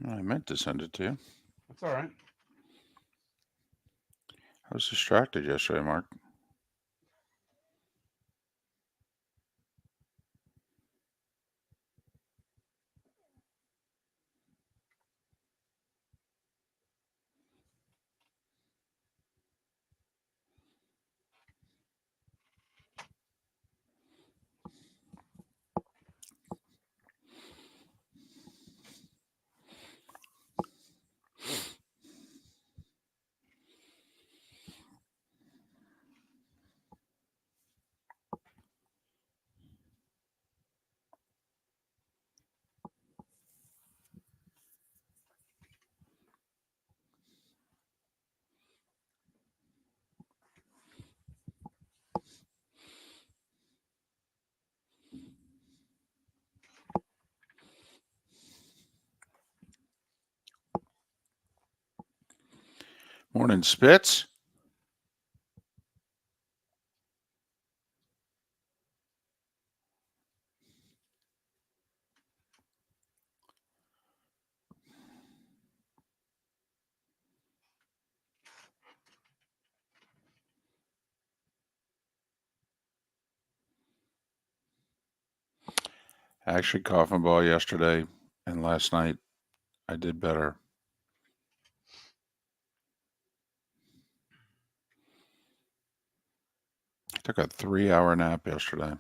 I meant to send it to you. That's all right. I was distracted yesterday, Mark. Morning, Spitz. Actually, coffin ball yesterday and last night, I did better. I took a 3-hour nap yesterday.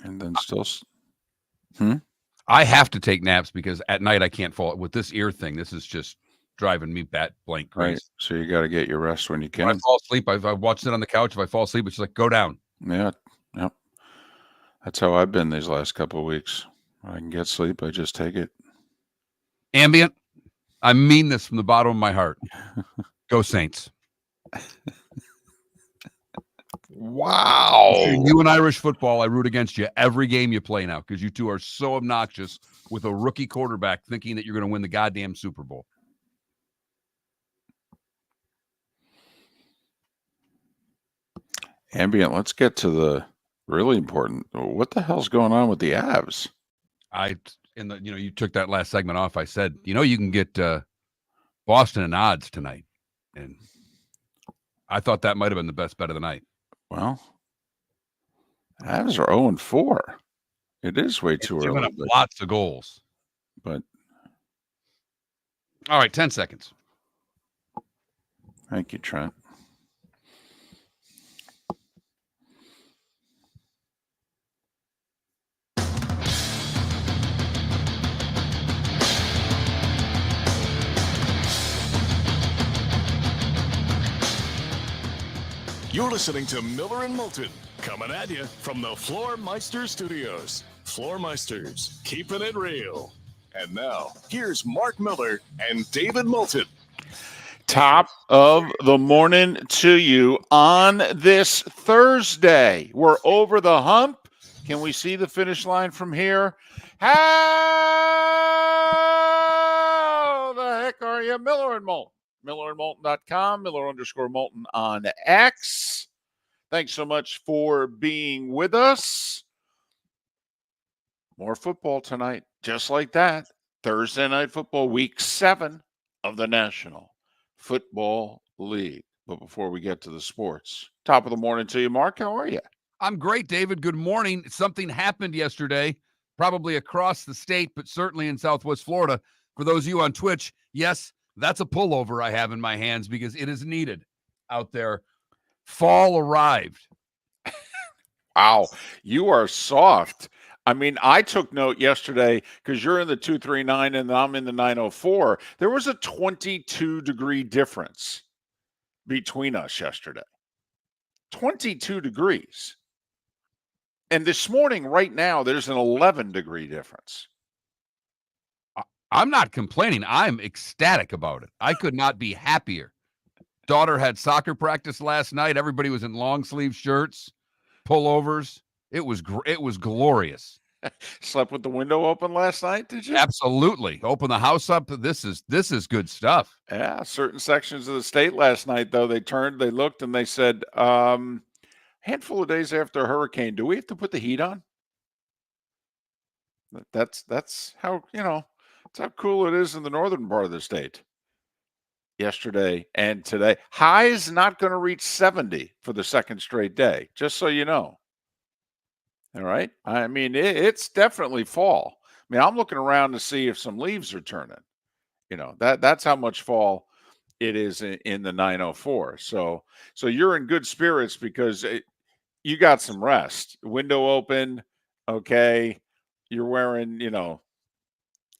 And then still. I have to take naps because at night I can't fall. With this ear thing, this is just driving me bat blank crazy. Right. So you got to get your rest when you can. When I fall asleep, I've watched it on the couch. If I fall asleep, it's just like, go down. Yeah. Yep. That's how I've been these last couple of weeks. When I can get sleep, I just take it. Ambient. I mean this from the bottom of my heart. Go Saints. Wow. You and Irish football, I root against you every game you play now because you two are so obnoxious with a rookie quarterback thinking that you're going to win the goddamn Super Bowl. Ambient, let's get to the really important. What the hell's going on with the Avs? You took that last segment off. I said, you can get Boston and odds tonight. And I thought that might have been the best bet of the night. Well, Avs are 0-4. It is way too early. Lots of goals. But all right, 10 seconds. Thank you, Trent. You're listening to Miller and Moulton, coming at you from the Floormeister Studios. Floormeisters, keeping it real. And now, here's Mark Miller and David Moulton. Top of the morning to you on this Thursday. We're over the hump. Can we see the finish line from here? How the heck are you, Miller and Moulton? MillerandMoulton.com, Miller_Moulton on X. Thanks so much for being with us. More football tonight, just like that. Thursday Night Football, Week 7 of the National Football League. But before we get to the sports, top of the morning to you, Mark. How are you? I'm great, David. Good morning. Something happened yesterday, probably across the state, but certainly in Southwest Florida. For those of you on Twitch, yes, that's a pullover I have in my hands because it is needed out there. Fall arrived. Wow, you are soft. I mean, I took note yesterday because you're in the 239 and I'm in the 904. There was a 22-degree difference between us yesterday. 22 degrees. And this morning, right now, there's an 11-degree difference. I'm not complaining. I'm ecstatic about it. I could not be happier. Daughter had soccer practice last night. Everybody was in long sleeve shirts, pullovers. It was glorious. Slept with the window open last night, did you? Absolutely. Open the house up. This is good stuff. Yeah, certain sections of the state last night, though, they looked, and they said, handful of days after a hurricane, do we have to put the heat on? That's how, it's how cool it is in the northern part of the state. Yesterday and today. High is not going to reach 70 for the second straight day, just so you know. All right. I mean, it's definitely fall. I mean, I'm looking around to see if some leaves are turning. That's how much fall it is in the 904. So you're in good spirits because you got some rest. Window open, okay. You're wearing,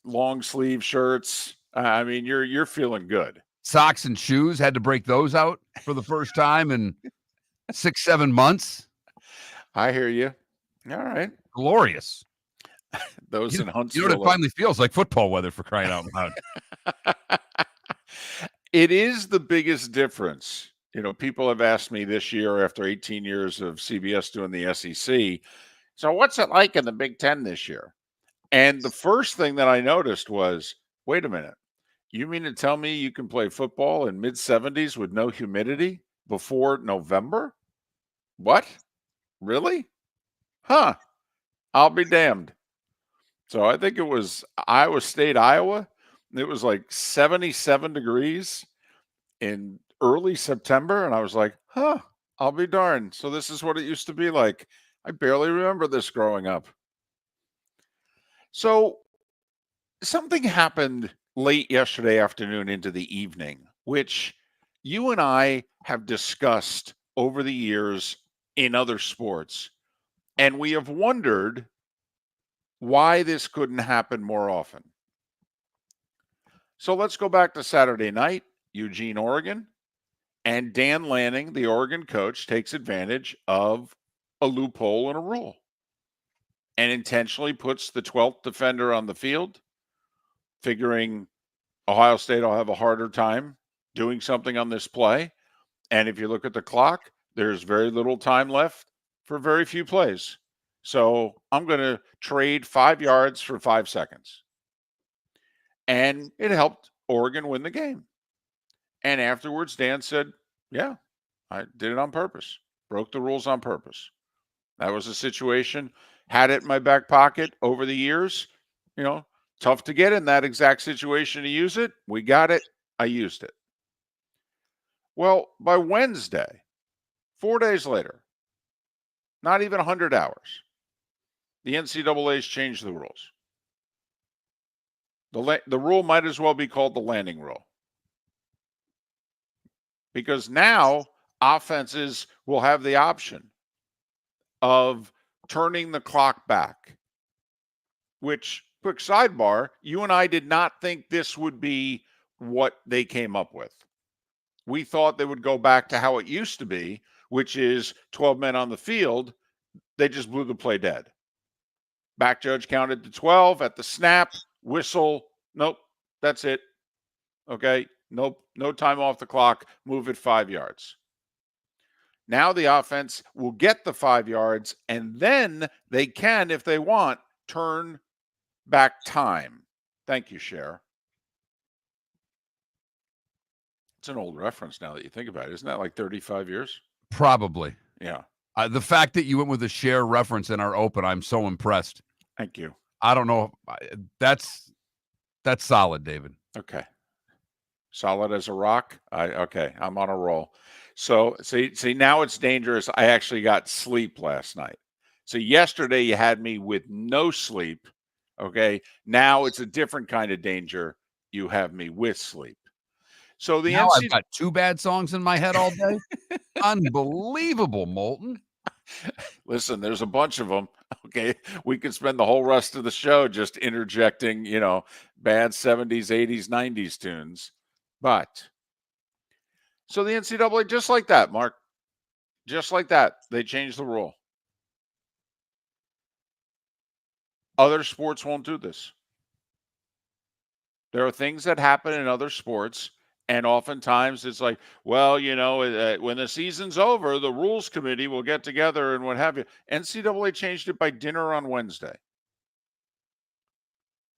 long sleeve shirts. I mean, you're feeling good. Socks and shoes, had to break those out for the first time in 6-7 months. I hear you. All right. Glorious. Those in Huntsville. You know what it finally feels like? Football weather, for crying out loud. It is the biggest difference. People have asked me this year, after 18 years of CBS doing the SEC, so what's it like in the Big Ten this year? And the first thing that I noticed was, wait a minute. You mean to tell me you can play football in mid-70s with no humidity before November? What? Really? Huh. I'll be damned. So I think it was Iowa State, Iowa. It was like 77 degrees in early September. And I was like, huh, I'll be darned. So this is what it used to be like. I barely remember this growing up. So something happened late yesterday afternoon into the evening, which you and I have discussed over the years in other sports. And we have wondered why this couldn't happen more often. So let's go back to Saturday night, Eugene, Oregon, and Dan Lanning, the Oregon coach, takes advantage of a loophole in a rule and intentionally puts the 12th defender on the field, figuring Ohio State will have a harder time doing something on this play. And if you look at the clock, there's very little time left for very few plays. So I'm going to trade 5 yards for 5 seconds. And it helped Oregon win the game. And afterwards, Dan said, yeah, I did it on purpose. Broke the rules on purpose. That was a situation. Had it in my back pocket over the years. Tough to get in that exact situation to use it. We got it. I used it. Well, by Wednesday, 4 days later, not even 100 hours, the NCAA's changed the rules. The rule might as well be called the landing rule. Because now offenses will have the option of turning the clock back, which, quick sidebar, you and I did not think this would be what they came up with. We thought they would go back to how it used to be, which is 12 men on the field. They just blew the play dead. Back judge counted to 12 at the snap, whistle. Nope, that's it. Okay, nope, no time off the clock. Move it 5 yards. Now the offense will get the 5 yards, and then they can, if they want, turn back time. Thank you, Cher. It's an old reference now that you think about it. Isn't that like 35 years? Probably. Yeah. The fact that you went with a Cher reference in our open, I'm so impressed. Thank you. I don't know. That's solid, David. Okay. Solid as a rock. I'm on a roll. So see, now it's dangerous. I actually got sleep last night. So yesterday you had me with no sleep. Okay. Now it's a different kind of danger. You have me with sleep. So now I've got 2 bad songs in my head all day. Unbelievable, Moulton. Listen, there's a bunch of them. Okay. We could spend the whole rest of the show just interjecting, bad 70s, 80s, 90s tunes. But so the NCAA, just like that, Mark, just like that, they changed the rule. Other sports won't do this. There are things that happen in other sports, and oftentimes it's like, well, when the season's over, the rules committee will get together and what have you. NCAA changed it by dinner on Wednesday.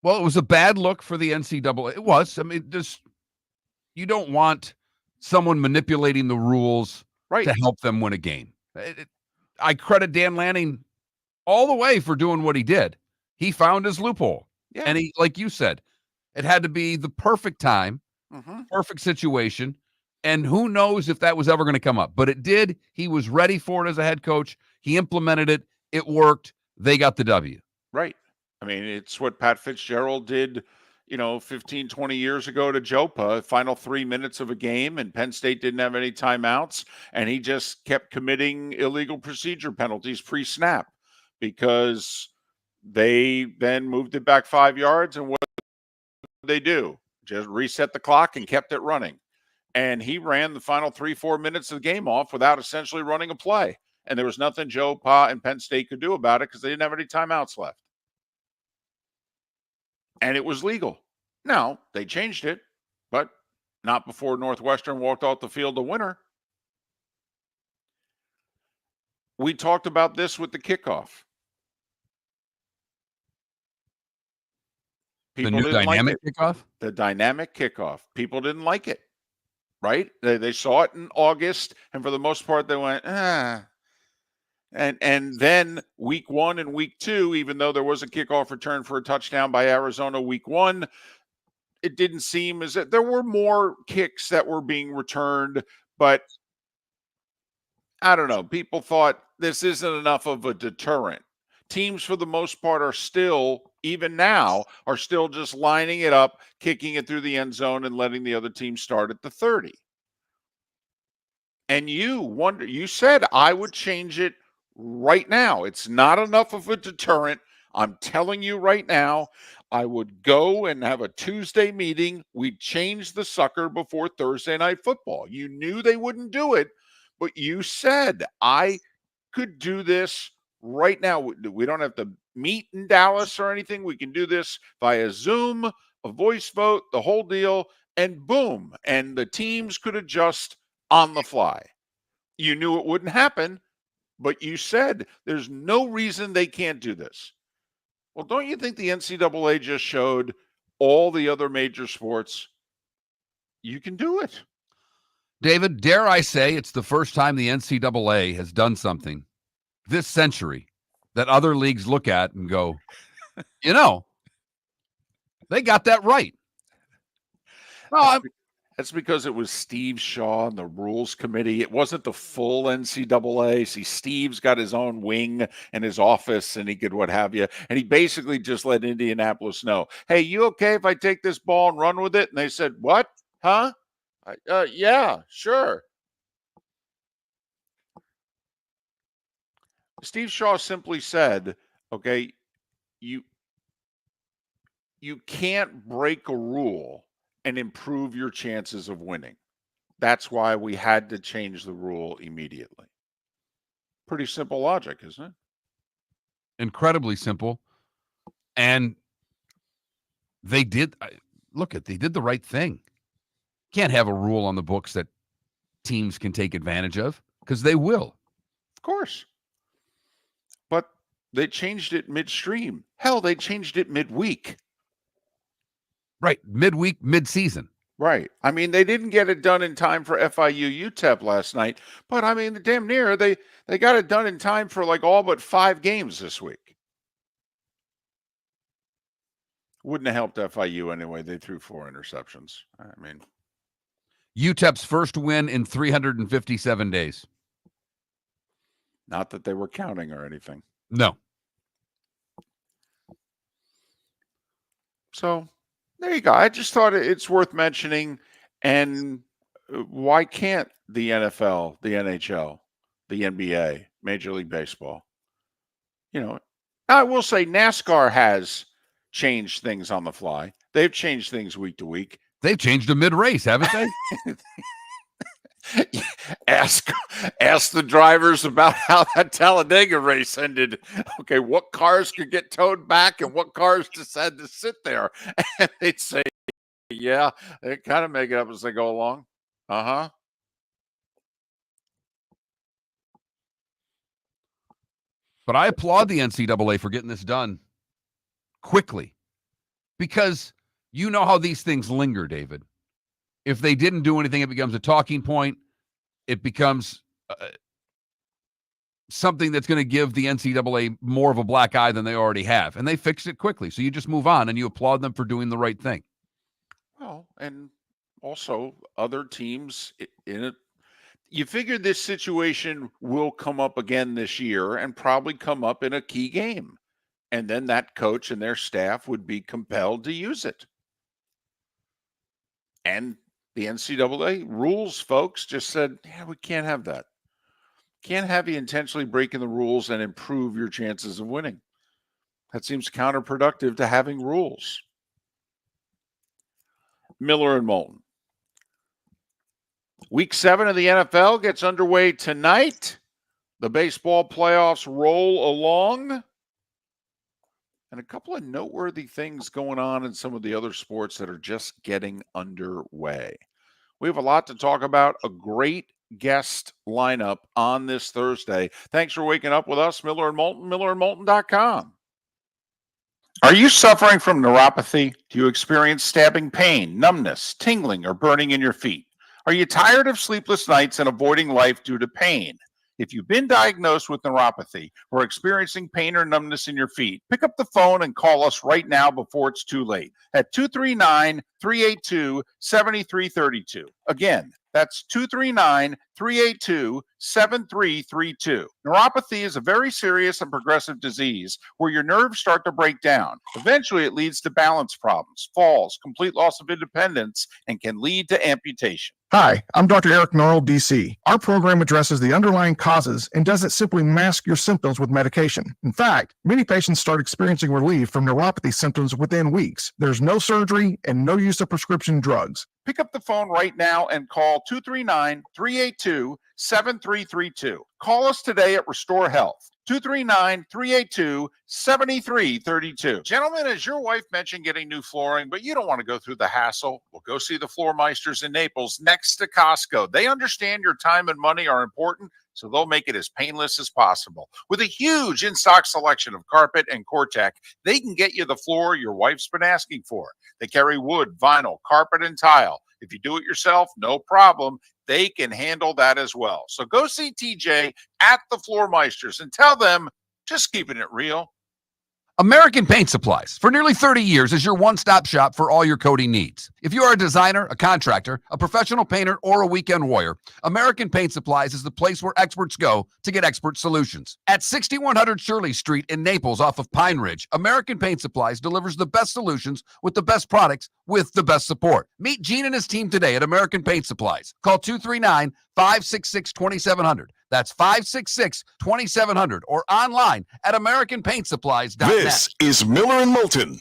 Well, it was a bad look for the NCAA. It was. I mean, you don't want someone manipulating the rules to help them win a game. I credit Dan Lanning all the way for doing what he did. He found his loophole. Yeah. And he, like you said, it had to be the perfect time, Mm-hmm. perfect situation. And who knows if that was ever going to come up. But it did. He was ready for it as a head coach. He implemented it. It worked. They got the W. Right. I mean, it's what Pat Fitzgerald did, 15, 20 years ago to Jopa, final 3 minutes of a game, and Penn State didn't have any timeouts, and he just kept committing illegal procedure penalties pre-snap because they then moved it back 5 yards, and what did they do? Just reset the clock and kept it running. And he ran the final 3-4 minutes of the game off without essentially running a play. And there was nothing Joe Pa and Penn State could do about it because they didn't have any timeouts left. And it was legal. Now, they changed it, but not before Northwestern walked off the field a winner. We talked about this with the kickoff. The new dynamic kickoff? The dynamic kickoff. People didn't like it, right? They saw it in August, and for the most part, they went, And then week 1 and week 2, even though there was a kickoff return for a touchdown by Arizona week 1, it didn't seem as if there were more kicks that were being returned, but I don't know. People thought this isn't enough of a deterrent. Teams, for the most part, are still, even now, are still just lining it up, kicking it through the end zone and letting the other team start at the 30. And you said I would change it right now. It's not enough of a deterrent. I'm telling you right now, I would go and have a Tuesday meeting. We'd change the sucker before Thursday Night Football. You knew they wouldn't do it, but you said I could do this right now. We don't have to meet in Dallas or anything. We can do this via Zoom, a voice vote, the whole deal, and boom. And the teams could adjust on the fly. You knew it wouldn't happen, but you said there's no reason they can't do this. Well, don't you think the NCAA just showed all the other major sports you can do it? David, dare I say it's the first time the NCAA has done something this century that other leagues look at and go, they got that right. No, That's because it was Steve Shaw and the rules committee. It wasn't the full NCAA. See, Steve's got his own wing and his office, and he could what have you. And he basically just let Indianapolis know, hey, you okay if I take this ball and run with it? And they said, what? Huh? Yeah, sure. Steve Shaw simply said, okay, you can't break a rule and improve your chances of winning. That's why we had to change the rule immediately. Pretty simple logic, isn't it? Incredibly simple. And they did the right thing. Can't have a rule on the books that teams can take advantage of, because they will. Of course. But they changed it midstream. Hell, they changed it midweek. Right. Midweek, mid-season. Right. I mean, they didn't get it done in time for FIU UTEP last night, but I mean, damn near they got it done in time for like all but 5 games this week. Wouldn't have helped FIU anyway. They threw 4 interceptions. I mean, UTEP's first win in 357 days. Not that they were counting or anything. No. So there you go. I just thought it's worth mentioning. And why can't the NFL, the NHL, the NBA, Major League Baseball? I will say NASCAR has changed things on the fly. They've changed things week to week. They've changed a mid-race, haven't they? Ask the drivers about how that Talladega race ended. Okay, what cars could get towed back and what cars just had to sit there? And they'd say, yeah, they kind of make it up as they go along. Uh-huh. But I applaud the NCAA for getting this done quickly, because you know how these things linger, David. If they didn't do anything, it becomes a talking point. It becomes something that's going to give the NCAA more of a black eye than they already have. And they fixed it quickly. So you just move on and you applaud them for doing the right thing. Well, and also other teams in it. You figure this situation will come up again this year and probably come up in a key game. And then that coach and their staff would be compelled to use it. And the NCAA rules folks just said, yeah, we can't have that. Can't have you intentionally breaking the rules and improve your chances of winning. That seems counterproductive to having rules. Miller and Moulton. Week 7 of the NFL gets underway tonight. The baseball playoffs roll along. And a couple of noteworthy things going on in some of the other sports that are just getting underway. We have a lot to talk about, a great guest lineup on this Thursday. Thanks for waking up with us, Miller and Moulton, millerandmoulton.com. Are you suffering from neuropathy? Do you experience stabbing pain, numbness, tingling, or burning in your feet? Are you tired of sleepless nights and avoiding life due to pain? If you've been diagnosed with neuropathy or experiencing pain or numbness in your feet, pick up the phone and call us right now before it's too late at 239-382-7332. Again, that's 239-382-7332. Neuropathy is a very serious and progressive disease where your nerves start to break down. Eventually, it leads to balance problems, falls, complete loss of independence, and can lead to amputation. Hi, I'm Dr. Eric Norrell, DC. Our program addresses the underlying causes and doesn't simply mask your symptoms with medication. In fact, many patients start experiencing relief from neuropathy symptoms within weeks. There's no surgery and no use of prescription drugs. Pick up the phone right now and call 239-382-7332. Call us today at Restore Health. 239-382-7332. Gentlemen, as your wife mentioned getting new flooring, but you don't want to go through the hassle, well, go see the Floor Meisters in Naples next to Costco. They understand your time and money are important, so they'll make it as painless as possible. With a huge in-stock selection of carpet and Cortec, they can get you the floor your wife's been asking for. They carry wood, vinyl, carpet, and tile. If you do it yourself, no problem. They can handle that as well. So go see TJ at the Floor Meisters and tell them, just keeping it real. American Paint Supplies, for nearly 30 years, is your one-stop shop for all your coating needs. If you are a designer, a contractor, a professional painter, or a weekend warrior, American Paint Supplies is the place where experts go to get expert solutions. At 6100 Shirley Street in Naples off of Pine Ridge, American Paint Supplies delivers the best solutions with the best products with the best support. Meet Gene and his team today at American Paint Supplies. Call 239-566-2700. That's 566-2700 or online at AmericanPaintSupplies.net. This is Miller and Moulton.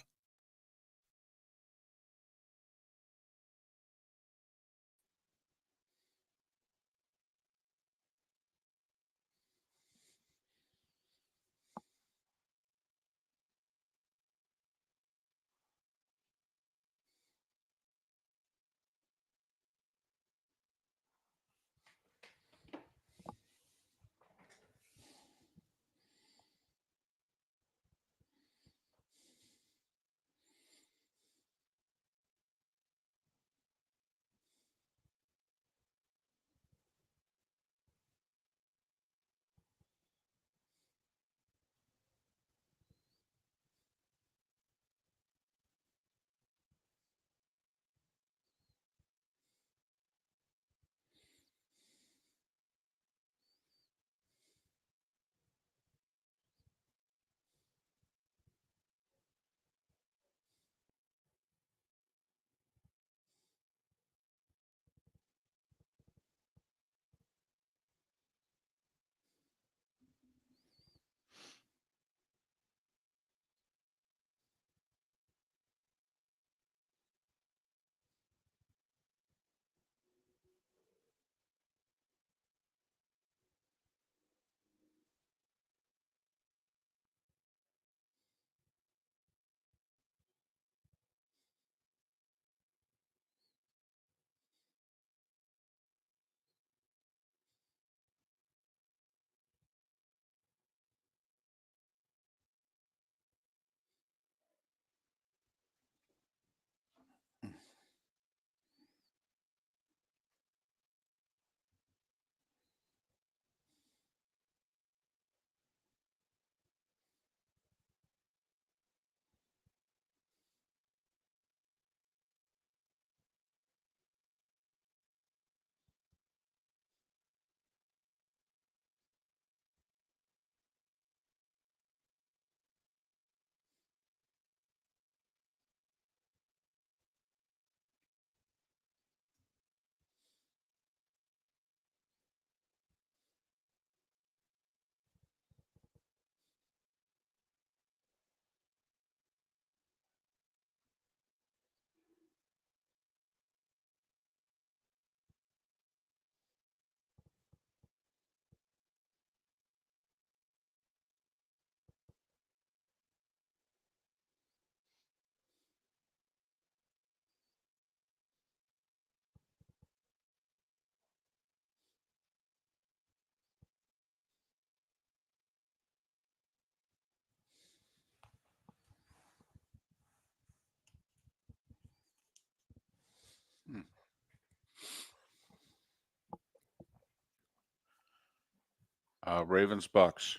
Ravens Bucs.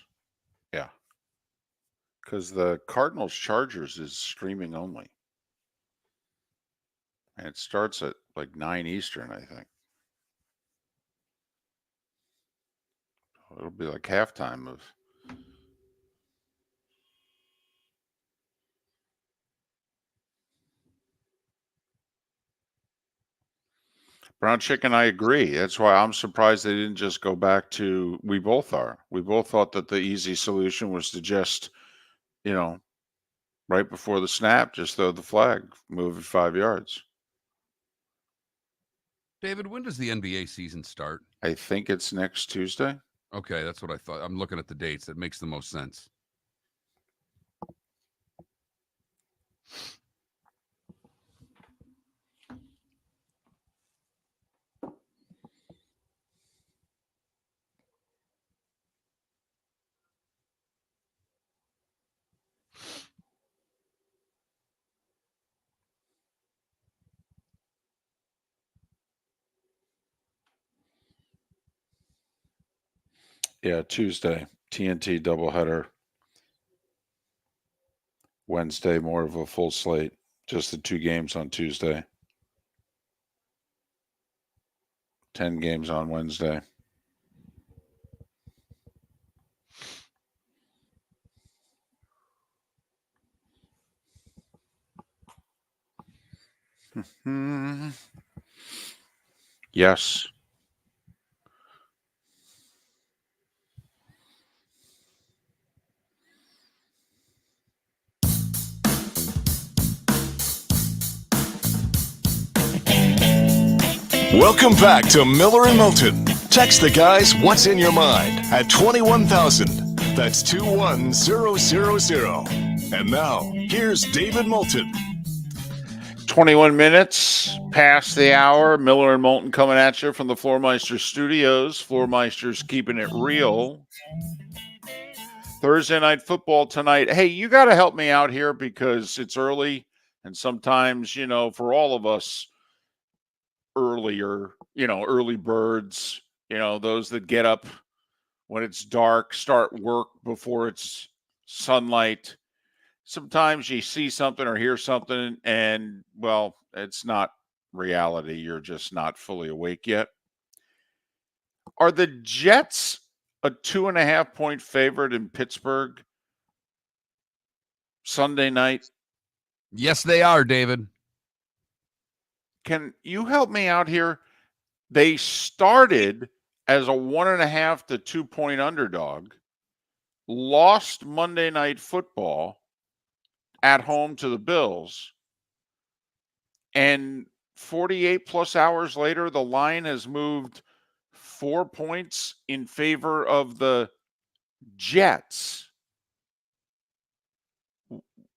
Yeah. Because the Cardinals Chargers is streaming only. And it starts at like 9 Eastern, I think. It'll be like halftime of. Brown Chicken, I agree. That's why I'm surprised they didn't just go back to, we both are. We both thought that the easy solution was to just, right before the snap, just throw the flag, move it 5 yards. David, when does the NBA season start? I think it's next Tuesday. Okay, that's what I thought. I'm looking at the dates. That makes the most sense. Yeah, Tuesday. TNT doubleheader. Wednesday, more of a full slate. Just the 2 games on Tuesday. 10 games on Wednesday. Yes. Welcome back to Miller and Moulton. Text the guys what's in your mind at 21,000. That's 21000. And now, here's David Moulton. 21 minutes past the hour. Miller and Moulton coming at you from the Floormeister Studios. Floormeister's keeping it real. Thursday night football tonight. Hey, you got to help me out here because it's early. And sometimes, for all of us, early birds, those that get up when it's dark, start work before it's sunlight. Sometimes you see something or hear something and, well, it's not reality. You're just not fully awake yet. Are the Jets a 2.5-point favorite in Pittsburgh Sunday night? Yes, they are, David. Can you help me out here? They started as a 1.5 to 2-point underdog, lost Monday Night Football at home to the Bills, and 48 plus hours later, the line has moved 4 points in favor of the Jets.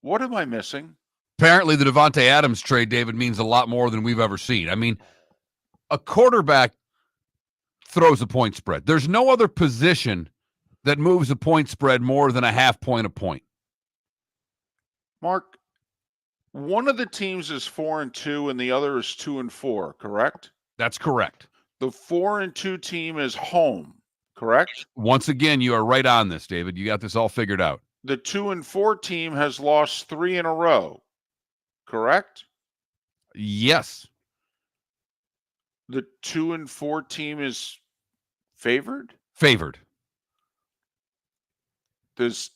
What am I missing? Apparently, the Devontae Adams trade, David, means a lot more than we've ever seen. I mean, a quarterback throws a point spread. There's no other position that moves a point spread more than a half point a point. Mark, one of the teams is 4-2 and the other is 2-4, correct? That's correct. The 4-2 team is home, correct? Once again, you are right on this, David. You got this all figured out. The 2-4 team has lost 3 in a row, correct? Yes. The 2-4 team is favored? Favored. Does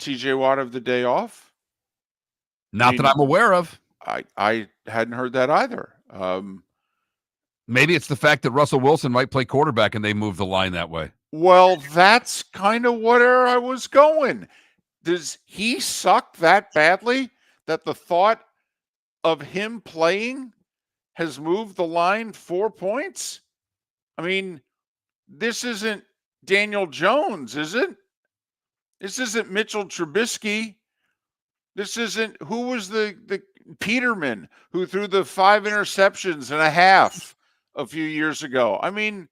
TJ Watt have the day off? Not that I'm aware of. I hadn't heard that either. Maybe it's the fact that Russell Wilson might play quarterback and they move the line that way. Well, that's kind of where I was going. Does he suck that badly that the thought of him playing has moved the line 4 points? I mean, this isn't Daniel Jones, is it? This isn't Mitchell Trubisky. This isn't, who was the Peterman who threw the 5 interceptions and a half a few years ago? I mean,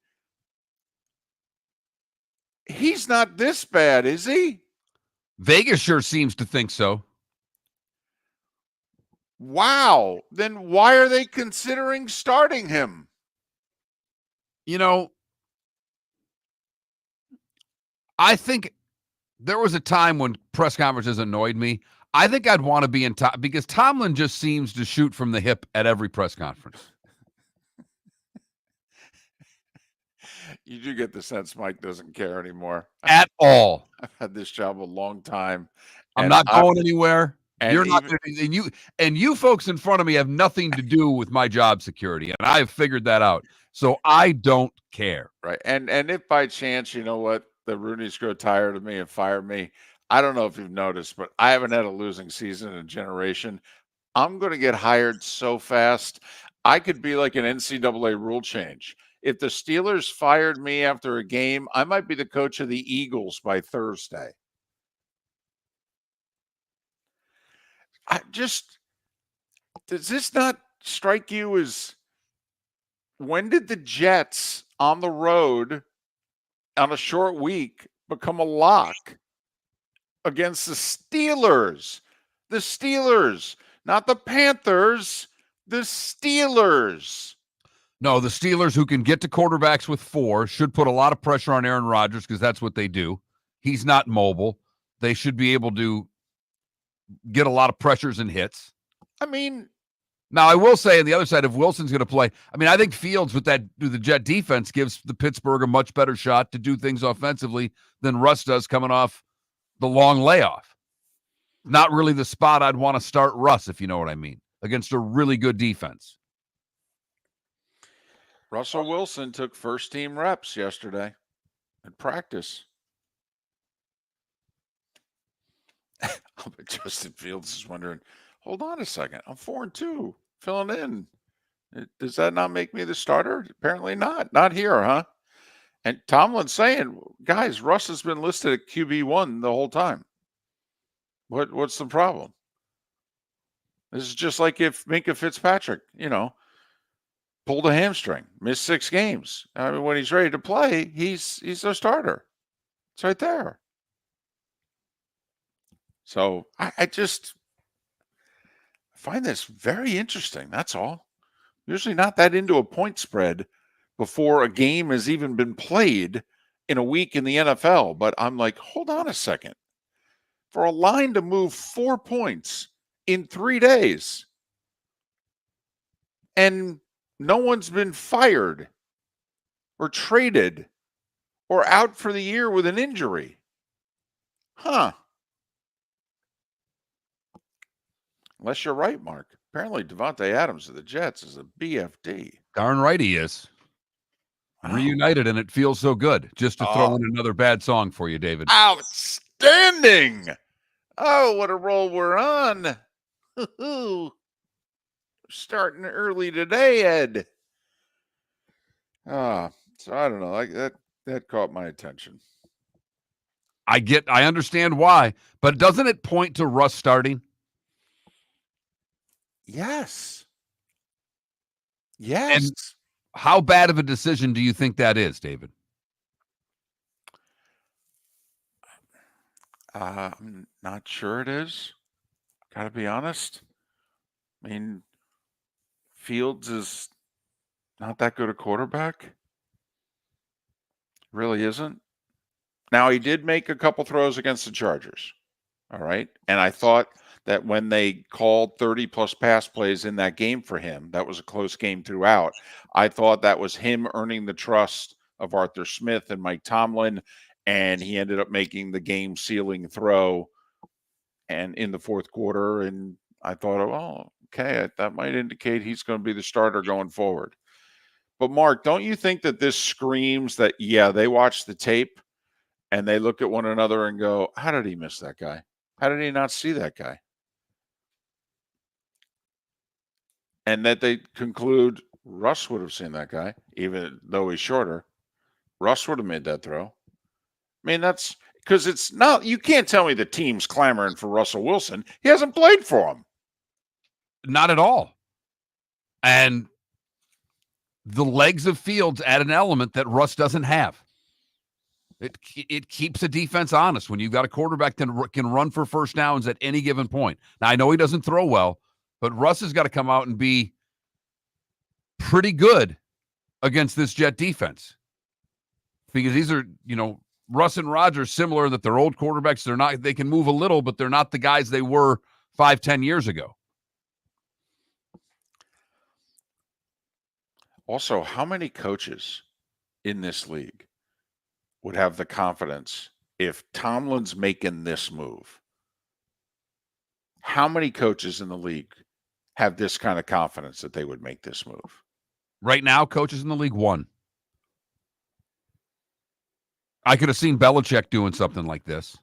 he's not this bad, is he? Vegas sure seems to think so. Wow. Then why are they considering starting him? I think there was a time when press conferences annoyed me. I think I'd want to be in top because Tomlin just seems to shoot from the hip at every press conference. You do get the sense Mike doesn't care anymore. At all. I've had this job a long time. I'm and not going anywhere. and You're not, even- and you folks in front of me have nothing to do with my job security, and I've figured that out. So I don't care. Right. And if by chance, you know what, the Rooneys grow tired of me and fire me, I don't know if you've noticed, but I haven't had a losing season in a generation. I'm going to get hired so fast. I could be like an NCAA rule change. If the Steelers fired me after a game, I might be the coach of the Eagles by Thursday. Does this not strike you as, when did the Jets on the road on a short week become a lock against the Steelers? The Steelers, not the Panthers, the Steelers. No, the Steelers, who can get to quarterbacks with 4, should put a lot of pressure on Aaron Rodgers because that's what they do. He's not mobile. They should be able to get a lot of pressures and hits. I mean, now I will say on the other side, if Wilson's going to play, I mean, I think Fields with the Jet defense gives the Pittsburgh a much better shot to do things offensively than Russ does coming off the long layoff. Not really the spot I'd want to start Russ, if you know what I mean, against a really good defense. Russell Wilson took first team reps yesterday at practice. But Justin Fields is wondering, hold on a second, I'm 4-2, filling in. Does that not make me the starter? Apparently not. Not here, huh? And Tomlin's saying, guys, Russ has been listed at QB1 the whole time. What's the problem? This is just like if Minkah Fitzpatrick, pulled a hamstring, missed 6 games. I mean, when he's ready to play, he's a starter. It's right there. So I just find this very interesting. That's all. Usually not that into a point spread before a game has even been played in a week in the NFL. But I'm like, hold on a second. For a line to move 4 points in 3 days and no one's been fired or traded or out for the year with an injury. Huh. Unless you're right, Mark. Apparently Devontae Adams of the Jets is a BFD. Darn right he is. Wow. Reunited, and it feels so good. Just to throw in another bad song for you, David. Outstanding. Oh, what a roll we're on. Starting early today, Ed. So I don't know. Like that caught my attention. I understand why, but doesn't it point to Russ starting? Yes. Yes. And how bad of a decision do you think that is, David? I'm not sure it is. Gotta be honest. I mean, Fields is not that good a quarterback. Really isn't. Now, he did make a couple throws against the Chargers. All right. And I thought that when they called 30-plus pass plays in that game for him, that was a close game throughout. I thought that was him earning the trust of Arthur Smith and Mike Tomlin, and he ended up making the game-sealing throw and in the fourth quarter. And I thought, oh, okay, that might indicate he's going to be the starter going forward. But, Mark, don't you think that this screams that, yeah, they watch the tape and they look at one another and go, how did he miss that guy? How did he not see that guy? And that they conclude Russ would have seen that guy, even though he's shorter. Russ would have made that throw. I mean, that's because it's not, you can't tell me the team's clamoring for Russell Wilson. He hasn't played for him. Not at all. And the legs of Fields add an element that Russ doesn't have. It keeps a defense honest when you've got a quarterback that can run for first downs at any given point. Now, I know he doesn't throw well, but Russ has got to come out and be pretty good against this Jet defense because these are, Russ and Rodgers, similar that they're old quarterbacks. They can move a little, but they're not the guys they were 5-10 years ago. Also, how many coaches in this league would have the confidence if Tomlin's making this move? How many coaches in the league have this kind of confidence that they would make this move? Right now, coaches in the league, one. I could have seen Belichick doing something like this.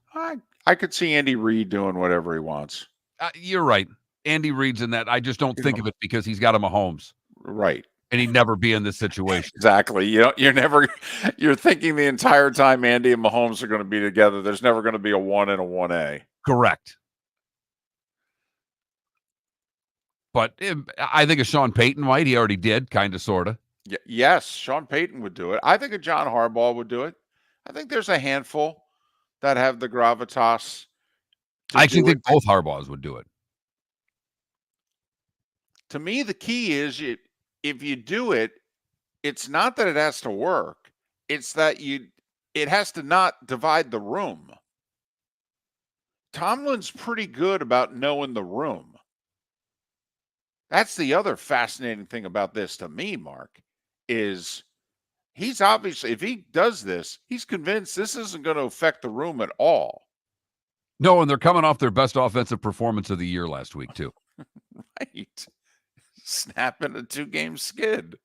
I could see Andy Reid doing whatever he wants. You're right. Andy Reid's in that. I just don't think of it because he's got a Mahomes. Right. And he'd never be in this situation. Exactly. You're thinking the entire time Andy and Mahomes are going to be together. There's never going to be a 1 and a 1A. Correct. But I think of Sean Payton might. He already did, kind of, sort of. Yes, Sean Payton would do it. I think a John Harbaugh would do it. I think there's a handful that have the gravitas. I actually think both Harbaughs would do it. To me, the key is if you do it, it's not that it has to work. It's that it has to not divide the room. Tomlin's pretty good about knowing the room. That's the other fascinating thing about this to me, Mark, is he's obviously, if he does this, he's convinced this isn't going to affect the room at all. No, and they're coming off their best offensive performance of the year last week, too. Right. Snapping a 2-game skid.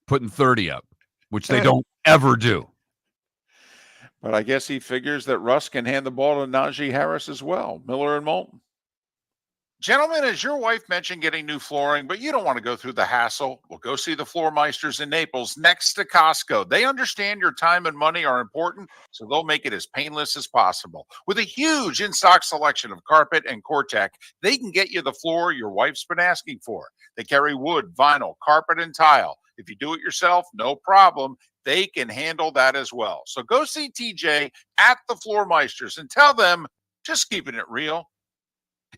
Putting 30 up, which they don't ever do. But I guess he figures that Russ can hand the ball to Najee Harris as well. Miller and Moulton. Gentlemen, as your wife mentioned getting new flooring, but you don't want to go through the hassle, well, go see the Floor Meisters in Naples next to Costco. They understand your time and money are important, so they'll make it as painless as possible. With a huge in-stock selection of carpet and Cortec, they can get you the floor your wife's been asking for. They carry wood, vinyl, carpet, and tile. If you do it yourself, no problem. They can handle that as well. So go see TJ at the Floor Meisters and tell them, just keeping it real.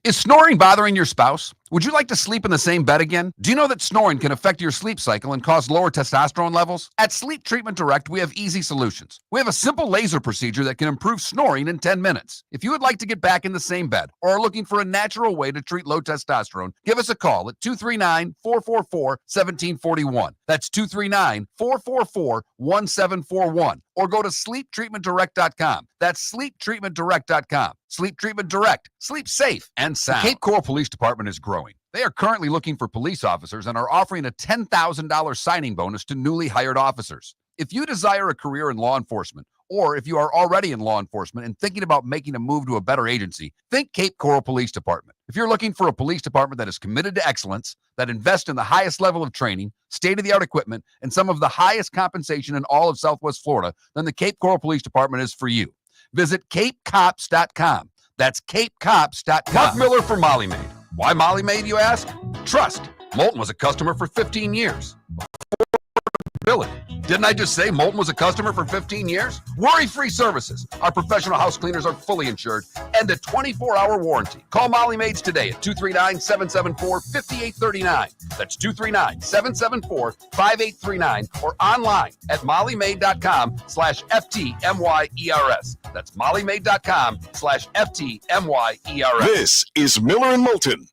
Is snoring bothering your spouse? Would you like to sleep in the same bed again? Do you know that snoring can affect your sleep cycle and cause lower testosterone levels? At Sleep Treatment Direct, we have easy solutions. We have a simple laser procedure that can improve snoring in 10 minutes. If you would like to get back in the same bed or are looking for a natural way to treat low testosterone, give us a call at 239-444-1741. That's 239-444-1741. Or go to sleeptreatmentdirect.com. That's sleeptreatmentdirect.com. Sleep Treatment Direct. Sleep safe and sound. The Cape Coral Police Department is growing. They are currently looking for police officers and are offering a $10,000 signing bonus to newly hired officers. If you desire a career in law enforcement, or if you are already in law enforcement and thinking about making a move to a better agency, think Cape Coral Police Department. If you're looking for a police department that is committed to excellence, that invests in the highest level of training, state-of-the-art equipment, and some of the highest compensation in all of Southwest Florida, then the Cape Coral Police Department is for you. Visit capecops.com. That's capecops.com. Mark Miller for Molly Maid. Why Molly Maid, you ask? Trust. Moulton was a customer for 15 years. Affordability. Didn't I just say Moulton was a customer for 15 years? Worry-free services. Our professional house cleaners are fully insured and a 24-hour warranty. Call Molly Maids today at 239-774-5839. That's 239-774-5839 or online at mollymaid.com/FTMYERS. That's mollymaid.com/FTMYERS. This is Miller and Moulton.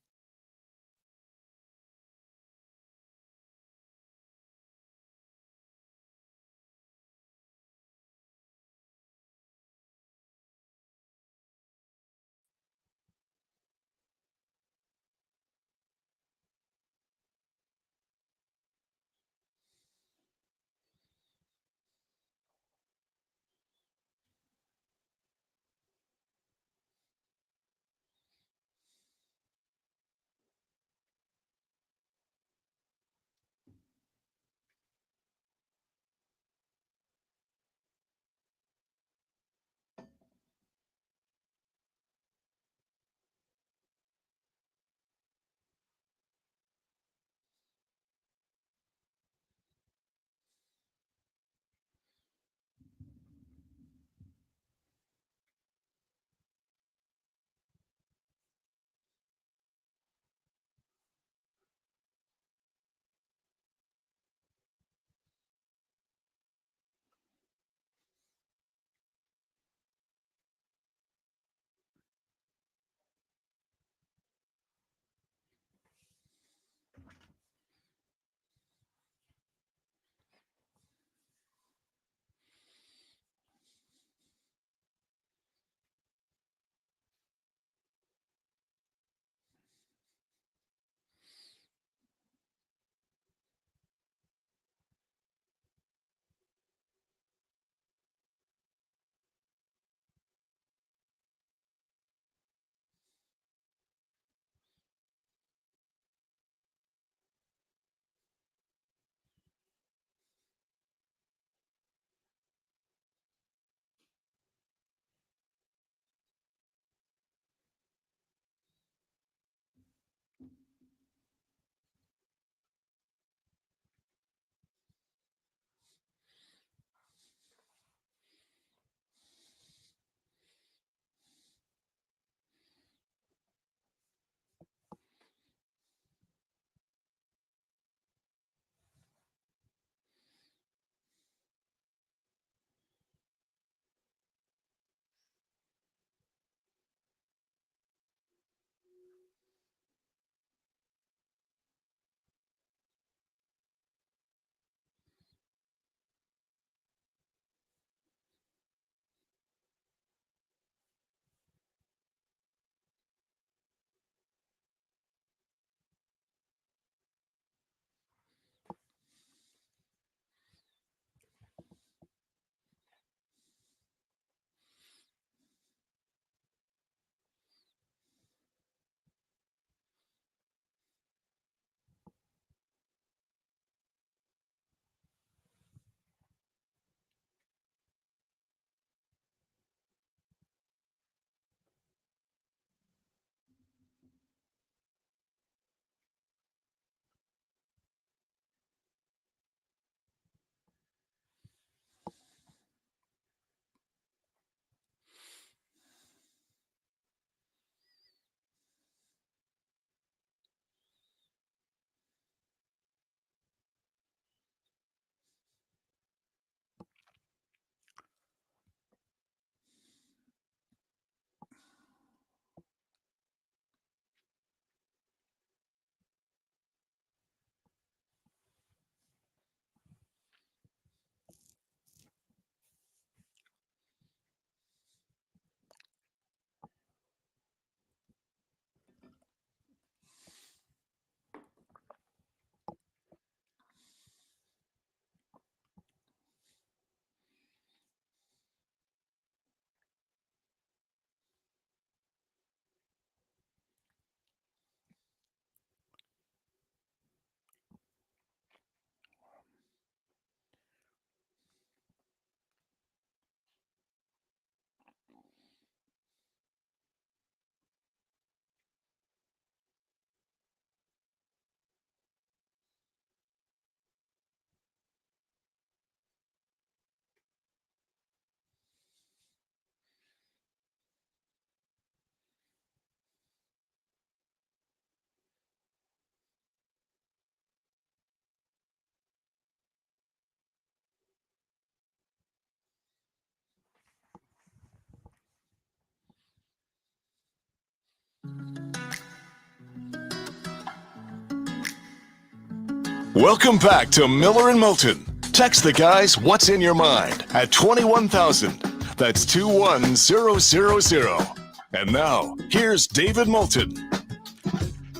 Welcome back to Miller and Moulton. Text the guys what's in your mind at 21,000. That's 21000. And now, here's David Moulton.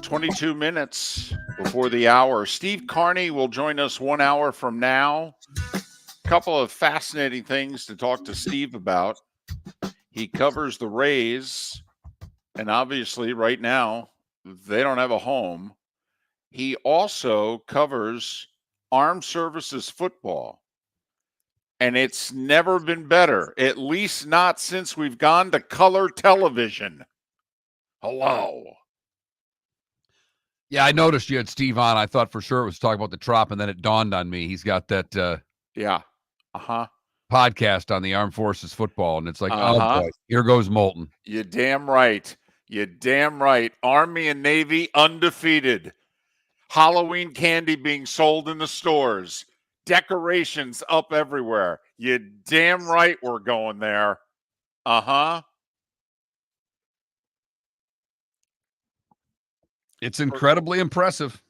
22 minutes before the hour. Steve Carney will join us 1 hour from now. A couple of fascinating things to talk to Steve about. He covers the Rays, and obviously right now they don't have a home. He also covers armed services football, and it's never been better, at least not since we've gone to color television. Hello. Yeah, I noticed you had Steve on. I thought for sure it was talking about the Trop, and then it dawned on me he's got that podcast on the Armed Forces football, and it's like, oh boy, here goes Moulton. You're damn right. You're damn right. Army and Navy undefeated. Halloween candy being sold in the stores. Decorations up everywhere. You're damn right we're going there. It's incredibly impressive.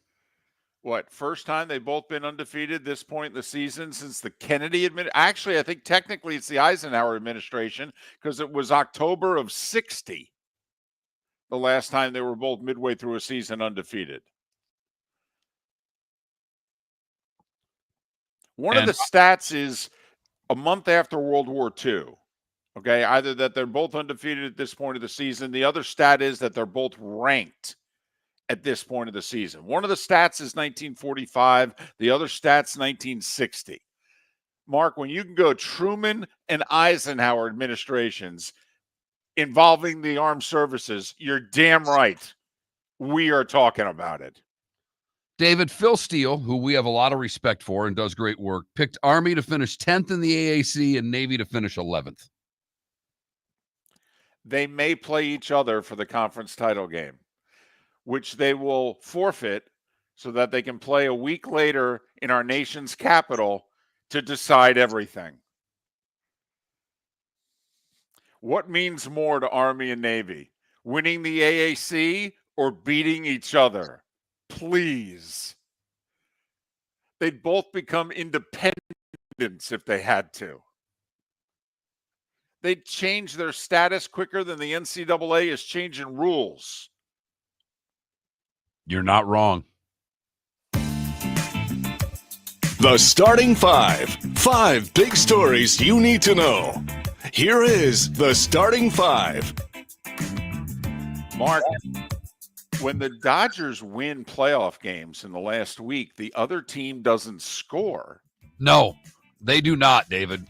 What, first time they've both been undefeated this point in the season since the Kennedy administration? Actually, I think technically it's the Eisenhower administration because it was October of 60 the last time they were both midway through a season undefeated. One of the stats is a month after World War II. Okay, either that they're both undefeated at this point of the season. The other stat is that they're both ranked at this point of the season. One of the stats is 1945. The other stat's 1960. Mark, when you can go Truman and Eisenhower administrations involving the armed services, you're damn right. We are talking about it. David, Phil Steele, who we have a lot of respect for and does great work, picked Army to finish 10th in the AAC and Navy to finish 11th. They may play each other for the conference title game, which they will forfeit so that they can play a week later in our nation's capital to decide everything. What means more to Army and Navy? Winning the AAC or beating each other? Please. They'd both become independents if they had to. They'd change their status quicker than the NCAA is changing rules. You're not wrong. The starting five. 5 big stories you need to know. Here is the starting five. Mark, when the Dodgers win playoff games in the last week, the other team doesn't score. No, they do not, David.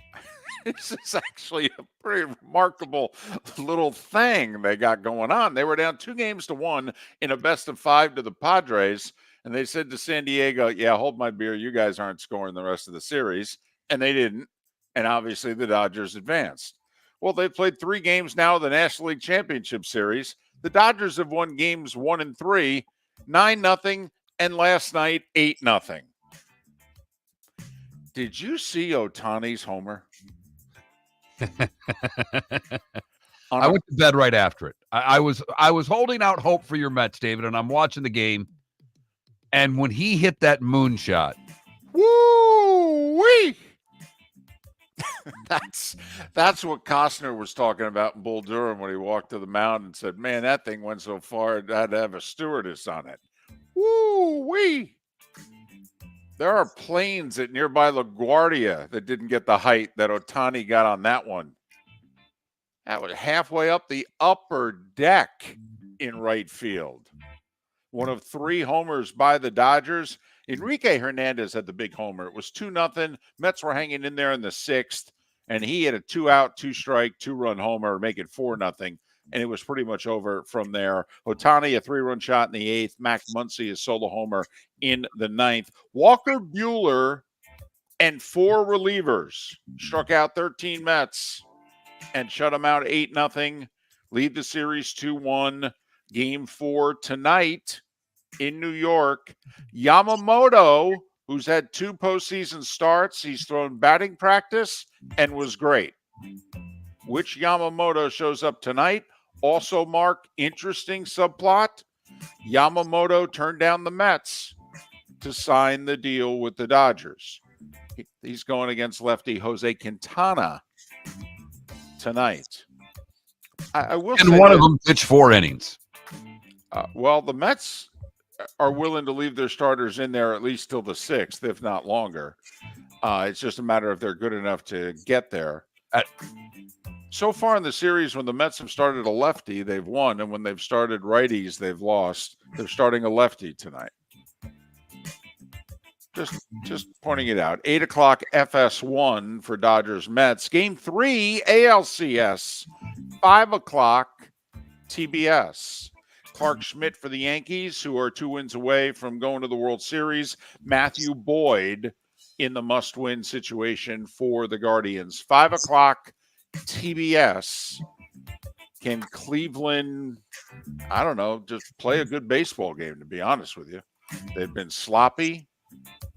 This is actually a pretty remarkable little thing they got going on. They were down 2-1 in a best-of-5 to the Padres, and they said to San Diego, yeah, hold my beer. You guys aren't scoring the rest of the series. And they didn't. And obviously the Dodgers advanced. Well, they've played 3 games now of the National League Championship Series. The Dodgers have won games 1 and 3, 9-0, and last night 8-0. Did you see Ohtani's homer? I went to bed right after it. I was holding out hope for your Mets, David, and I'm watching the game. And when he hit that moonshot, woo-wee! That's what Costner was talking about in Bull Durham when he walked to the mound and said, man, that thing went so far it had to have a stewardess on it. Woo-wee! There are planes at nearby LaGuardia that didn't get the height that Ohtani got on that one. That was halfway up the upper deck in right field. One of 3 homers by the Dodgers. Enrique Hernandez had the big homer. It was 2-0. Mets were hanging in there in the 6th, and he had a 2-out, 2-strike, 2-run homer, make it 4-0. And it was pretty much over from there. Ohtani, a 3-run shot in the 8th. Mac Muncy, a solo homer in the 9th. Walker Buehler and 4 relievers struck out 13 Mets and shut them out 8-0. Lead the series 2-1. Game 4 tonight in New York. Yamamoto, who's had 2 postseason starts, he's thrown batting practice and was great. Which Yamamoto shows up tonight? Also, Mark, interesting subplot. Yamamoto turned down the Mets to sign the deal with the Dodgers. He's going against lefty Jose Quintana tonight. I will say And one of them pitched 4 innings. Well, the Mets are willing to leave their starters in there at least till the 6th, if not longer. It's just a matter of they're good enough to get there. So far in the series, when the Mets have started a lefty, they've won. And when they've started righties, they've lost. They're starting a lefty tonight. Just pointing it out. 8 o'clock FS1 for Dodgers Mets. Game 3 ALCS. 5 o'clock TBS. Clark Schmidt for the Yankees, who are 2 wins away from going to the World Series. Matthew Boyd in the must-win situation for the Guardians. 5 o'clock TBS. Can Cleveland, I don't know, just play a good baseball game, to be honest with you? They've been sloppy,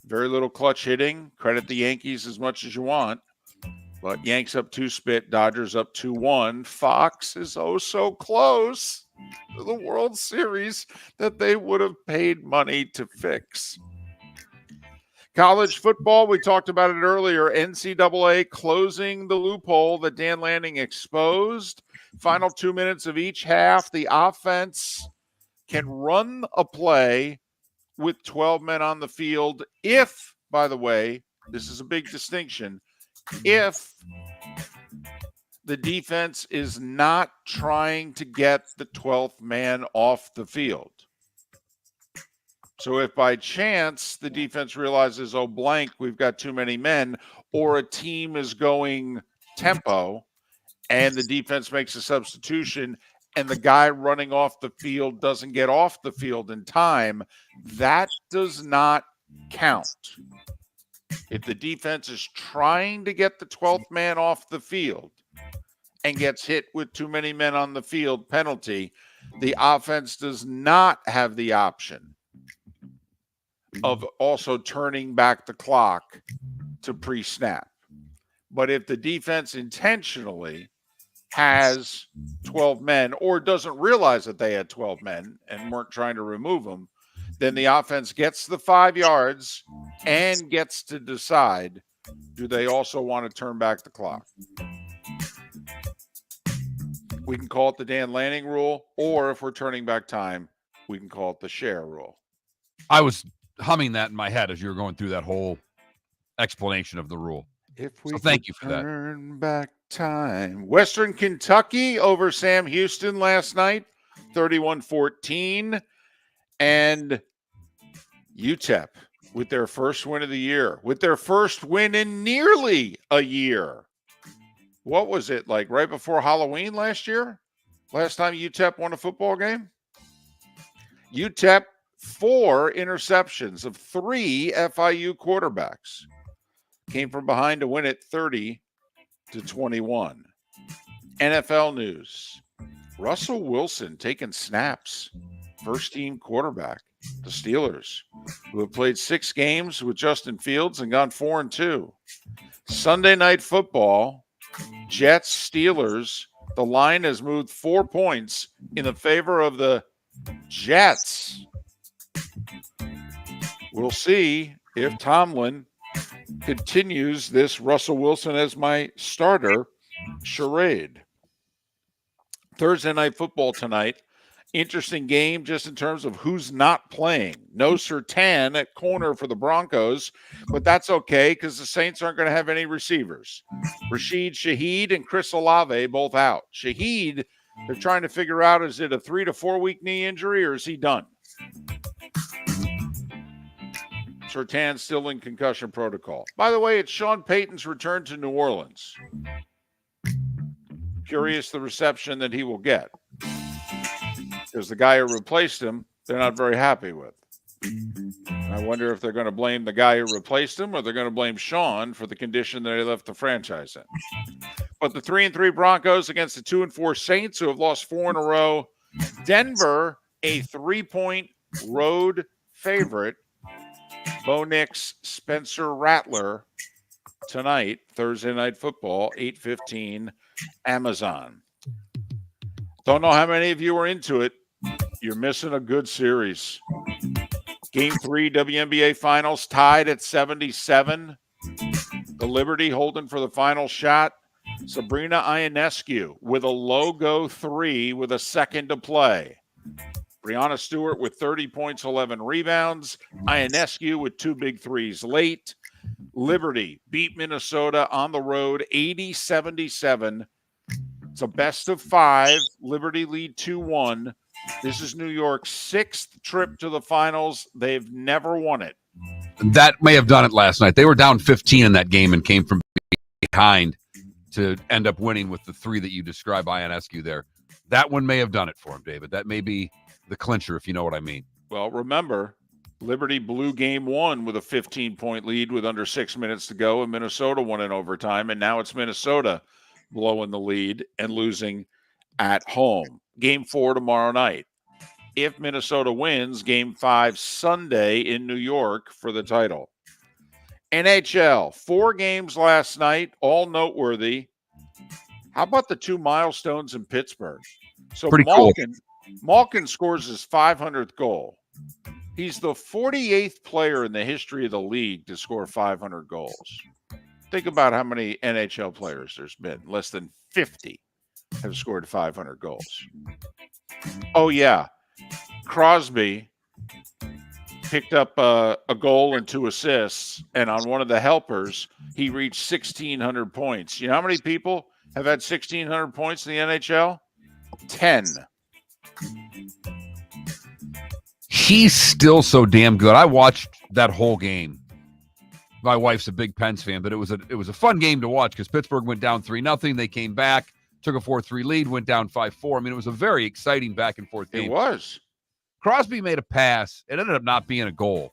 very little clutch hitting. Credit the Yankees as much as you want. But Yanks up 2-spit, Dodgers up 2-1. Fox is oh so close to the World Series that they would have paid money to fix. College football, we talked about it earlier. NCAA closing the loophole that Dan Lanning exposed. Final 2 minutes of each half. The offense can run a play with 12 men on the field if, by the way, this is a big distinction, if the defense is not trying to get the 12th man off the field. So if by chance the defense realizes, oh, blank, we've got too many men, or a team is going tempo and the defense makes a substitution and the guy running off the field doesn't get off the field in time, that does not count. If the defense is trying to get the 12th man off the field and gets hit with too many men on the field, penalty, the offense does not have the option of also turning back the clock to pre-snap. But if the defense intentionally has 12 men or doesn't realize that they had 12 men and weren't trying to remove them, then the offense gets the 5 yards and gets to decide, do they also want to turn back the clock? We can call it the Dan Lanning rule, or if we're turning back time, we can call it the share rule. I was humming that in my head as you were going through that whole explanation of the rule. If we so thank you for that. Turn back time. Western Kentucky over Sam Houston last night, 31-14. And UTEP with their first win of the year, with their first win in nearly a year. What was it, like right before Halloween last year? Last time UTEP won a football game? UTEP 4 interceptions of 3 FIU quarterbacks. Came from behind to win it 30-21. NFL news. Russell Wilson taking snaps. First team quarterback. The Steelers, who have played 6 games with Justin Fields and gone 4-2. Sunday night football, Jets, Steelers. The line has moved 4 points in the favor of the Jets. We'll see if Tomlin continues this Russell Wilson as my starter charade. Thursday night football tonight. Interesting game just in terms of who's not playing. No Surtain at corner for the Broncos, but that's okay because the Saints aren't going to have any receivers. Rashid Shaheed and Chris Olave both out. Shaheed, they're trying to figure out, is it a 3 to 4 week knee injury or is he done? Surtain still in concussion protocol. By the way, it's Sean Payton's return to New Orleans. Curious the reception that he will get. Because the guy who replaced him, they're not very happy with. I wonder if they're going to blame the guy who replaced him or they're going to blame Sean for the condition that he left the franchise in. But the 3-3 Broncos against the 2-4 Saints, who have lost 4 in a row. Denver, a 3-point road favorite. Bo Nix, Spencer Rattler tonight, Thursday Night Football, 8:15, Amazon. Don't know how many of you are into it. You're missing a good series. Game 3 WNBA Finals tied at 77. The Liberty holding for the final shot. Sabrina Ionescu with a logo 3 with a second to play. Brianna Stewart with 30 points, 11 rebounds. Ionescu with 2 big threes late. Liberty beat Minnesota on the road 80-77. It's a best of 5. Liberty lead 2-1. This is New York's 6th trip to the finals. They've never won it. That may have done it last night. They were down 15 in that game and came from behind to end up winning with the 3 that you describe, Ionescu there. That one may have done it for him, David. That may be the clincher, if you know what I mean. Well, remember, Liberty blew game 1 with a 15-point lead with under 6 minutes to go, and Minnesota won in overtime, and now it's Minnesota blowing the lead and losing at home. Game 4 tomorrow night. If Minnesota wins, Game 5 Sunday in New York for the title. NHL, 4 games last night, all noteworthy. How about the 2 milestones in Pittsburgh? So Pretty Malkin scores his 500th goal. He's the 48th player in the history of the league to score 500 goals. Think about how many NHL players there's been. Less than 50 have scored 500 goals. Oh, yeah. Crosby picked up a goal and 2 assists, and on one of the helpers, he reached 1,600 points. You know how many people have had 1,600 points in the NHL? 10. He's still so damn good. I watched that whole game. My wife's a big Pens fan, but it was a fun game to watch because Pittsburgh went down 3-0. They came back, took a 4-3 lead, went down 5-4. I mean, it was a very exciting back and forth game. It was. Crosby made a pass. It ended up not being a goal,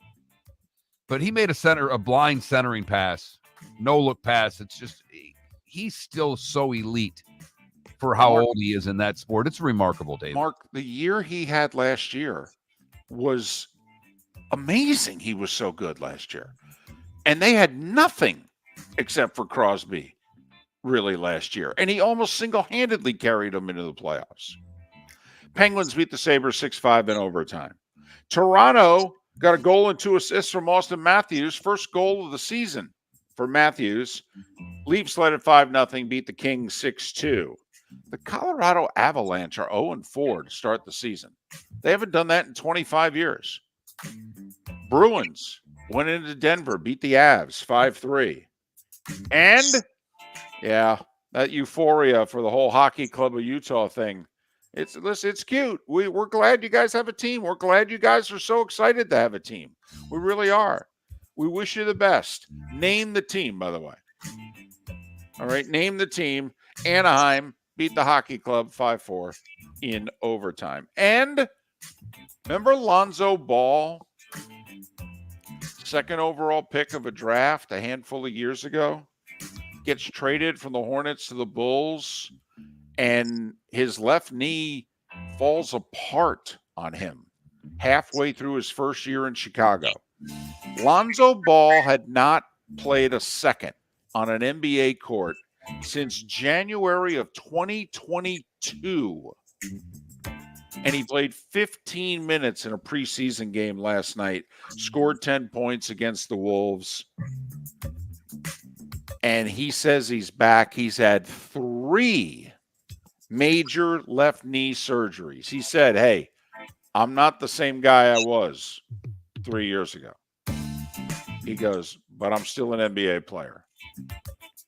but he made a blind centering pass, no look pass. It's just, he's still so elite for how old he is in that sport. It's remarkable, Dave. Mark, the year he had last year was amazing. He was so good last year. And they had nothing except for Crosby really last year. And he almost single-handedly carried them into the playoffs. Penguins beat the Sabres 6-5 in overtime. Toronto got a goal and 2 assists from Austin Matthews. First goal of the season for Matthews. Leafs led at 5-0, beat the Kings 6-2. The Colorado Avalanche are 0-4 to start the season. They haven't done that in 25 years. Bruins went into Denver, beat the Avs 5-3. And, yeah, that euphoria for the whole Hockey Club of Utah thing. It's cute. We're glad you guys have a team. We're glad you guys are so excited to have a team. We really are. We wish you the best. Name the team, by the way. All right, name the team. Anaheim beat the Hockey Club 5-4 in overtime. And remember Lonzo Ball, second overall pick of a draft a handful of years ago, gets traded from the Hornets to the Bulls, and his left knee falls apart on him halfway through his first year in Chicago. Lonzo Ball had not played a second on an NBA court since January of 2022. And he played 15 minutes in a preseason game last night, scored 10 points against the Wolves. And he says he's back. He's had 3 major left knee surgeries. He said, hey, I'm not the same guy I was 3 years ago. He goes, but I'm still an NBA player.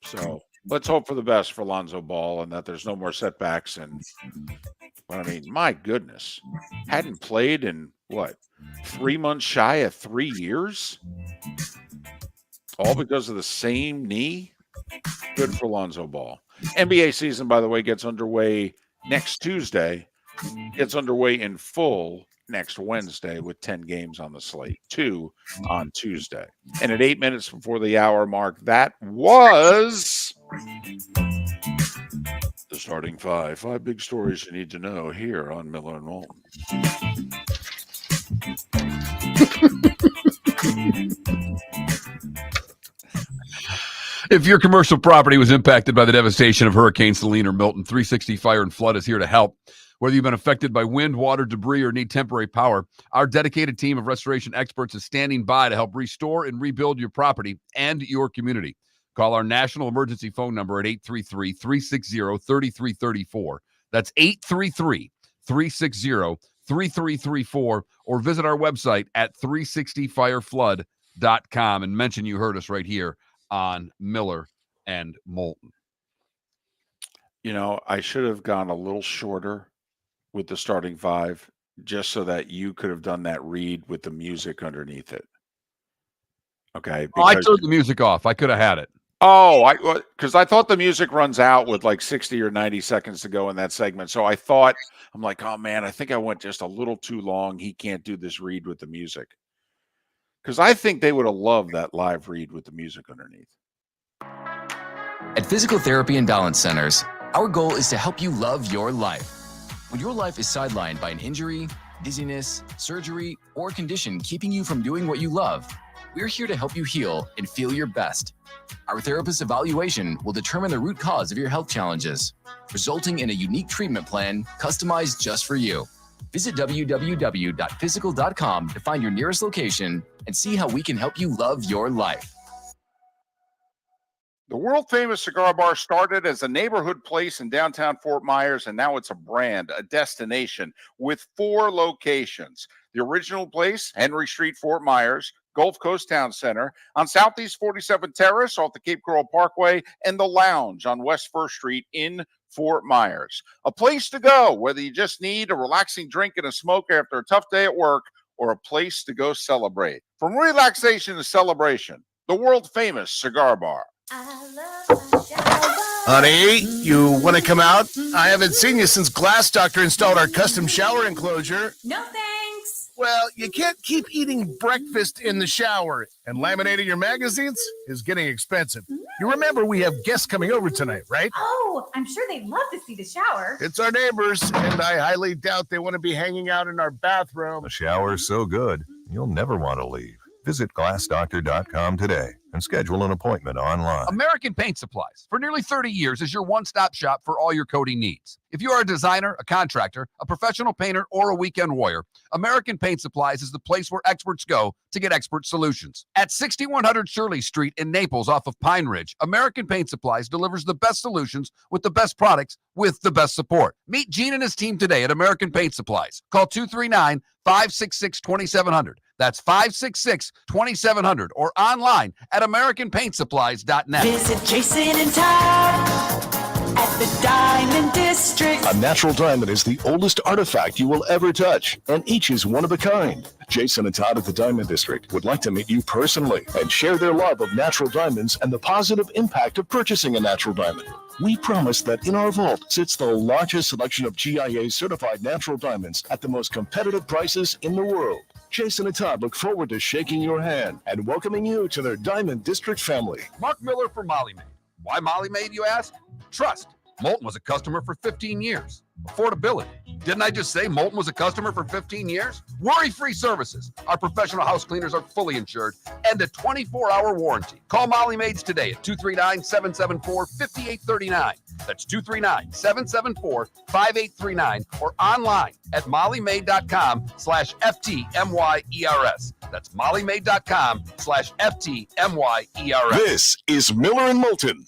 So let's hope for the best for Lonzo Ball and that there's no more setbacks. And I mean, my goodness, hadn't played in 3 months shy of 3 years? All because of the same knee? Good for Lonzo Ball. NBA season, by the way, gets underway next Tuesday. Gets underway in full next Wednesday with 10 games on the slate, 2 on Tuesday. And at 8 minutes before the hour mark, that was the starting 5. 5 big stories you need to know here on Miller and Moulton. If your commercial property was impacted by the devastation of Hurricane Helene or Milton, 360 Fire and Flood is here to help. Whether you've been affected by wind, water, debris, or need temporary power, our dedicated team of restoration experts is standing by to help restore and rebuild your property and your community. Call our national emergency phone number at 833-360-3334. That's 833-360-3334, or visit our website at 360fireflood.com and mention you heard us right here on Miller and Moulton. You know, I should have gone a little shorter with the starting five just so that you could have done that read with the music underneath it. Okay. Oh, I turned the music off. I could have had it. Oh, because I thought the music runs out with like 60 or 90 seconds to go in that segment. So I thought, I'm like, oh man, I think I went just a little too long. He can't do this read with the music. Because I think they would have loved that live read with the music underneath. At Physical Therapy and Balance Centers, our goal is to help you love your life. When your life is sidelined by an injury, dizziness, surgery, or condition keeping you from doing what you love, we're here to help you heal and feel your best. Our therapist evaluation will determine the root cause of your health challenges, resulting in a unique treatment plan customized just for you. Visit www.physical.com to find your nearest location and see how we can help you love your life. The world-famous cigar bar started as a neighborhood place in downtown Fort Myers, and now it's a brand, a destination, with 4 locations. The original place, Henry Street, Fort Myers, Gulf Coast Town Center, on Southeast 47th Terrace off the Cape Coral Parkway, and the Lounge on West 1st Street in Fort Myers. A place to go, whether you just need a relaxing drink and a smoke after a tough day at work, or a place to go celebrate. From relaxation to celebration, the world-famous cigar bar. Honey, you want to come out? I haven't seen you since Glass Doctor installed our custom shower enclosure. No thanks. Well, you can't keep eating breakfast in the shower, and laminating your magazines is getting expensive. You remember we have guests coming over tonight, right? Oh, I'm sure they'd love to see the shower. It's our neighbors, and I highly doubt they want to be hanging out in our bathroom. The shower's so good, you'll never want to leave. Visit glassdoctor.com today and schedule an appointment online. American Paint Supplies, for nearly 30 years, is your one-stop shop for all your coating needs. If you are a designer, a contractor, a professional painter, or a weekend warrior, American Paint Supplies is the place where experts go to get expert solutions. At 6100 Shirley Street in Naples off of Pine Ridge, American Paint Supplies delivers the best solutions with the best products with the best support. Meet Gene and his team today at American Paint Supplies. Call 239-566-2700. That's 566-2700, or online at AmericanPaintSupplies.net. Visit Jason and Todd at the Diamond District. A natural diamond is the oldest artifact you will ever touch, and each is one of a kind. Jason and Todd at the Diamond District would like to meet you personally and share their love of natural diamonds and the positive impact of purchasing a natural diamond. We promise that in our vault sits the largest selection of GIA certified natural diamonds at the most competitive prices in the world. Jason and Todd look forward to shaking your hand and welcoming you to their Diamond District family. Mark Miller for Molly Maid. Why Molly Maid, you ask? Trust. Moulton was a customer for 15 years. Affordability. Didn't I just say Moulton was a customer for 15 years? Worry-free services. Our professional house cleaners are fully insured and a 24-hour warranty. Call Molly Maids today at 239-774-5839. That's 239-774-5839, or online at mollymaid.com/FTMYERS. That's mollymaid.com/FTMYERS. This is Miller and Moulton.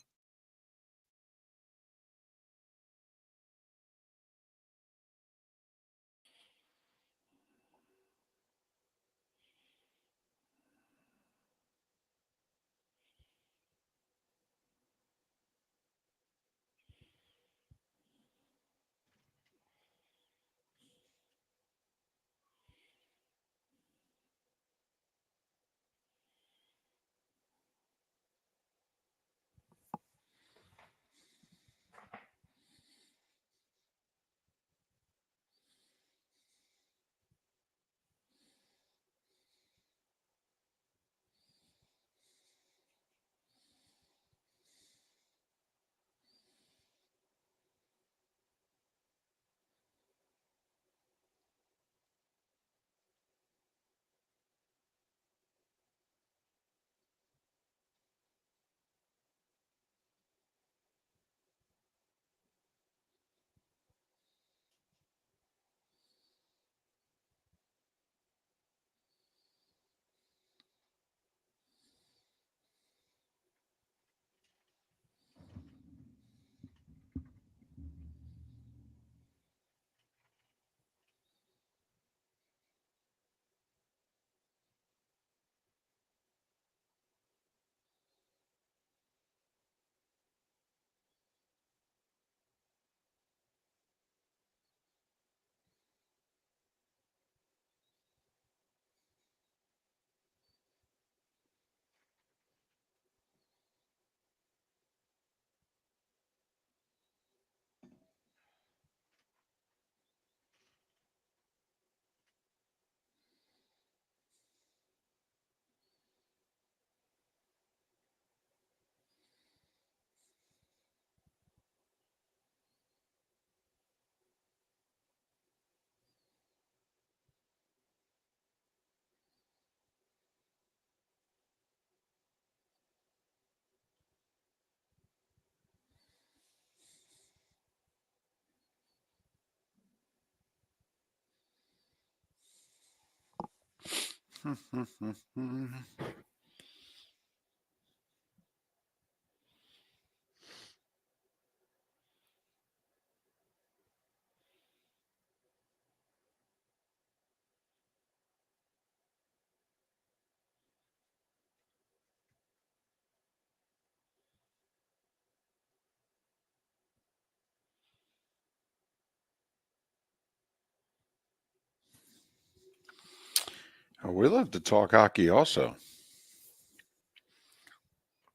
We love to talk hockey also.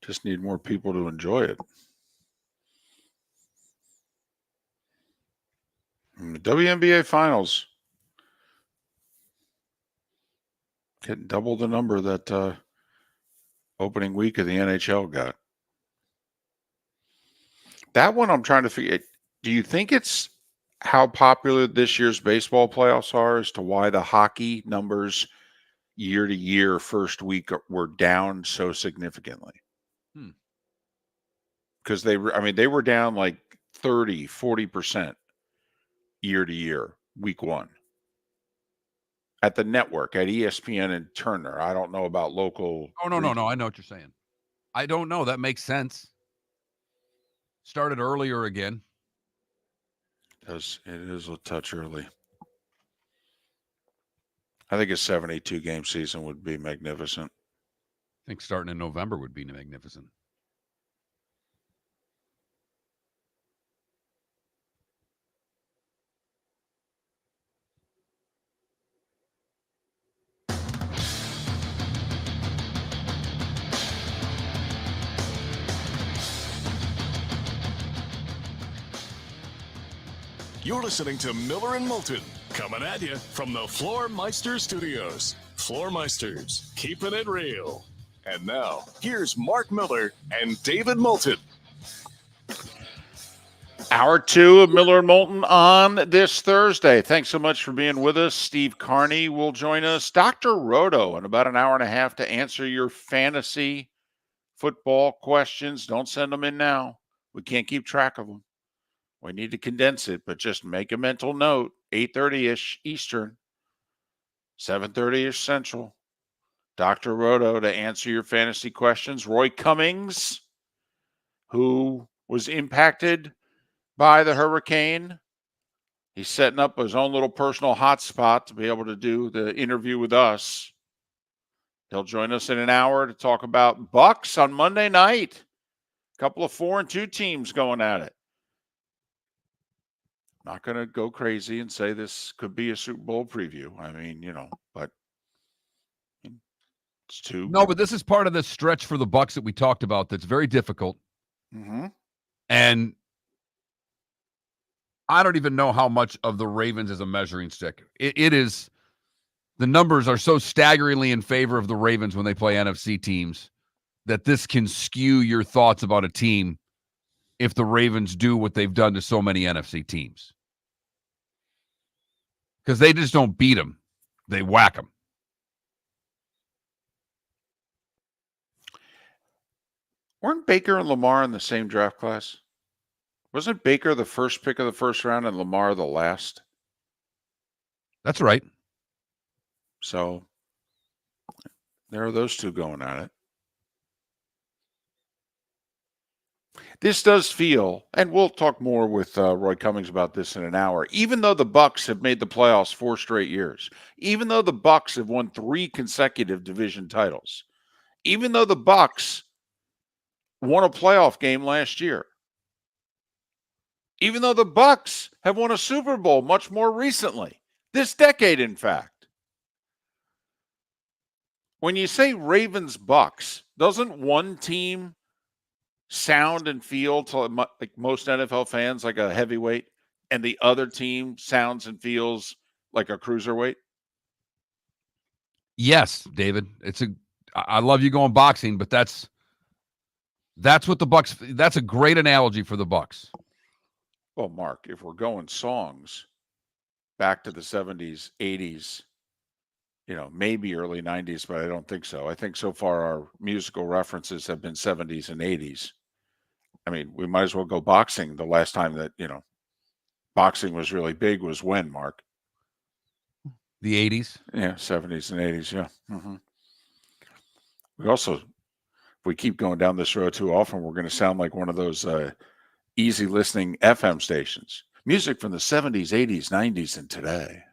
Just need more people to enjoy it. And the WNBA Finals getting double the number that opening week of the NHL got. That one I'm trying to figure. Do you think it's how popular this year's baseball playoffs are as to why the hockey numbers year to year first week were down so significantly? Because they were down like 30, 40% year to year, week one. At the network, at ESPN and Turner. I don't know about local. Oh, no. I know what you're saying. I don't know. That makes sense. Started earlier again. It is a touch early. I think a 72-game season would be magnificent. I think starting in November would be magnificent. You're listening to Miller and Moulton, coming at you from the Floor Meister Studios. Floor Meisters, keeping it real. And now, here's Mark Miller and David Moulton. Hour 2 of Miller and Moulton on this Thursday. Thanks so much for being with us. Steve Carney will join us. Dr. Roto in about an hour and a half to answer your fantasy football questions. Don't send them in now. We can't keep track of them. We need to condense it, but just make a mental note. 8:30-ish Eastern, 7:30-ish Central. Dr. Roto to answer your fantasy questions. Roy Cummings, who was impacted by the hurricane. He's setting up his own little personal hotspot to be able to do the interview with us. He'll join us in an hour to talk about Bucs on Monday night. A couple of 4-2 teams going at it. Not going to go crazy and say this could be a Super Bowl preview. I mean, but it's two. No, but this is part of the stretch for the Bucs that we talked about that's very difficult. Mm-hmm. And I don't even know how much of the Ravens is a measuring stick. It is. The numbers are so staggeringly in favor of the Ravens when they play NFC teams that this can skew your thoughts about a team if the Ravens do what they've done to so many NFC teams. Because they just don't beat them. They whack them. Weren't Baker and Lamar in the same draft class? Wasn't Baker the first pick of the first round and Lamar the last? That's right. So there are those two going at it. This does feel, and we'll talk more with Roy Cummings about this in an hour, even though the Bucs have made the playoffs 4 straight years, even though the Bucs have won 3 consecutive division titles, even though the Bucs won a playoff game last year, even though the Bucs have won a Super Bowl much more recently, this decade, in fact. When you say Ravens Bucs, doesn't one team sound and feel to like most NFL fans like a heavyweight, and the other team sounds and feels like a cruiserweight? Yes, David. I love you going boxing, but that's what the Bucs. That's a great analogy for the Bucs. Well, Mark, if we're going songs back to the 70s, 80s, maybe early 90s, but I don't think so. I think so far our musical references have been 70s and 80s. I mean, we might as well go boxing. The last time that, boxing was really big was when, Mark? The 80s. Yeah, 70s and 80s. Yeah. We also, if we keep going down this road too often, we're going to sound like one of those easy listening FM stations. Music from the 70s, 80s, 90s, and today.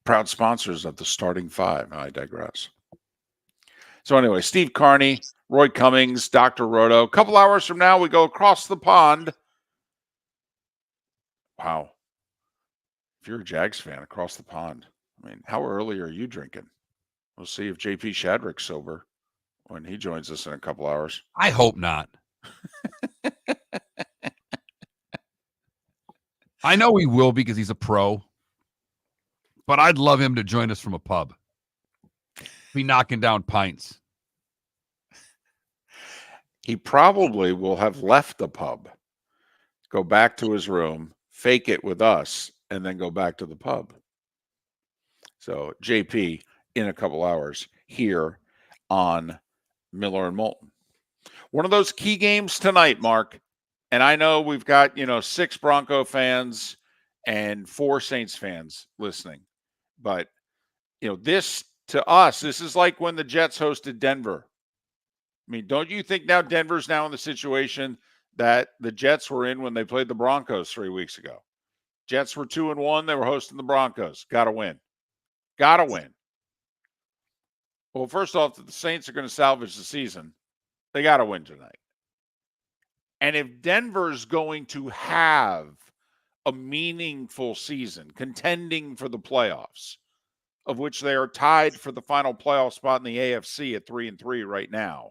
Proud sponsors of the Starting Five. I digress. So anyway, Steve Carney, Roy Cummings, Dr. Roto. A couple hours from now, we go across the pond. Wow. If you're a Jags fan, across the pond. I mean, how early are you drinking? We'll see if JP Shadrick's sober when he joins us in a couple hours. I hope not. I know he will because he's a pro, but I'd love him to join us from a pub. Be knocking down pints. He probably will have left the pub, go back to his room, fake it with us, and then go back to the pub. So JP in a couple hours here on Miller and Moulton. One of those key games tonight, Mark. And I know we've got, 6 Bronco fans and 4 Saints fans listening. But, this to us, this is like when the Jets hosted Denver. I mean, don't you think now Denver's now in the situation that the Jets were in when they played the Broncos 3 weeks ago? Jets were 2-1. They were hosting the Broncos. Got to win. Got to win. Well, first off, if the Saints are going to salvage the season, they got to win tonight. And if Denver's going to have a meaningful season, contending for the playoffs, of which they are tied for the final playoff spot in the AFC at 3-3 right now,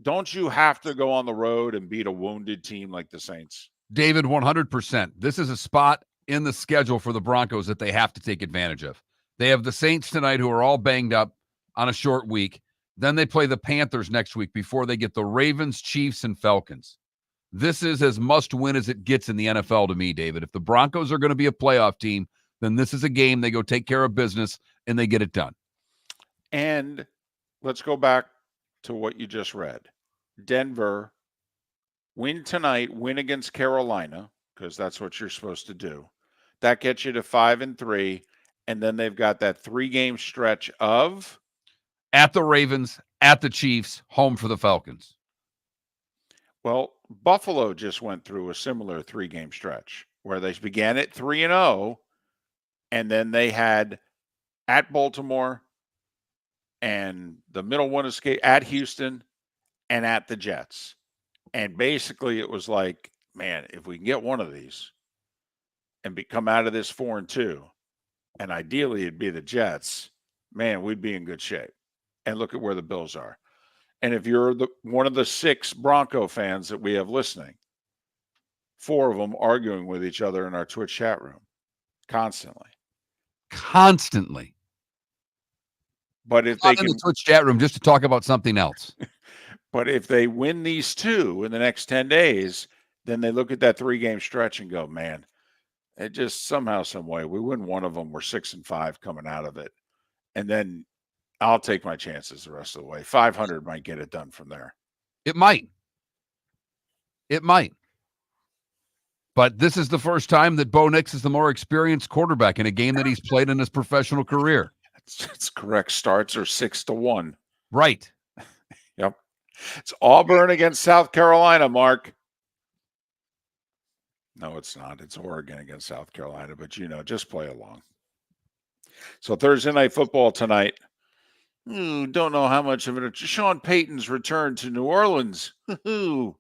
don't you have to go on the road and beat a wounded team like the Saints? David, 100%. This is a spot in the schedule for the Broncos that they have to take advantage of. They have the Saints tonight who are all banged up on a short week. Then they play the Panthers next week before they get the Ravens, Chiefs, and Falcons. This is as must-win as it gets in the NFL to me, David. If the Broncos are going to be a playoff team, then this is a game they go take care of business and they get it done. And let's go back to what you just read. Denver, win tonight, win against Carolina, because that's what you're supposed to do. That gets you to 5-3, and then they've got that 3-game stretch of at the Ravens, at the Chiefs, home for the Falcons. Well, Buffalo just went through a similar 3-game stretch where they began at 3-0, and then they had at Baltimore, and the middle one escape at Houston, and at the Jets. And basically it was like, man, if we can get one of these and come out of this 4-2, and ideally it'd be the Jets, man, we'd be in good shape. And look at where the Bills are. And if you're one of the 6 Bronco fans that we have listening, 4 of them arguing with each other in our Twitch chat room constantly. But if they can, in the Twitch chat room just to talk about something else. But if they win these 2 in the next 10 days, then they look at that 3-game stretch and go, man, it just somehow, some way, we win one of them, we're 6-5 coming out of it. And then I'll take my chances the rest of the way. 500 might get it done from there. It might. But this is the first time that Bo Nix is the more experienced quarterback in a game that he's played in his professional career. That's correct. Starts are 6-1. Right. Yep. It's Auburn against South Carolina, Mark. No, it's not. It's Oregon against South Carolina, but just play along. So Thursday night football tonight. Don't know how much of it. Sean Payton's return to New Orleans. How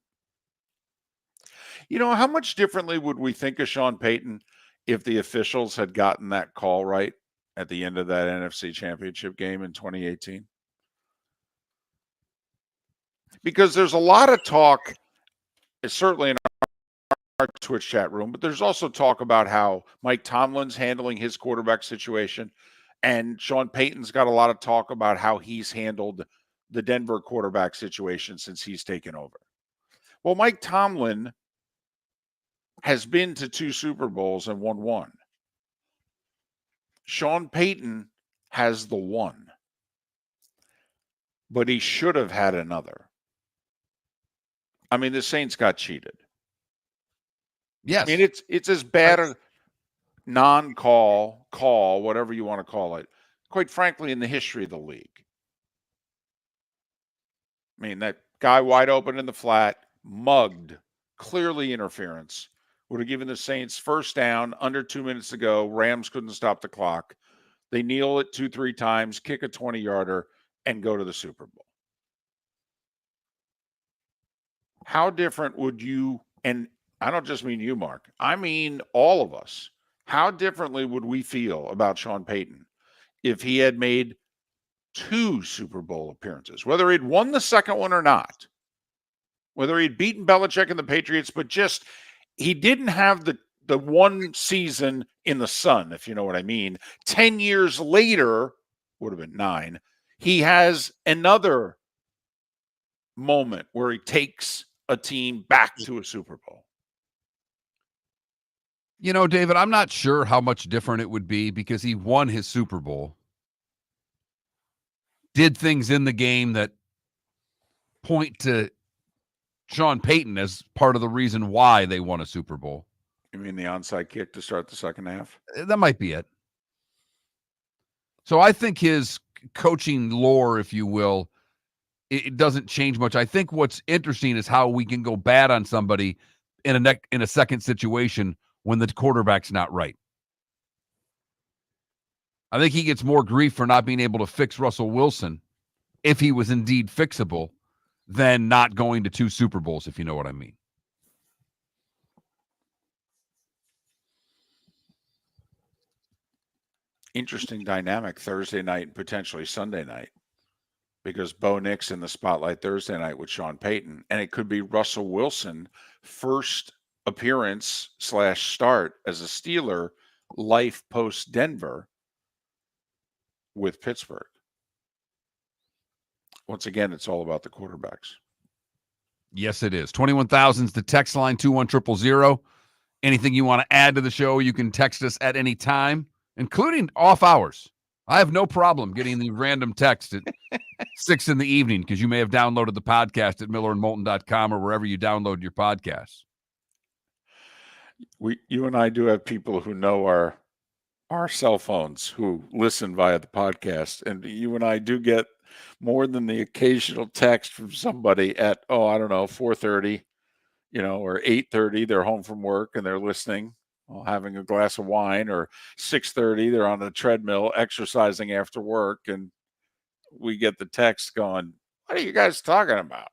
much differently would we think of Sean Payton if the officials had gotten that call right at the end of that NFC Championship game in 2018? Because there's a lot of talk, certainly in our Twitch chat room, but there's also talk about how Mike Tomlin's handling his quarterback situation. And Sean Payton's got a lot of talk about how he's handled the Denver quarterback situation since he's taken over. Well, Mike Tomlin has been to 2 Super Bowls and won 1. Sean Payton has the 1. But he should have had another. I mean, the Saints got cheated. Yes. I mean, it's as bad as non-call, call, whatever you want to call it, quite frankly, in the history of the league. I mean, that guy wide open in the flat, mugged, clearly interference, would have given the Saints first down under 2 minutes to go. Rams couldn't stop the clock. They kneel it 2-3 times, kick a 20-yarder, and go to the Super Bowl. How different would you, and I don't just mean you, Mark, I mean all of us, how differently would we feel about Sean Payton if he had made 2 Super Bowl appearances, whether he'd won the second one or not, whether he'd beaten Belichick and the Patriots, but just he didn't have the one season in the sun, if you know what I mean. 10 years later, would have been 9, he has another moment where he takes a team back to a Super Bowl. You know, David, I'm not sure how much different it would be because he won his Super Bowl, did things in the game that point to Sean Payton as part of the reason why they won a Super Bowl. You mean the onside kick to start the second half? That might be it. So I think his coaching lore, if you will, it doesn't change much. I think what's interesting is how we can go bad on somebody in a second situation when the quarterback's not right. I think he gets more grief for not being able to fix Russell Wilson, if he was indeed fixable, than not going to 2 Super Bowls, if you know what I mean. Interesting dynamic Thursday night and potentially Sunday night, because Bo Nix in the spotlight Thursday night with Sean Payton, and it could be Russell Wilson first appearance / start as a Steeler life post Denver with Pittsburgh. Once again, it's all about the quarterbacks. Yes, it is. 21,000's the text line, 21000. Anything you want to add to the show, you can text us at any time, including off hours. I have no problem getting the random text at 6 in the evening because you may have downloaded the podcast at millerandmoulton.com or wherever you download your podcasts. You and I do have people who know our cell phones who listen via the podcast, and you and I do get more than the occasional text from somebody at 4:30, or 8:30. They're home from work and they're listening while having a glass of wine, or 6:30. They're on the treadmill exercising after work, and we get the text going, "What are you guys talking about?"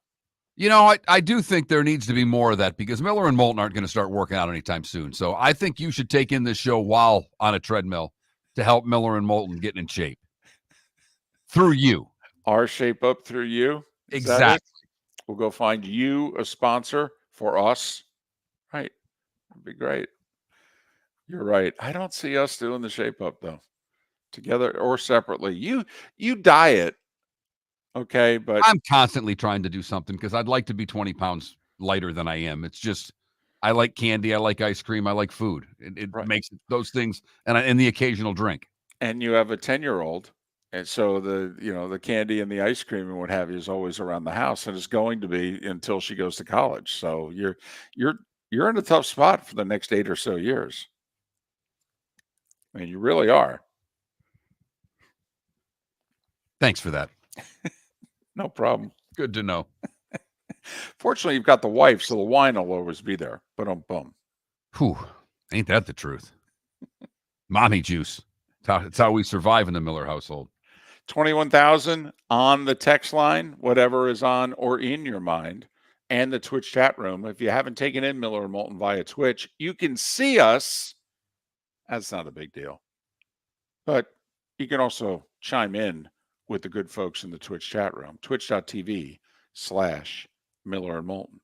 You know, I do think there needs to be more of that because Miller and Moulton aren't going to start working out anytime soon. So I think you should take in this show while on a treadmill to help Miller and Moulton get in shape. Through you. Our shape up through you. Exactly. We'll go find you a sponsor for us. Right. That'd be great. You're right. I don't see us doing the shape up though, together or separately. You diet. Okay, but I'm constantly trying to do something because I'd like to be 20 pounds lighter than I am. It's just, I like candy, I like ice cream, I like food. It right. makes those things, and the occasional drink. And you have a 10-year-old, and so the candy and the ice cream and what have you is always around the house, and it's going to be until she goes to college. So you're in a tough spot for the next 8 or so years. I mean, you really are. Thanks for that. No problem. Good to know. Fortunately, you've got the wife, so the wine will always be there. Bum. Whew. Ain't that the truth? Mommy juice. It's how we survive in the Miller household. 21,000 on the text line, whatever is on or in your mind, and the Twitch chat room. If you haven't taken in Miller and Moulton via Twitch, you can see us. That's not a big deal. But you can also chime in with the good folks in the Twitch chat room, twitch.tv/Miller and Moulton.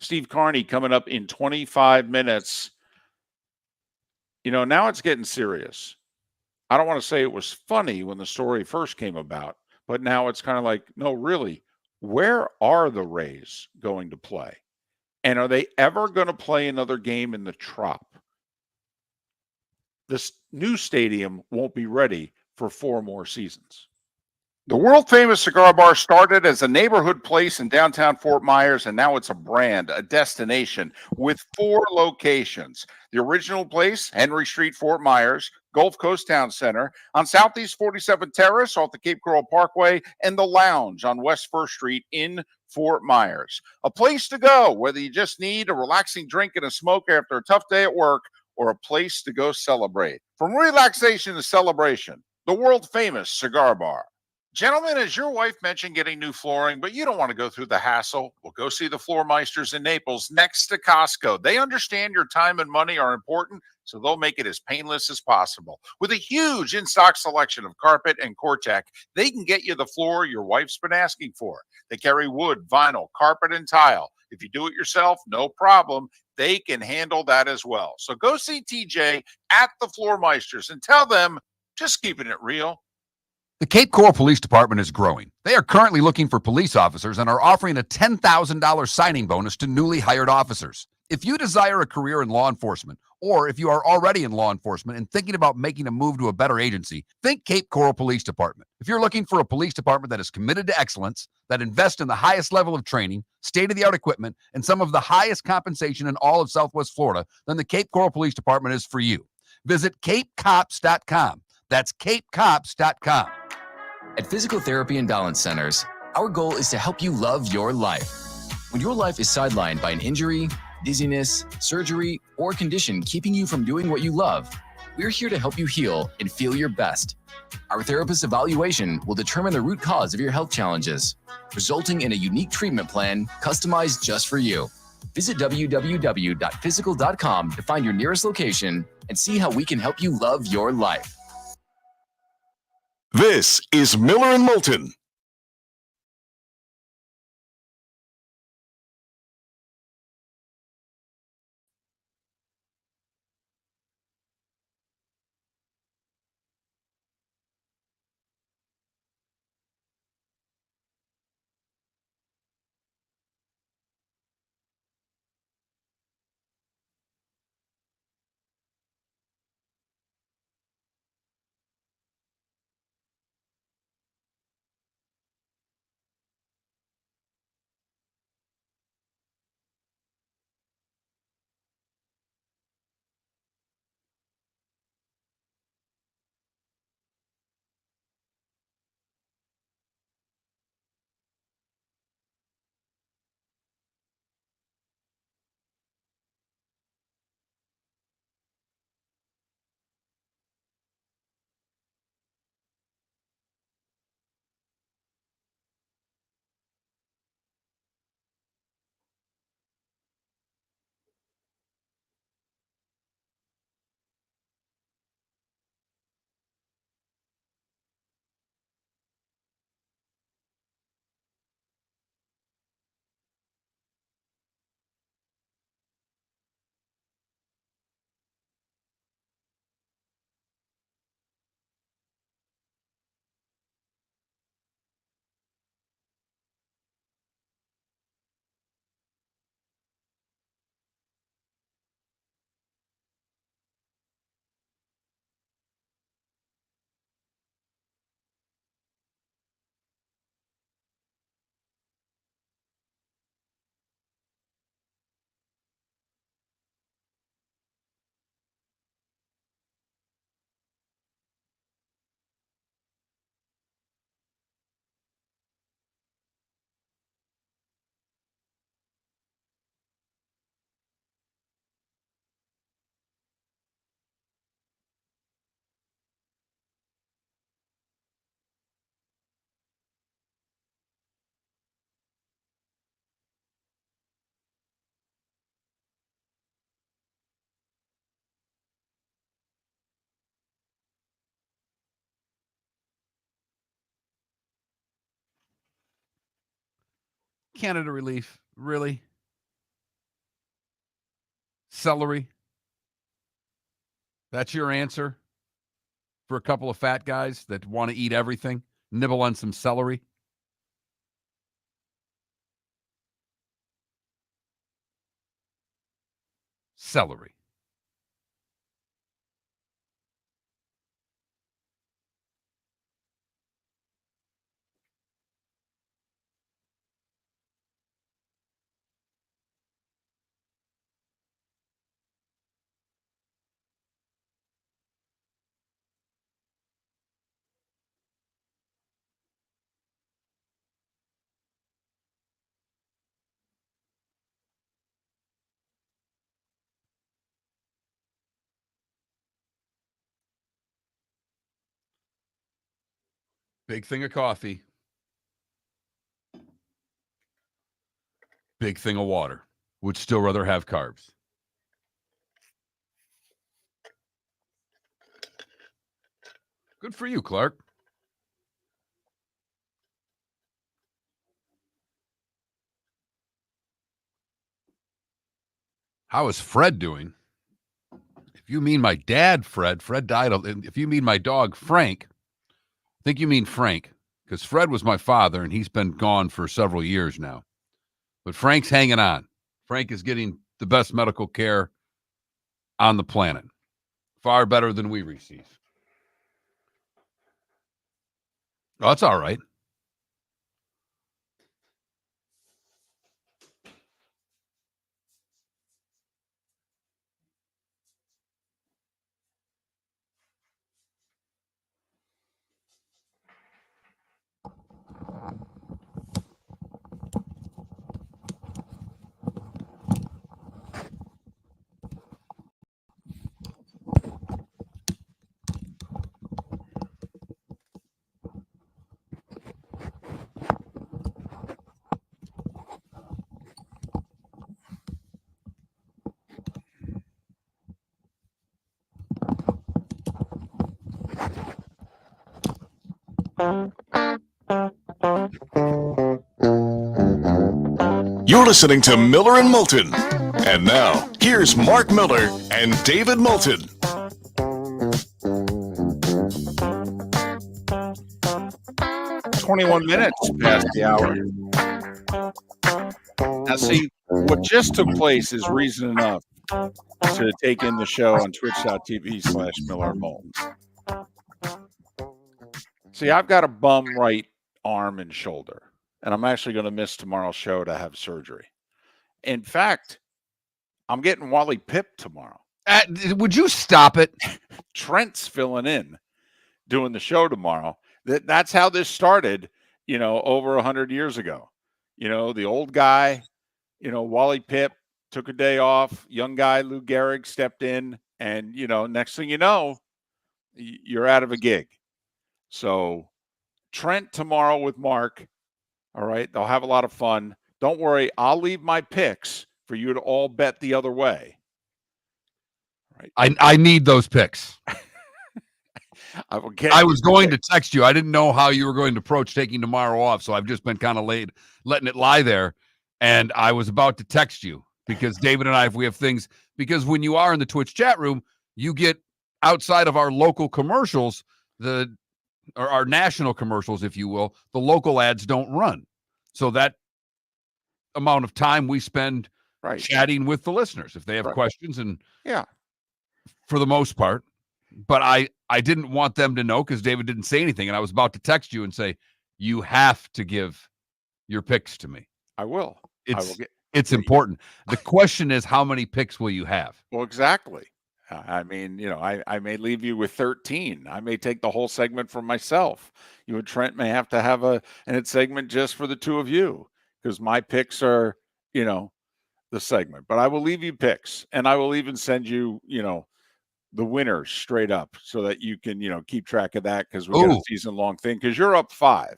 Steve Carney coming up in 25 minutes. Now it's getting serious. I don't want to say it was funny when the story first came about, but now it's kind of like, no, really, where are the Rays going to play? And are they ever going to play another game in the Trop? This new stadium won't be ready for 4 more seasons. The world famous cigar bar started as a neighborhood place in downtown Fort Myers, and now it's a brand, a destination with 4 locations. The original place, Henry Street, Fort Myers, Gulf Coast Town Center, on Southeast 47th Terrace off the Cape Coral Parkway, and the Lounge on West First Street in Fort Myers. A place to go, whether you just need a relaxing drink and a smoke after a tough day at work, or a place to go celebrate. From relaxation to celebration, the world famous cigar bar. Gentlemen, as your wife mentioned getting new flooring, but you don't want to go through the hassle, well, go see the Floor Meisters in Naples next to Costco. They understand your time and money are important, so they'll make it as painless as possible. With a huge in-stock selection of carpet and Cortec, they can get you the floor your wife's been asking for. They carry wood, vinyl, carpet, and tile. If you do it yourself, no problem. They can handle that as well. So go see TJ at the Floor Meisters and tell them, just keeping it real. The Cape Coral Police Department is growing. They are currently looking for police officers and are offering a $10,000 signing bonus to newly hired officers. If you desire a career in law enforcement, or if you are already in law enforcement and thinking about making a move to a better agency, think Cape Coral Police Department. If you're looking for a police department that is committed to excellence, that invests in the highest level of training, state-of-the-art equipment, and some of the highest compensation in all of Southwest Florida, then the Cape Coral Police Department is for you. Visit capecops.com. That's capecops.com. At Physical Therapy and Balance Centers, our goal is to help you love your life. When your life is sidelined by an injury, dizziness, surgery, or condition keeping you from doing what you love, we're here to help you heal and feel your best. Our therapist evaluation will determine the root cause of your health challenges, resulting in a unique treatment plan customized just for you. Visit www.physical.com to find your nearest location and see how we can help you love your life. This is Miller and Moulton. Canada relief, really? Celery? That's your answer for a couple of fat guys that want to eat everything? Nibble on some celery? Celery. Big thing of coffee. Big thing of water. Would still rather have carbs. Good for you, Clark. How is Fred doing? If you mean my dad, Fred died. If you mean my dog, Frank, I think you mean Frank, because Fred was my father, and he's been gone for several years now. But Frank's hanging on. Frank is getting the best medical care on the planet. Far better than we receive. Oh, that's all right. You're listening to Miller and Moulton. And now, here's Mark Miller and David Moulton. Minutes past the hour. Now, see, what just took place is reason enough to take in the show on twitch.tv/Miller and Moulton. See, I've got a bum right arm and shoulder, and I'm actually going to miss tomorrow's show to have surgery. In fact, I'm getting Wally Pipp tomorrow. Would you stop it? Trent's filling in, doing the show tomorrow. That's how this started, over 100 years ago. The old guy, Wally Pipp took a day off. Young guy, Lou Gehrig, stepped in. And, next thing you know, you're out of a gig. So Trent tomorrow with Mark. All right. They'll have a lot of fun. Don't worry. I'll leave my picks for you to all bet the other way. Right. I need those picks. I was going to text you. I didn't know how you were going to approach taking tomorrow off, so I've just been kind of letting it lie there. And I was about to text you because David and I, if we have things, because when you are in the Twitch chat room, you get outside of our local commercials, or our national commercials, if you will, the local ads don't run. So that amount of time we spend chatting with the listeners if they have questions, and for the most part. But I didn't want them to know because David didn't say anything, and I was about to text you and say, you have to give your picks to me. I will. It's important. The question is, how many picks will you have? Well, exactly. I mean, I may leave you with 13. I may take the whole segment for myself. You and Trent may have to have a segment just for the two of you because my picks are, the segment. But I will leave you picks, and I will even send you, the winners straight up so that you can, keep track of that because we got a season-long thing because you're up 5.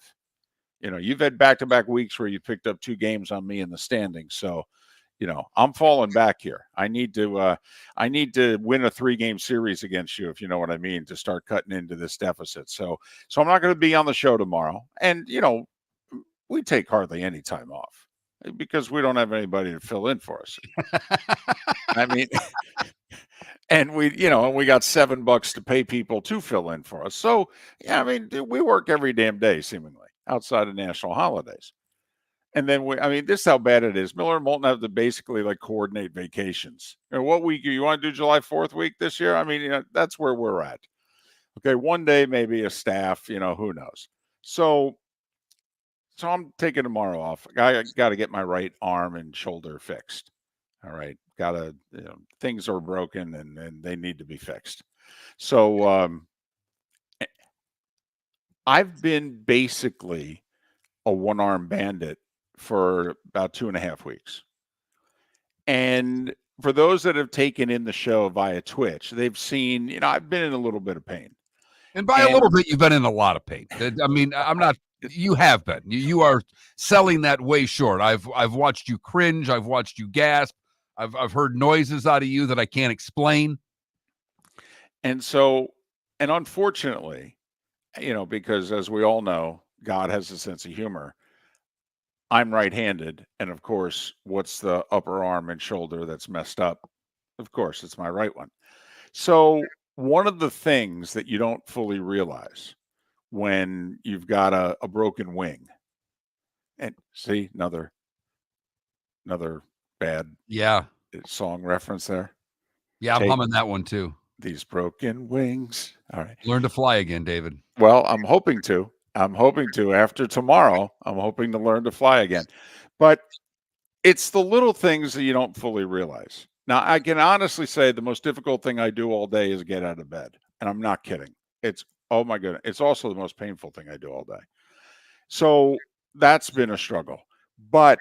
You've had back-to-back weeks where you picked up 2 games on me in the standings. So, I'm falling back here. I need to win a 3-game series against you, if you know what I mean, to start cutting into this deficit. So I'm not going to be on the show tomorrow. And, we take hardly any time off because we don't have anybody to fill in for us. I mean, and we got $7 to pay people to fill in for us. So, yeah, I mean, we work every damn day, seemingly, outside of national holidays. And then this is how bad it is. Miller and Moulton have to basically coordinate vacations. What week you want to do? July 4th week this year? I mean, that's where we're at. Okay, one day maybe a staff, who knows. So I'm taking tomorrow off. I got to get my right arm and shoulder fixed. All right. Things are broken and they need to be fixed. So I've been basically a one-arm bandit for about 2.5 weeks. And for those that have taken in the show via Twitch, they've seen, I've been in a little bit of pain. And by a little bit, you've been in a lot of pain. I mean, I'm not. You have been. You are selling that way short. I've watched you cringe. I've watched you gasp. I've heard noises out of you that I can't explain. And so, and unfortunately, because as we all know, God has a sense of humor. I'm right-handed, and of course, what's the upper arm and shoulder that's messed up? Of course, it's my right one. So one of the things that you don't fully realize when you've got a broken wing, and see another bad song reference there. Yeah, I'm humming that one too. These broken wings. All right. Learn to fly again, David. Well, I'm hoping to. After tomorrow, I'm hoping to learn to fly again. But it's the little things that you don't fully realize. Now, I can honestly say the most difficult thing I do all day is get out of bed. And I'm not kidding. It's, oh my goodness, it's also the most painful thing I do all day. So that's been a struggle. But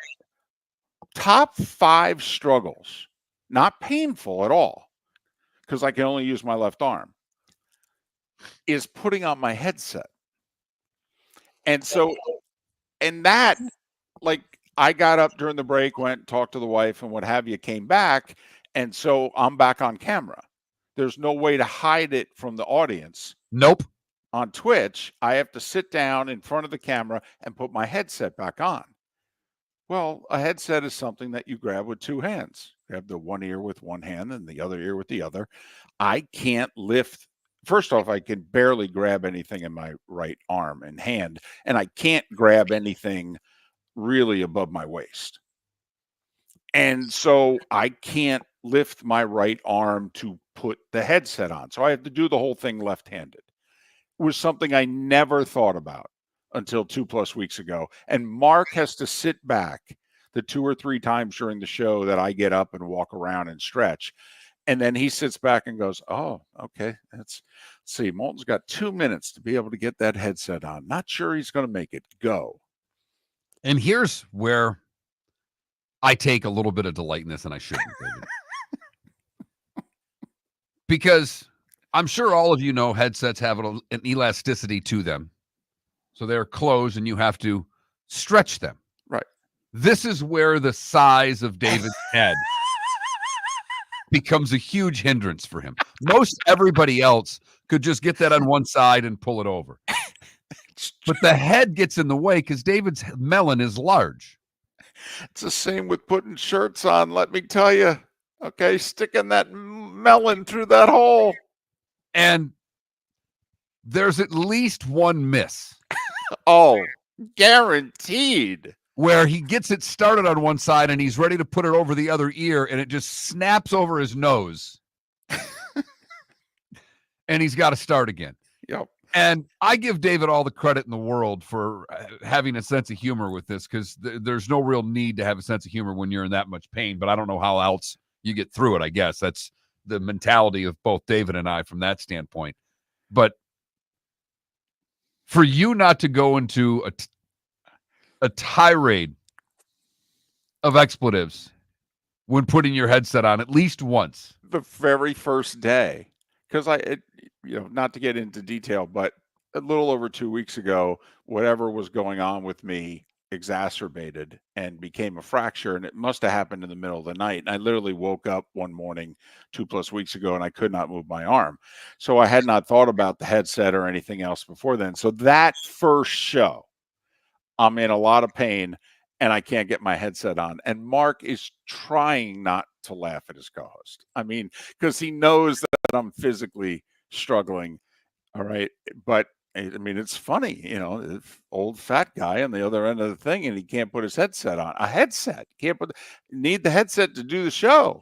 top 5 struggles, not painful at all, because I can only use my left arm, is putting on my headset. And so, and that, like, I got up during the break, went, talked to the wife and what have you, came back. And so I'm back on camera. There's no way to hide it from the audience. Nope. On Twitch, I have to sit down in front of the camera and put my headset back on. Well, a headset is something that you grab with 2 hands. You have the one ear with one hand and the other ear with the other. I can't lift. First off, I can barely grab anything in my right arm and hand, and I can't grab anything really above my waist. And so I can't lift my right arm to put the headset on. So I have to do the whole thing left-handed. It was something I never thought about until 2+ weeks ago. And Mark has to sit back the 2 or 3 times during the show that I get up and walk around and stretch. And then he sits back and goes, oh, okay, let's see. Moulton's got 2 minutes to be able to get that headset on. Not sure he's going to make it. Go. And here's where I take a little bit of delight in this, and I shouldn't. Because I'm sure all of you know headsets have an elasticity to them. So they're closed, and you have to stretch them. Right. This is where the size of David's head becomes a huge hindrance for him. Most everybody else could just get that on one side and pull it over. But the head gets in the way because David's melon is large. It's the same with putting shirts on, let me tell you. Okay, sticking that melon through that hole. And there's at least one miss. Oh, guaranteed. Where he gets it started on one side and he's ready to put it over the other ear and it just snaps over his nose. And he's got to start again. Yep. And I give David all the credit in the world for having a sense of humor with this, because there's no real need to have a sense of humor when you're in that much pain, but I don't know how else you get through it. I guess that's the mentality of both David and I from that standpoint. But for you not to go into a tirade of expletives when putting your headset on at least once. The very first day, because not to get into detail, but a little over 2 weeks ago, whatever was going on with me exacerbated and became a fracture, and it must have happened in the middle of the night. And I literally woke up one morning 2+ weeks ago and I could not move my arm. So I had not thought about the headset or anything else before then. So that first show, I'm in a lot of pain and I can't get my headset on. And Mark is trying not to laugh at his co-host. I mean, because he knows that I'm physically struggling. All right. But I mean, it's funny, old fat guy on the other end of the thing, and he can't put his headset on. A headset. Need the headset to do the show.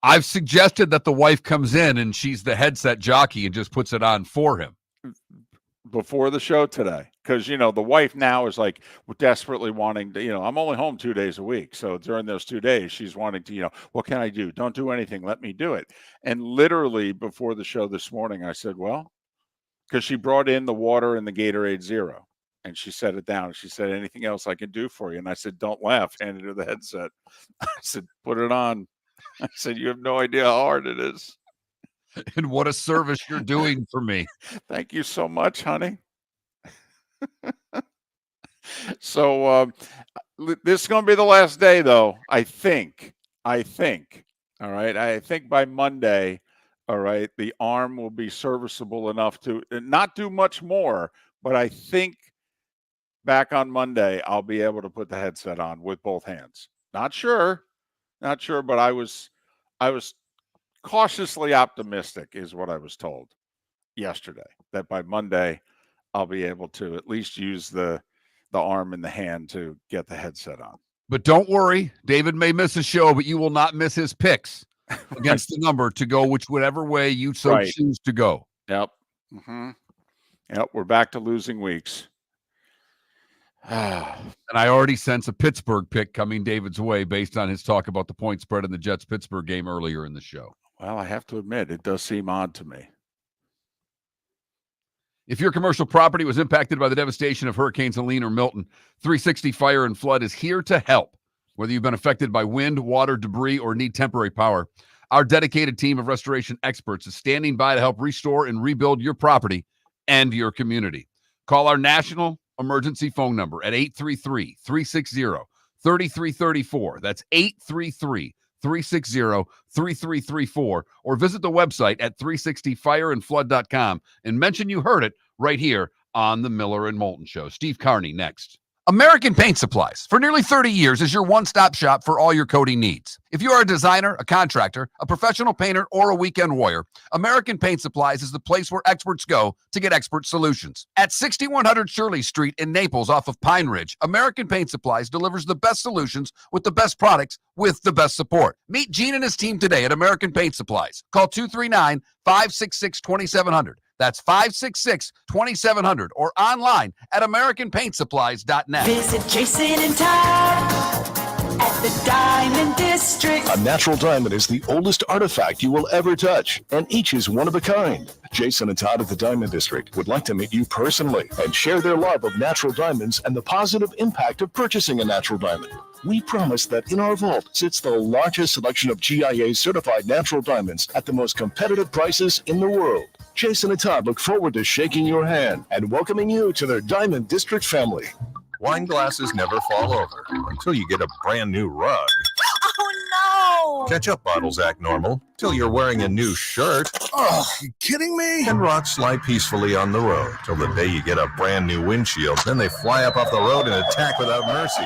I've suggested that the wife comes in and she's the headset jockey and just puts it on for him. Before the show today, because the wife now is like desperately wanting to, I'm only home 2 days a week, so during those 2 days she's wanting to, what can I do? Don't do anything, let me do it. And literally before the show this morning I said, well, because she brought in the water and the Gatorade Zero and she set it down. She said, anything else I can do for you? And I said, don't laugh. Handed her the headset. I said, put it on. I said, you have no idea how hard it is. And what a service you're doing for me. Thank you so much, honey. So this is going to be the last day, though. I think. All right. I think by Monday, all right, the arm will be serviceable enough to not do much more. But I think back on Monday, I'll be able to put the headset on with both hands. Not sure, but I was cautiously optimistic, is what I was told yesterday, that by Monday I'll be able to at least use the arm and the hand to get the headset on. But don't worry, David may miss a show, but you will not miss his picks against the number to go whatever way you choose to go. Yep. Yep. We're back to losing weeks. And I already sense a Pittsburgh pick coming David's way based on his talk about the point spread in the Jets-Pittsburgh game earlier in the show. Well, I have to admit, it does seem odd to me. If your commercial property was impacted by the devastation of Hurricanes Helene or Milton, 360 Fire and Flood is here to help. Whether you've been affected by wind, water, debris, or need temporary power, our dedicated team of restoration experts is standing by to help restore and rebuild your property and your community. Call our national emergency phone number at 833-360-3334. That's 833-360-3334, or visit the website at 360fireandflood.com and mention you heard it right here on the Miller and Moulton Show. Steve Carney next. American Paint Supplies, for nearly 30 years, is your one-stop shop for all your coating needs. If you are a designer, a contractor, a professional painter, or a weekend warrior, American Paint Supplies is the place where experts go to get expert solutions. At 6100 Shirley Street in Naples off of Pine Ridge, American Paint Supplies delivers the best solutions with the best products with the best support. Meet Gene and his team today at American Paint Supplies. Call 239-566-2700. That's 566-2700, or online at AmericanPaintSupplies.net. Visit Jason and Todd at the Diamond District. A natural diamond is the oldest artifact you will ever touch, and each is one of a kind. Jason and Todd at the Diamond District would like to meet you personally and share their love of natural diamonds and the positive impact of purchasing a natural diamond. We promise that in our vault sits the largest selection of GIA-certified natural diamonds at the most competitive prices in the world. Jason and Todd look forward to shaking your hand and welcoming you to their Diamond District family. Wine glasses never fall over until you get a brand new rug. Oh, no! Ketchup bottles act normal till you're wearing a new shirt. Oh, you kidding me? And rocks slide peacefully on the road till the day you get a brand new windshield. Then they fly up off the road and attack without mercy.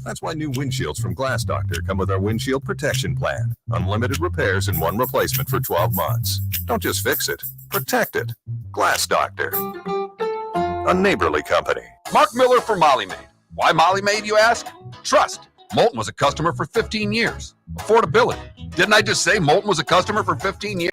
That's why new windshields from Glass Doctor come with our windshield protection plan. Unlimited repairs and one replacement for 12 months. Don't just fix it, protect it. Glass Doctor, a neighborly company. Mark Miller for Molly Maid. Why Molly Maid, you ask? Trust. Moulton was a customer for 15 years. Affordability. Didn't I just say Moulton was a customer for 15 years?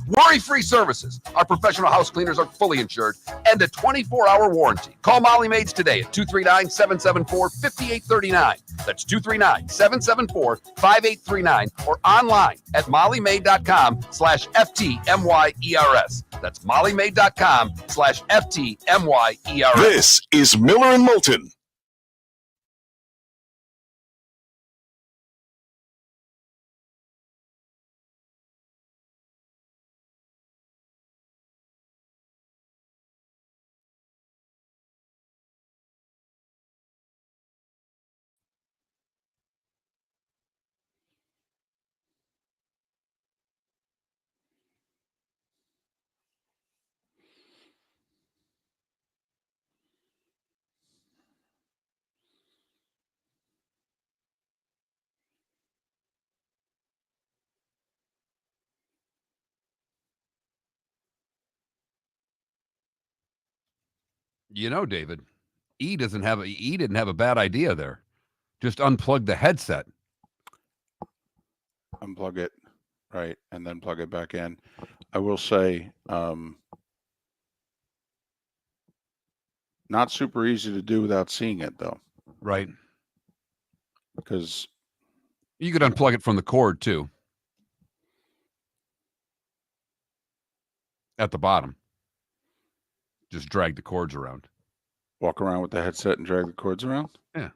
Worry-free services. Our professional house cleaners are fully insured and a 24-hour warranty. Call Molly Maids today at 239-774-5839. That's 239-774-5839, or online at mollymaid.com/FTMYERS. That's mollymaid.com/FTMYERS. This is Miller and Moulton. You know, David, E didn't have a bad idea there. Just unplug the headset. Unplug it, right, and then plug it back in. I will say, not super easy to do without seeing it, though. Right. Because you could unplug it from the cord, too. At the bottom. Just drag the cords around. Walk around with the headset and drag the cords around? Yeah.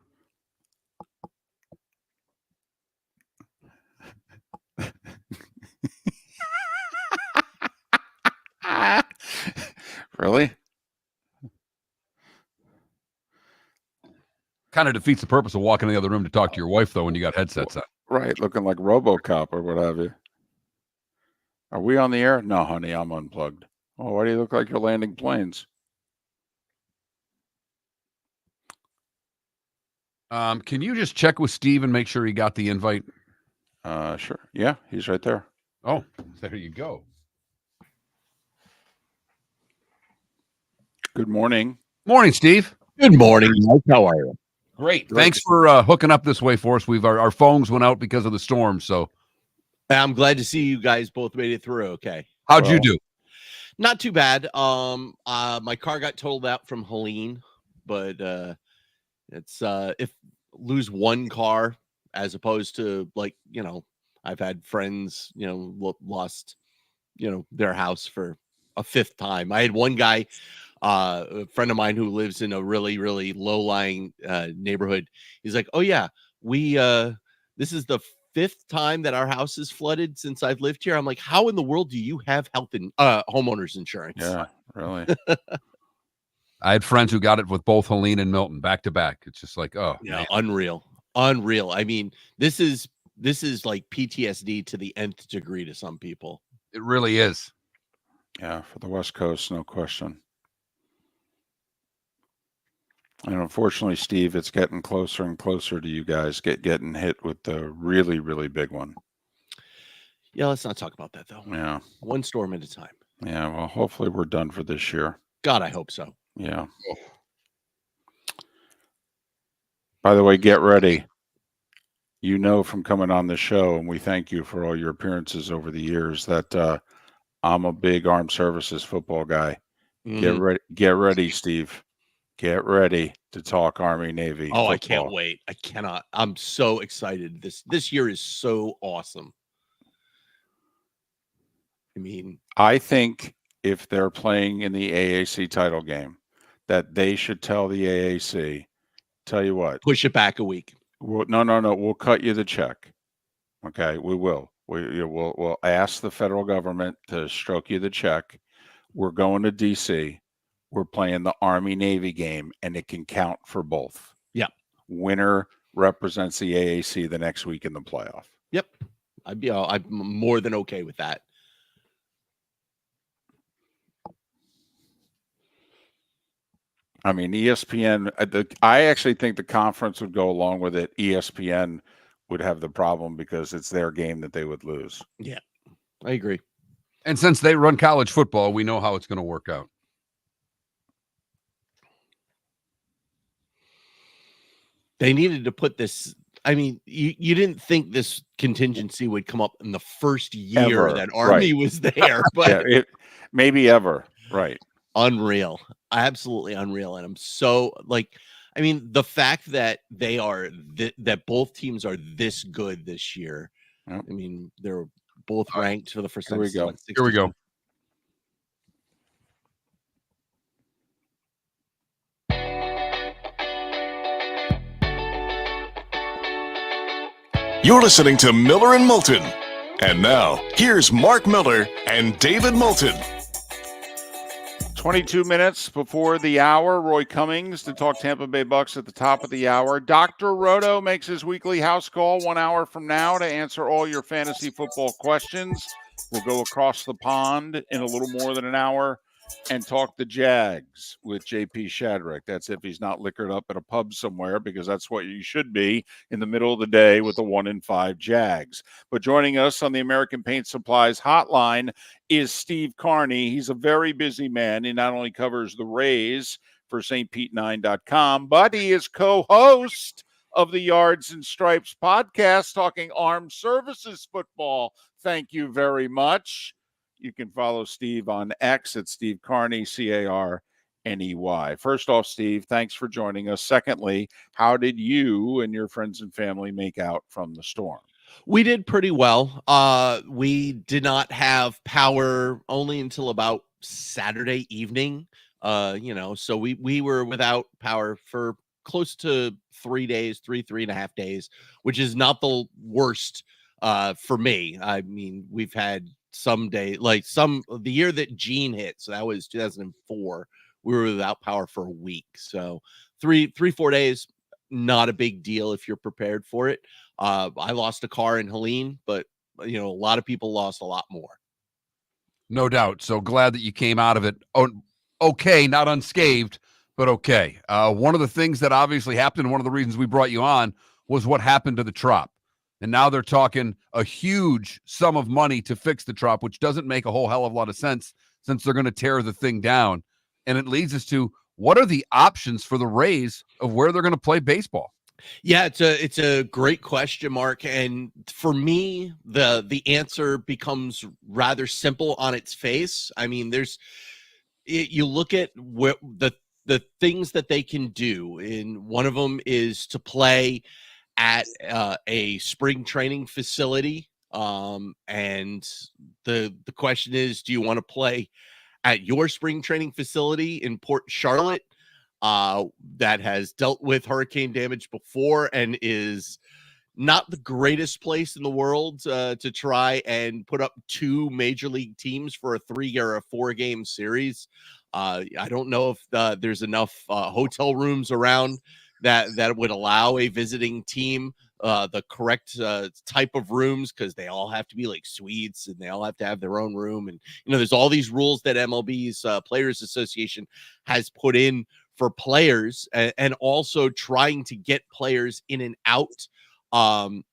Really? Kind of defeats the purpose of walking in the other room to talk to your wife, though, when you got headsets on. Right, looking like RoboCop or what have you. Are we on the air? No, honey, I'm unplugged. Oh, why do you look like you're landing planes? Can you just check with Steve and make sure he got the invite? Sure. Yeah, he's right there. Oh, there you go. Good morning. Morning, Steve. Good morning, Mike. How are you? Great. Thanks for hooking up this way for us. Our phones went out because of the storm, so. I'm glad to see you guys both made it through. Okay. How'd you do? Not too bad. My car got totaled out from Helene, but it's if lose one car as opposed to I've had friends, lost, their house for a fifth time. I had one guy, a friend of mine who lives in a really, really low-lying neighborhood. He's like, "Oh yeah, this is the fifth time that our house is flooded since I've lived here." I'm like, "How in the world do you have homeowners insurance?" Yeah, really. I had friends who got it with both Helene and Moulton back to back. It's just like, oh, yeah, man. Unreal. I mean, this is like PTSD to the nth degree to some people. It really is. Yeah, for the West Coast, no question. And unfortunately, Steve, it's getting closer and closer to you guys getting hit with the really, really big one. Yeah, let's not talk about that, though. Yeah. One storm at a time. Yeah, well, hopefully we're done for this year. God, I hope so. Yeah. By the way, get ready. You know from coming on the show, and we thank you for all your appearances over the years, that I'm a big armed services football guy. Mm-hmm. Get ready, Steve. Get ready to talk Army, Navy. Oh, football. I can't wait. I cannot. I'm so excited. This year is so awesome. I mean, I think if they're playing in the AAC title game, that they should tell the AAC, tell you what, push it back a week. No. We'll cut you the check. Okay, we will. We'll ask the federal government to stroke you the check. We're going to DC. We're playing the Army-Navy game, and it can count for both. Yeah. Winner represents the AAC the next week in the playoff. Yep. I'm more than okay with that. I mean, ESPN, I actually think the conference would go along with it. ESPN would have the problem because it's their game that they would lose. Yeah, I agree. And since they run college football, we know how it's going to work out. They needed to put this. I mean, you didn't think this contingency would come up in the first year that Army was there, but yeah, maybe ever. Right. Unreal. Absolutely unreal. And I'm so I mean, the fact that they are that both teams are this good this year. Yep. I mean, they're both ranked for the first time. Here we go. Here we go. You're listening to Miller and Moulton. And now, here's Mark Miller and David Moulton. 22 minutes before the hour, Roy Cummings to talk Tampa Bay Bucs at the top of the hour. Dr. Roto makes his weekly house call 1 hour from now to answer all your fantasy football questions. We'll go across the pond in a little more than an hour and talk the Jags with JP Shadrick. That's if he's not liquored up at a pub somewhere, because that's what you should be in the middle of the day with the 1-5 Jags. But joining us on the American Paint Supplies hotline is Steve Carney. He's a very busy man. He not only covers the Rays for stpete9.com, but he is co-host of the Yards and Stripes podcast, talking armed services football. Thank you very much. You can follow Steve on X at Steve Carney, Carney. First off, Steve, thanks for joining us. Secondly, how did you and your friends and family make out from the storm? We did pretty well. We did not have power only until about Saturday evening. So we were without power for close to 3 days, three and a half days, which is not the worst for me. I mean, we've had someday, like the year that Gene hit. So that was 2004. We were without power for a week. So 4 days, not a big deal if you're prepared for it. I lost a car in Helene, but a lot of people lost a lot more. No doubt. So glad that you came out of it. Oh, okay, not unscathed, but okay. One of the things that obviously happened, and one of the reasons we brought you on, was what happened to the Trop. And now they're talking a huge sum of money to fix the Trop, which doesn't make a whole hell of a lot of sense since they're going to tear the thing down. And it leads us to, what are the options for the Rays of where they're going to play baseball? Yeah, it's a great question, Mark. And for me, the answer becomes rather simple on its face. I mean, you look at the things that they can do, and one of them is to play at a spring training facility. And the question is, do you want to play at your spring training facility in Port Charlotte, that has dealt with hurricane damage before and is not the greatest place in the world to try and put up 2 major league teams for a 3 or a 4 game series? I don't know if there's enough hotel rooms around that would allow a visiting team the correct type of rooms, because they all have to be like suites and they all have to have their own room. And, there's all these rules that MLB's Players Association has put in for players, and also trying to get players in and out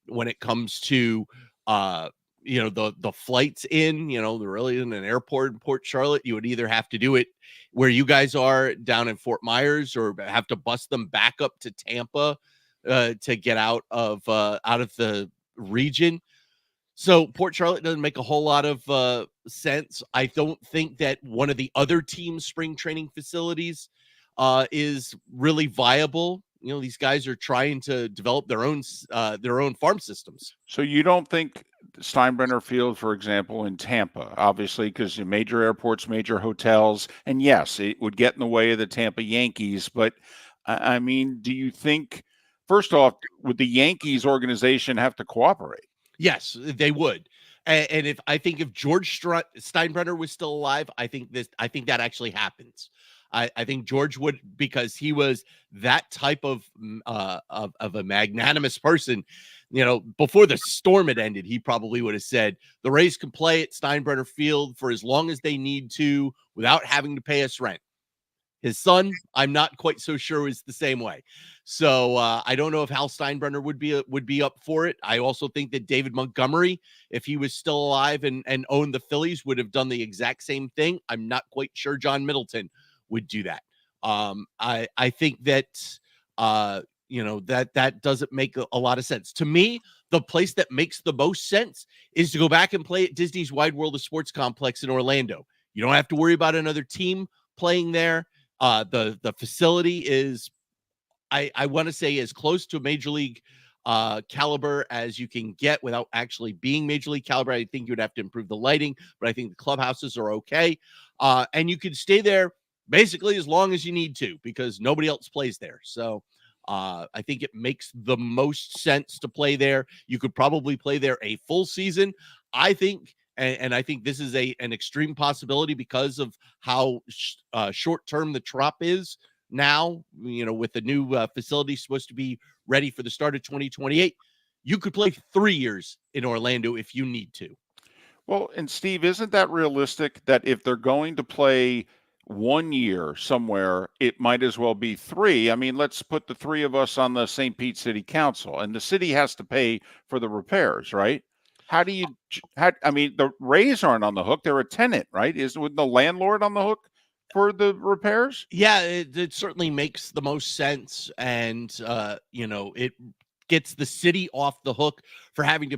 when it comes to the flights in. They're really in an airport in Port Charlotte. You would either have to do it where you guys are down in Fort Myers, or have to bus them back up to Tampa to get out of the region. So Port Charlotte doesn't make a whole lot of sense. I don't think that one of the other team's spring training facilities is really viable. These guys are trying to develop their own farm systems. So you don't think Steinbrenner Field, for example, in Tampa, obviously, because the major airports, major hotels, and yes, it would get in the way of the Tampa Yankees. But I mean, do you think, first off, would the Yankees organization have to cooperate? Yes, they would. And if George Steinbrenner was still alive, I think that actually happens. I think George would, because he was that type of a magnanimous person. Before the storm had ended, he probably would have said the Rays can play at Steinbrenner Field for as long as they need to without having to pay us rent. His son, I'm not quite so sure, is the same way. So I don't know if Hal Steinbrenner would be up for it. I also think that David Montgomery, if he was still alive and owned the Phillies, would have done the exact same thing. I'm not quite sure John Middleton would do that. I think that that doesn't make a lot of sense to me. The place that makes the most sense is to go back and play at Disney's Wide World of Sports complex in Orlando. You don't have to worry about another team playing there. The facility is, I want to say, as close to major league caliber as you can get without actually being major league caliber. I think you would have to improve the lighting, but I think the clubhouses are okay. And you could stay there basically as long as you need to, because nobody else plays there. So I think it makes the most sense to play there. You could probably play there a full season, I think. And I think this is an extreme possibility because of how short-term the Trop is now, with the new facility supposed to be ready for the start of 2028. You could play 3 years in Orlando if you need to. Well, and Steve, isn't that realistic that if they're going to play 1 year somewhere, it might as well be 3? I mean, let's put the 3 of us on the St. Pete City Council, and the city has to pay for the repairs, right? I mean, the Rays aren't on the hook. They're a tenant, right? With the landlord on the hook for the repairs? Yeah, it certainly makes the most sense. And, it gets the city off the hook for having to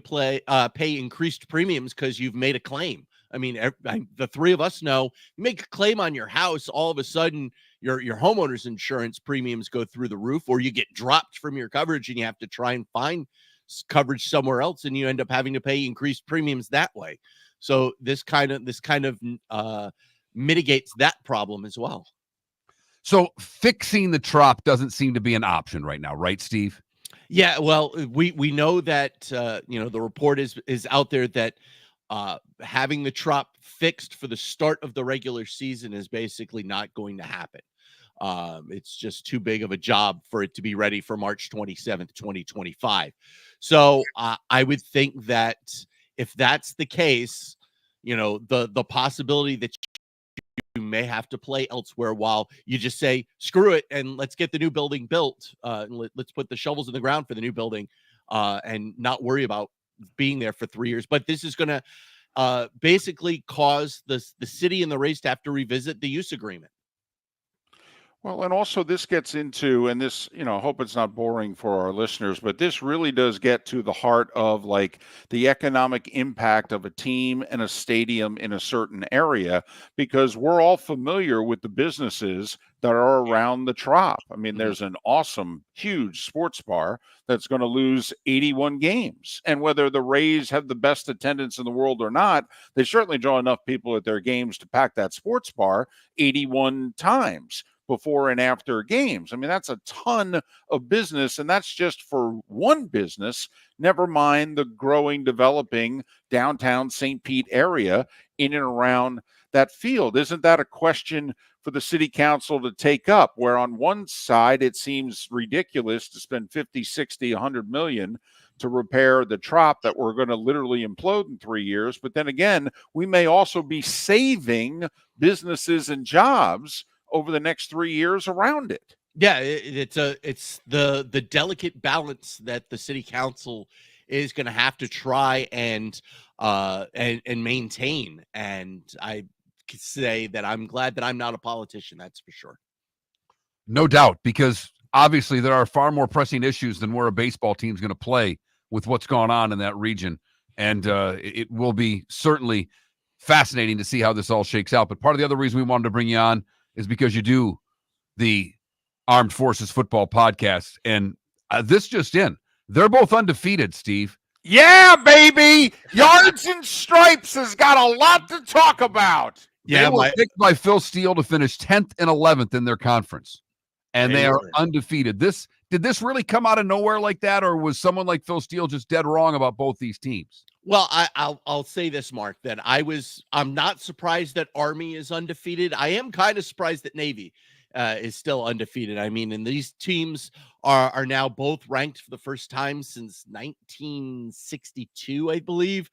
pay increased premiums because you've made a claim. I mean, the 3 of us know, you make a claim on your house, all of a sudden your homeowner's insurance premiums go through the roof, or you get dropped from your coverage and you have to try and find coverage somewhere else, and you end up having to pay increased premiums that way. So this kind of mitigates that problem as well. So fixing the Trop doesn't seem to be an option right now, right, Steve? Yeah, well, we know that the report is out there that having the Trop fixed for the start of the regular season is basically not going to happen. It's just too big of a job for it to be ready for March 27th, 2025. So I would think that if that's the case, the possibility that you may have to play elsewhere while you just say, screw it, and let's get the new building built. Let's put the shovels in the ground for the new building and not worry about being there for 3 years. But this is going to basically cause the city and the race to have to revisit the use agreement. Well, and also this gets into, and this, I hope it's not boring for our listeners, but this really does get to the heart of like the economic impact of a team and a stadium in a certain area, because we're all familiar with the businesses that are around the Trop. I mean, there's an awesome, huge sports bar that's going to lose 81 games. And whether the Rays have the best attendance in the world or not, they certainly draw enough people at their games to pack that sports bar 81 times before and after games. I mean, that's a ton of business, and that's just for one business, never mind the growing, developing downtown St. Pete area in and around that field. Isn't that a question for the city council to take up, where on one side it seems ridiculous to spend 50, 60, 100 million to repair the Trop that we're going to literally implode in 3 years, but then again, we may also be saving businesses and jobs over the next 3 years around it. Yeah, it's the delicate balance that the city council is going to have to try and maintain. And I could say that I'm glad that I'm not a politician. That's for sure. No doubt, because obviously there are far more pressing issues than where a baseball team is going to play with what's going on in that region. And it will be certainly fascinating to see how this all shakes out. But part of the other reason we wanted to bring you on is because you do the Armed Forces Football podcast. And this just in, they're both undefeated, Steve. Yeah, baby. Yards and Stripes has got a lot to talk about. Yeah, they were picked by Phil Steele to finish 10th and 11th in their conference. And they are undefeated. Did this really come out of nowhere like that, or was someone like Phil Steele just dead wrong about both these teams? Well, I'll say this, Mark, that I'm not surprised that Army is undefeated. I am kind of surprised that Navy is still undefeated. I mean, and these teams are now both ranked for the first time since 1962, I believe.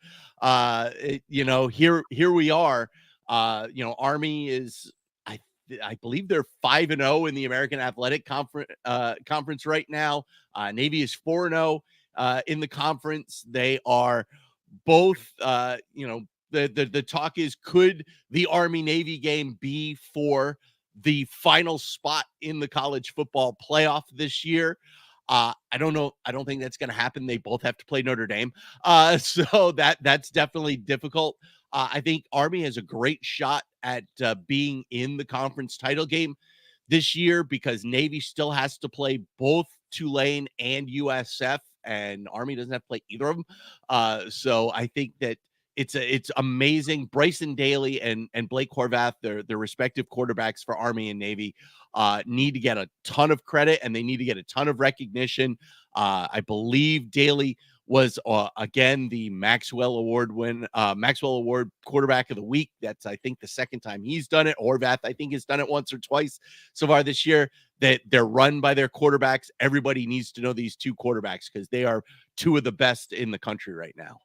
Here we are. Army is, I believe they're 5-0 in the American Athletic Conference right now. Navy is 4-0 in the conference. They are both, the talk is, could the Army-Navy game be for the final spot in the college football playoff this year? I don't know. I don't think that's going to happen. They both have to play Notre Dame. So that's definitely difficult. I think Army has a great shot at being in the conference title game this year, because Navy still has to play both Tulane and USF, and Army doesn't have to play either of them. So I think that it's amazing. Bryson Daly and Blake Horvath, their respective quarterbacks for Army and Navy, need to get a ton of credit, and they need to get a ton of recognition. I believe Daly was again the Maxwell Award quarterback of the week. That's, I think, the second time he's done it. Horvath, I think, has done it once or twice so far this year. That they're run by their quarterbacks. Everybody needs to know these two quarterbacks because they are two of the best in the country right now.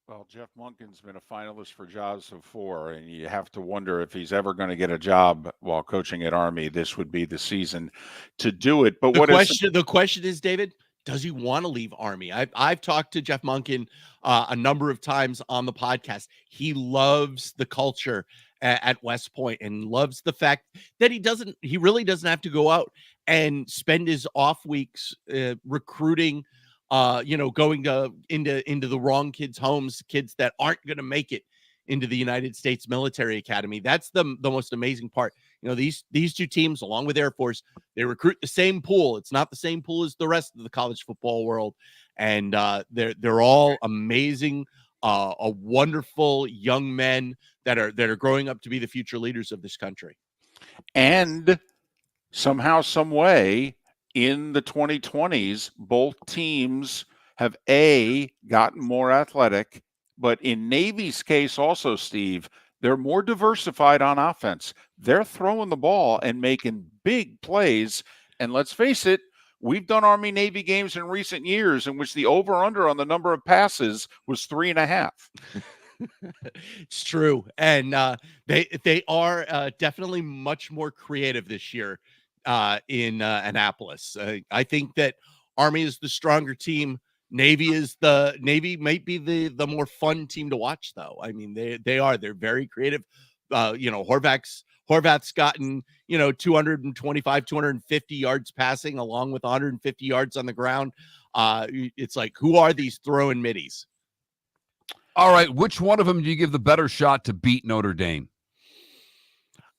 Well, Jeff Monken's been a finalist for Jobs of 4, and you have to wonder if he's ever going to get a job while coaching at Army. This would be the season to do it. But the question is, David, does he want to leave Army? I've talked to Jeff Monken a number of times on the podcast. He loves the culture at West Point and loves the fact that he really doesn't have to go out and spend his off weeks recruiting, going into the wrong kids' homes, kids that aren't going to make it into the United States Military Academy. That's the most amazing part. These two teams, along with Air Force, they recruit the same pool. It's not the same pool as the rest of the college football world, and they're all amazing, wonderful young men that are growing up to be the future leaders of this country. And somehow, some way, in the 2020s, both teams have gotten more athletic, But in Navy's case also, Steve, they're more diversified on offense. They're throwing the ball and making big plays. And let's face it, we've done Army-Navy games in recent years in which the over-under on the number of passes was 3.5. It's true. And they are definitely much more creative this year in Annapolis. I think that Army is the stronger team. Navy might be the more fun team to watch, though. I mean, they're very creative. Horvath's gotten 225, 250 yards passing, along with 150 yards on the ground. It's like, who are these throwing middies? All right, which one of them do you give the better shot to beat Notre Dame?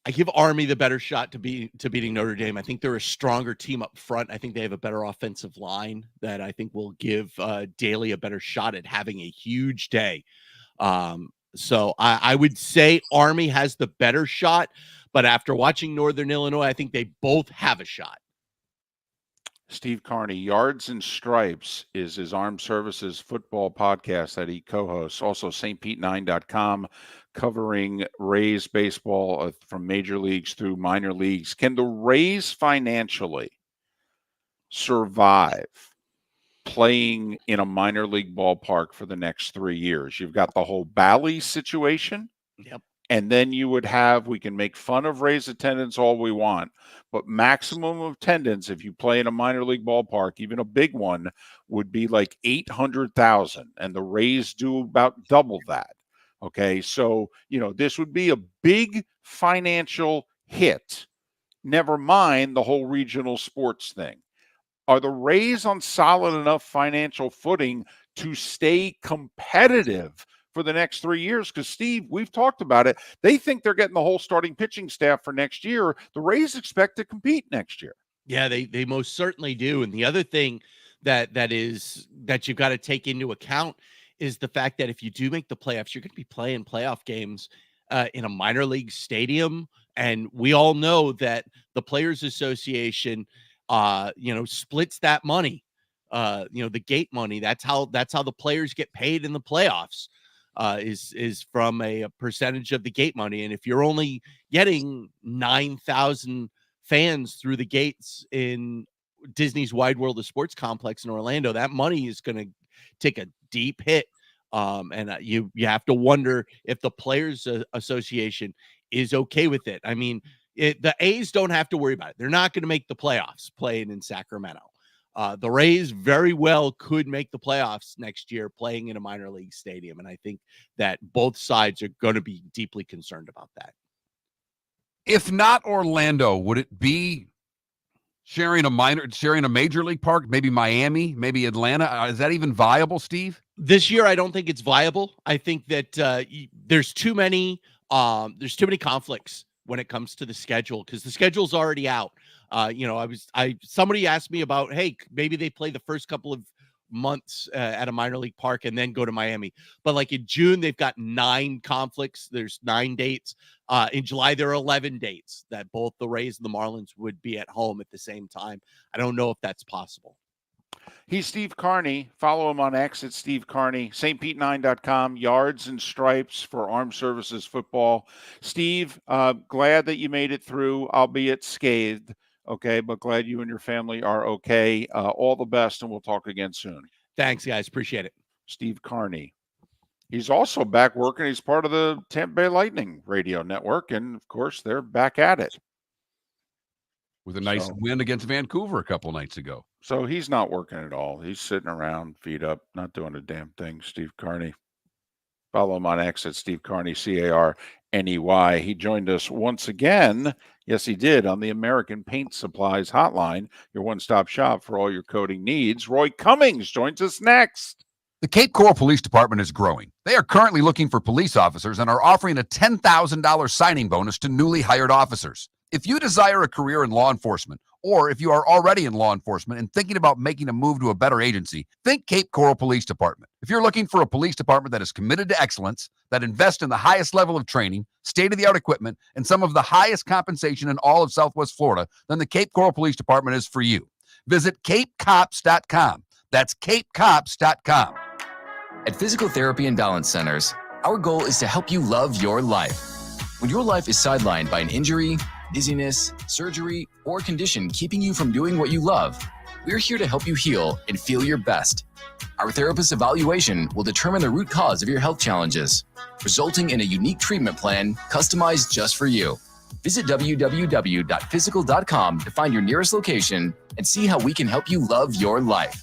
I give Army the better shot to beating Notre Dame. I think they're a stronger team up front. I think they have a better offensive line that I think will give Daly a better shot at having a huge day. So I would say Army has the better shot, but after watching Northern Illinois, I think they both have a shot. Steve Carney, Yards and Stripes is his armed services football podcast that he co-hosts. Also, stpete9.com, covering Rays baseball from major leagues through minor leagues. Can the Rays financially survive playing in a minor league ballpark for the next 3 years? You've got the whole Bally situation. Yep. And then we can make fun of Rays attendance all we want, but maximum attendance, if you play in a minor league ballpark, even a big one, would be like 800,000. And the Rays do about double that. Okay. So, this would be a big financial hit. Never mind the whole regional sports thing. Are the Rays on solid enough financial footing to stay competitive for the next 3 years? Because, Steve, we've talked about it. They think they're getting the whole starting pitching staff for next year. The Rays expect to compete next year. Yeah, they most certainly do. And the other thing that you've got to take into account is the fact that if you do make the playoffs, you're going to be playing playoff games in a minor league stadium. And we all know that the Players Association, splits that money, the gate money. That's how the players get paid in the playoffs. Is from a percentage of the gate money. And if you're only getting 9,000 fans through the gates in Disney's Wide World of Sports complex in Orlando, that money is going to take a deep hit. And you have to wonder if the Players Association is okay with it. I mean, the A's don't have to worry about it. They're not going to make the playoffs playing in Sacramento. The Rays very well could make the playoffs next year playing in a minor league stadium. And I think that both sides are going to be deeply concerned about that. If not Orlando, would it be sharing a major league park, maybe Miami, maybe Atlanta? Is that even viable, Steve? This year, I don't think it's viable. I think that there's too many conflicts when it comes to the schedule, because the schedule's already out. Somebody asked me about, hey, maybe they play the first couple of months at a minor league park and then go to Miami. But like in June, they've got 9 conflicts. There's 9 dates. In July, there are 11 dates that both the Rays and the Marlins would be at home at the same time. I don't know if that's possible. He's Steve Carney. Follow him on X at Steve Carney. stpete9.com, Yards and Stripes for Armed Services Football. Steve, glad that you made it through, albeit scathed. Okay, but glad you and your family are okay. All the best, and we'll talk again soon. Thanks, guys. Appreciate it. Steve Carney. He's also back working. He's part of the Tampa Bay Lightning radio network, and, of course, they're back at it. With a nice win against Vancouver a couple nights ago. So he's not working at all. He's sitting around, feet up, not doing a damn thing, Steve Carney. Follow him on X at Steve Carney, Carney. He joined us once again. Yes, he did, on the American Paint Supplies Hotline, your one-stop shop for all your coating needs. Roy Cummings joins us next. The Cape Coral Police Department is growing. They are currently looking for police officers and are offering a $10,000 signing bonus to newly hired officers. If you desire a career in law enforcement, or if you are already in law enforcement and thinking about making a move to a better agency, think Cape Coral Police Department. If you're looking for a police department that is committed to excellence, that invests in the highest level of training, state-of-the-art equipment, and some of the highest compensation in all of Southwest Florida, then the Cape Coral Police Department is for you. Visit capecops.com. That's capecops.com. At Physical Therapy and Balance Centers, our goal is to help you love your life. When your life is sidelined by an injury, dizziness, surgery, or condition keeping you from doing what you love, we're here to help you heal and feel your best. Our therapist evaluation will determine the root cause of your health challenges, resulting in a unique treatment plan customized just for you. Visit www.physical.com to find your nearest location and see how we can help you love your life.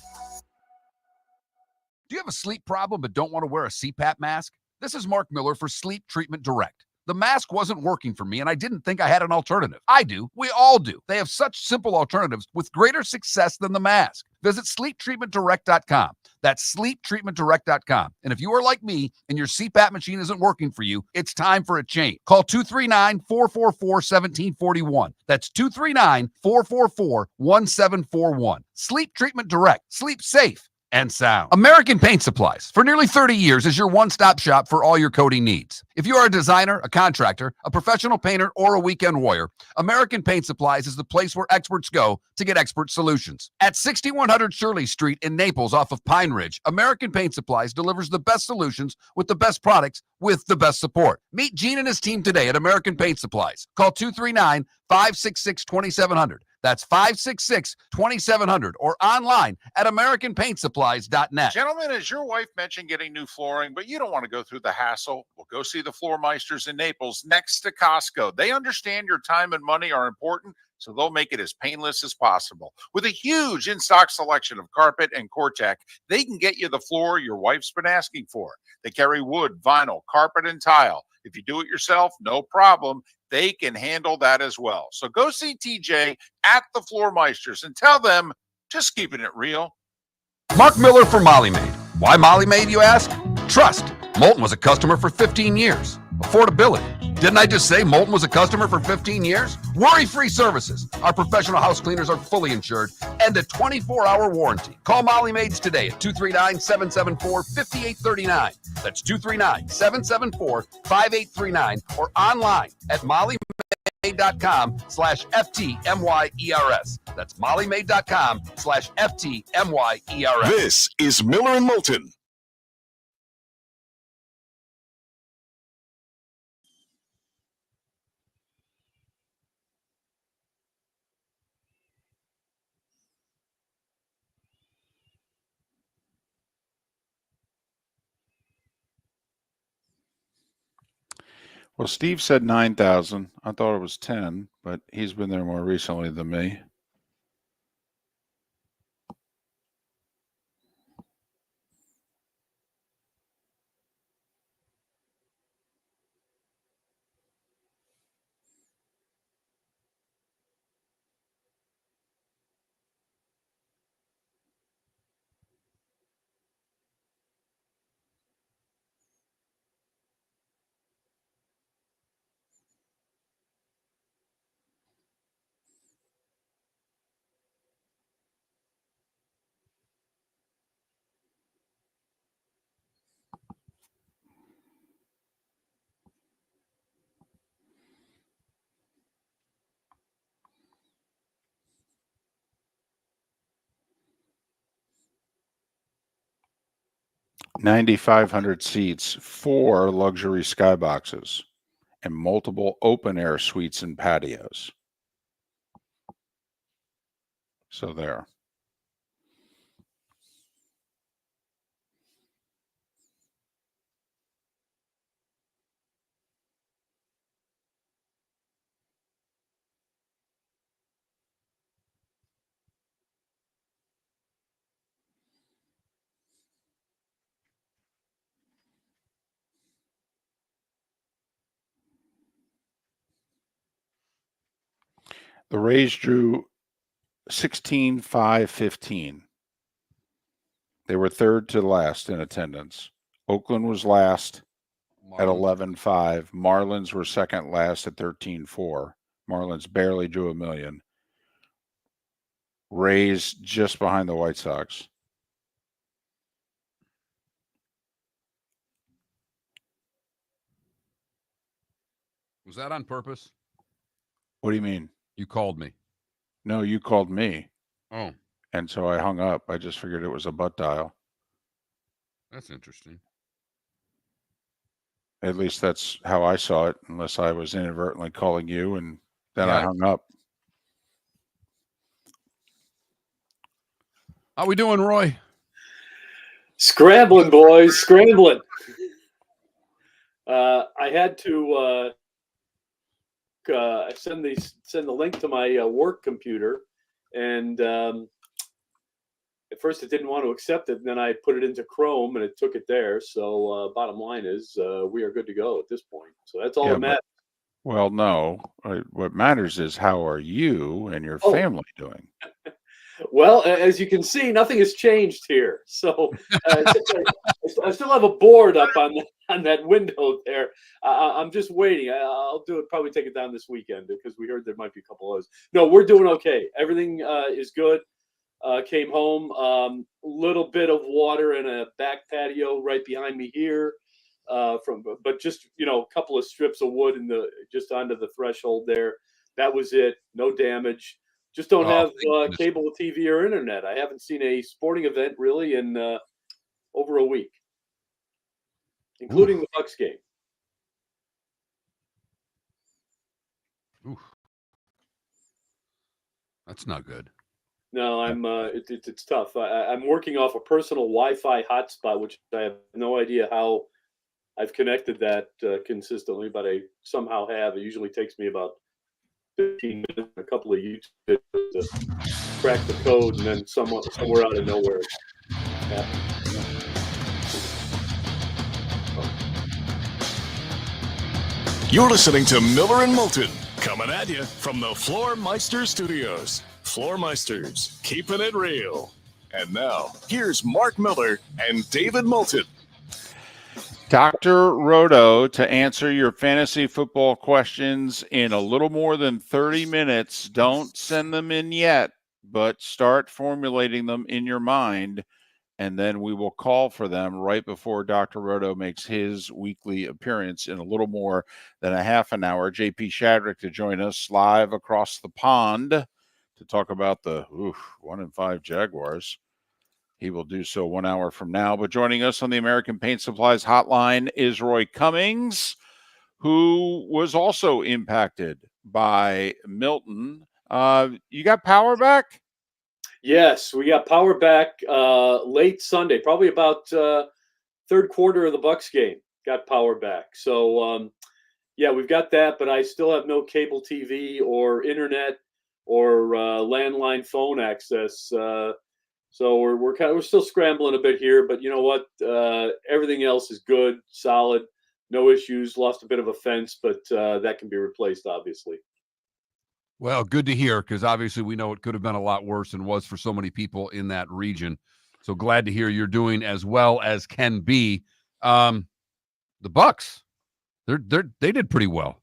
Do you have a sleep problem but don't want to wear a CPAP mask? This is Mark Miller for Sleep Treatment Direct. The mask wasn't working for me, and I didn't think I had an alternative. I do. We all do. They have such simple alternatives with greater success than the mask. Visit sleeptreatmentdirect.com. That's sleeptreatmentdirect.com. And if you are like me and your CPAP machine isn't working for you, it's time for a change. Call 239-444-1741. That's 239-444-1741. Sleep Treatment Direct. Sleep safe and sound. American Paint Supplies, for nearly 30 years, is your one-stop shop for all your coating needs. If you are a designer, a contractor, a professional painter, or a weekend warrior, American Paint Supplies is the place where experts go to get expert solutions. At 6100 Shirley Street in Naples off of Pine Ridge, American Paint Supplies delivers the best solutions with the best products with the best support. Meet Gene and his team today at American Paint Supplies. Call 239-566-2700. That's 566-2700 or online at AmericanPaintSupplies.net. Gentlemen, has your wife mentioned getting new flooring, but you don't want to go through the hassle? Well, go see the Floor Meisters in Naples next to Costco. They understand your time and money are important, so they'll make it as painless as possible. With a huge in-stock selection of carpet and Cortec, they can get you the floor your wife's been asking for. They carry wood, vinyl, carpet, and tile. If you do it yourself, no problem. They can handle that as well. So go see TJ at the Floor Meisters and tell them, just keeping it real. Mark Miller for Molly Maid. Why Molly Maid, you ask? Trust. Moulton was a customer for 15 years. Affordability. Didn't I just say Moulton was a customer for 15 years? Worry-free services. Our professional house cleaners are fully insured and a 24-hour warranty. Call Molly Maids today at 239-774-5839. That's 239-774-5839 or online at mollymaid.com/FTMYERS. That's mollymaid.com/FTMYERS. This is Miller and Moulton. Well, Steve said 9,000. I thought it was 10, but he's been there more recently than me. $9,500 seats, 4 luxury skyboxes, and multiple open-air suites and patios. So there. The Rays drew 16,515. They were third to last in attendance. Oakland was last at 11,500. Marlins were second last at 13,400. Marlins barely drew 1,000,000. Rays just behind the White Sox. Was that on purpose? What do you mean? You called me. No, you called me. Oh. And so I hung up. I just figured it was a butt dial. That's interesting. At least that's how I saw it, unless I was inadvertently calling you and then Yeah. I hung up. How we doing, Roy? Scrambling, boys, scrambling. I had to send the link to my work computer, and at first it didn't want to accept it. And then I put it into Chrome, and it took it there. So bottom line is we are good to go at this point. So that's all Yeah, that matters. Well, no. What matters is how are you and your Oh. family doing? Well, as you can see, nothing has changed here. So I still have a board up on that window there. I'm just waiting. I'll do it. Probably take it down this weekend because we heard there might be a couple others. No, we're doing okay. Everything is good. Came home. Little bit of water in a back patio right behind me here. But just a couple of strips of wood just onto the threshold there. That was it. No damage. Just don't have cable TV or internet. I haven't seen a sporting event really in over a week, including the Bucs game. Oof. That's not good. No, it's tough. I'm working off a personal Wi-Fi hotspot, which I have no idea how I've connected that consistently, but I somehow have. It usually takes me about 15 minutes, a couple of YouTube videos to crack the code, and then somewhere out of nowhere. You're listening to Miller and Moulton, coming at you from the Floor Meister Studios. Floor Meisters, keeping it real. And now, here's Mark Miller and David Moulton. Dr. Roto to answer your fantasy football questions in a little more than 30 minutes. Don't send them in yet, but start formulating them in your mind, and then we will call for them right before Dr. Roto makes his weekly appearance in a little more than a half an hour. JP Shadrick to join us live across the pond to talk about the 1-5 Jaguars. He will do so 1 hour from now. But joining us on the American Paint Supplies hotline is Roy Cummings, who was also impacted by Moulton. You got power back? Yes, we got power back late Sunday, probably about third quarter of the Bucs game. Got power back. So, yeah, we've got that, but I still have no cable TV or internet or landline phone access. So we're still scrambling a bit here, but you know what? Everything else is good, solid, no issues. Lost a bit of a fence, but that can be replaced, obviously. Well, good to hear, because obviously we know it could have been a lot worse and was for so many people in that region. So glad to hear you're doing as well as can be. The Bucs, they did pretty well.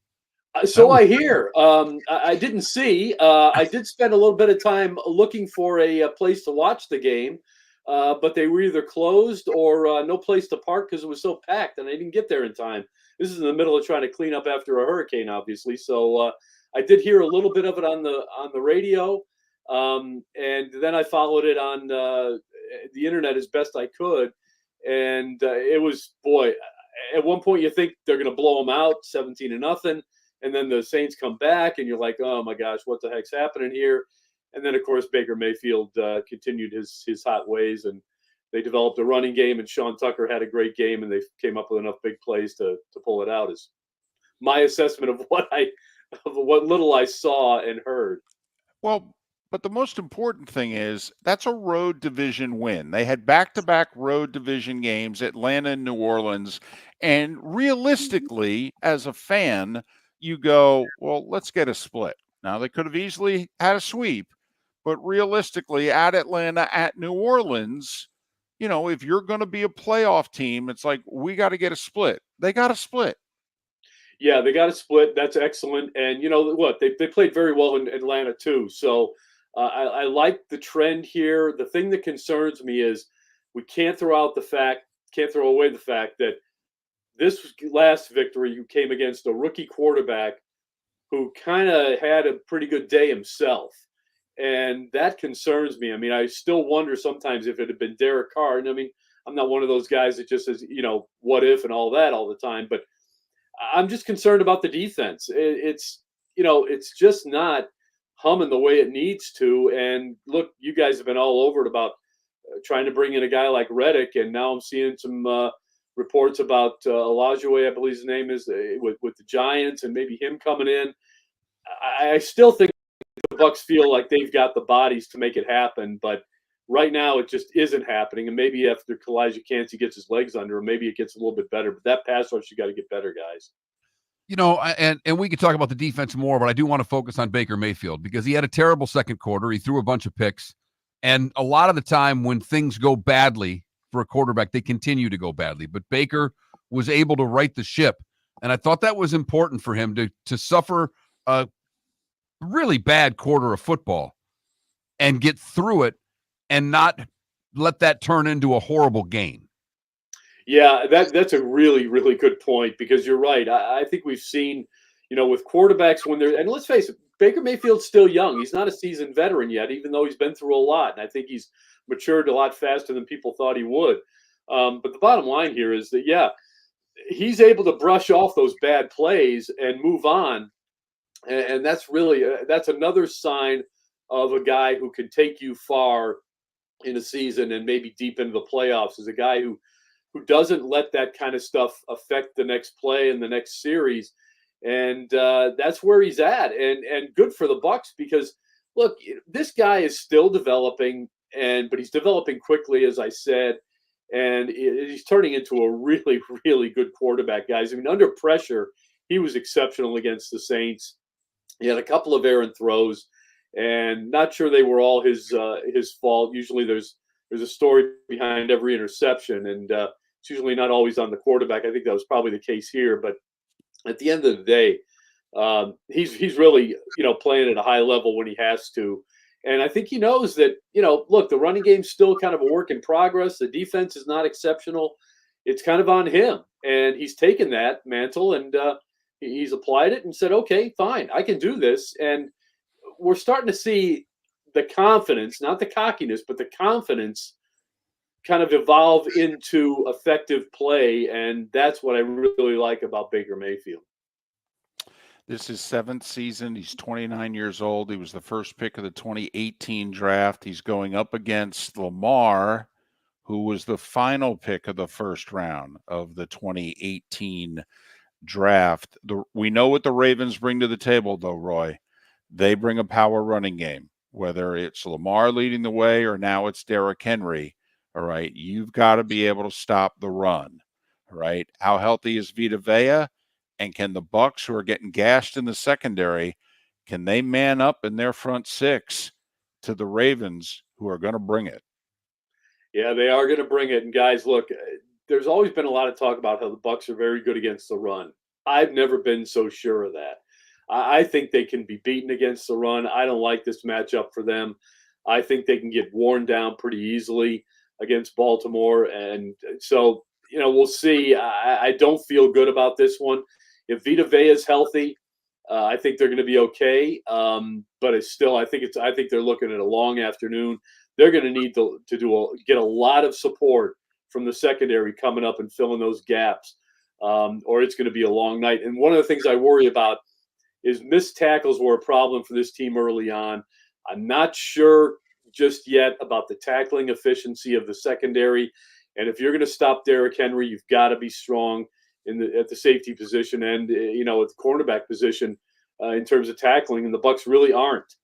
So I hear. I didn't see. I did spend a little bit of time looking for a place to watch the game, but they were either closed or no place to park because it was so packed, and I didn't get there in time. This is in the middle of trying to clean up after a hurricane, obviously. So I did hear a little bit of it on the radio, and then I followed it on the internet as best I could, and it was At one point, you think they're going to blow them out, 17-0. And then the Saints come back, and you're like, oh, my gosh, what the heck's happening here? And then, of course, Baker Mayfield continued his hot ways, and they developed a running game, and Sean Tucker had a great game, and they came up with enough big plays to pull it out is my assessment of what little I saw and heard. Well, but the most important thing is that's a road division win. They had back-to-back road division games, Atlanta and New Orleans, and realistically, as a fan, you go, well, let's get a split. Now, they could have easily had a sweep, but realistically, at Atlanta, at New Orleans, if you're going to be a playoff team, it's like, we got to get a split. They got a split. Yeah, they got a split. That's excellent. And you know what? They played very well in Atlanta, too. So I like the trend here. The thing that concerns me is we can't throw away the fact that this last victory came against a rookie quarterback who kind of had a pretty good day himself. And that concerns me. I mean, I still wonder sometimes if it had been Derek Carr. And I mean, I'm not one of those guys that just says, what if and all that all the time. But I'm just concerned about the defense. It's just not humming the way it needs to. And look, you guys have been all over it about trying to bring in a guy like Reddick, and now I'm seeing some reports about Olajuwon, I believe his name is, with the Giants, and maybe him coming in. I still think the Bucs feel like they've got the bodies to make it happen, but right now it just isn't happening. And maybe after Kalijah Cansey gets his legs under him, maybe it gets a little bit better. But that pass rush, you got to get better, guys. And we could talk about the defense more, but I do want to focus on Baker Mayfield because he had a terrible second quarter. He threw a bunch of picks. And a lot of the time when things go badly for a quarterback, they continue to go badly. But Baker was able to right the ship. And I thought that was important for him to suffer a really bad quarter of football and get through it and not let that turn into a horrible game. Yeah, that's a really, really good point because you're right. I think we've seen, with quarterbacks when they're – and let's face it, Baker Mayfield's still young. He's not a seasoned veteran yet, even though he's been through a lot. And I think he's matured a lot faster than people thought he would. But the bottom line here is that, yeah, he's able to brush off those bad plays and move on. And that's really that's another sign of a guy who can take you far in a season and maybe deep into the playoffs, is a guy who doesn't let that kind of stuff affect the next play and the next series. And that's where he's at. And good for the Bucs because, look, this guy is still developing, but he's developing quickly, as I said. And he's turning into a really, really good quarterback, guys. I mean, under pressure, he was exceptional against the Saints. He had a couple of errant throws, and not sure they were all his fault. Usually there's a story behind every interception, and it's usually not always on the quarterback. I think that was probably the case here. But at the end of the day, he's really, playing at a high level when he has to. And I think he knows that, look, the running game's still kind of a work in progress. The defense is not exceptional. It's kind of on him. And he's taken that mantle and he's applied it and said, okay, fine, I can do this. And we're starting to see the confidence, not the cockiness, but the confidence kind of evolve into effective play. And that's what I really like about Baker Mayfield. This is his seventh season. He's 29 years old. He was the first pick of the 2018 draft. He's going up against Lamar, who was the final pick of the first round of the 2018 draft. We know what the Ravens bring to the table, though, Roy. They bring a power running game, whether it's Lamar leading the way or now it's Derrick Henry. All right, you've got to be able to stop the run. All right, how healthy is Vita Vea? And can the Bucs, who are getting gashed in the secondary, can they man up in their front six to the Ravens, who are going to bring it? Yeah, they are going to bring it. And guys, look, there's always been a lot of talk about how the Bucs are very good against the run. I've never been so sure of that. I think they can be beaten against the run. I don't like this matchup for them. I think they can get worn down pretty easily against Baltimore. And so, we'll see. I don't feel good about this one. If Vita Vea is healthy, I think they're going to be okay. But it's still, I think they're looking at a long afternoon. They're going to need to get a lot of support from the secondary coming up and filling those gaps, or it's going to be a long night. And one of the things I worry about is missed tackles were a problem for this team early on. I'm not sure just yet about the tackling efficiency of the secondary. And if you're going to stop Derrick Henry, you've got to be strong at the safety position and, at the cornerback position in terms of tackling. And the Bucs really aren't.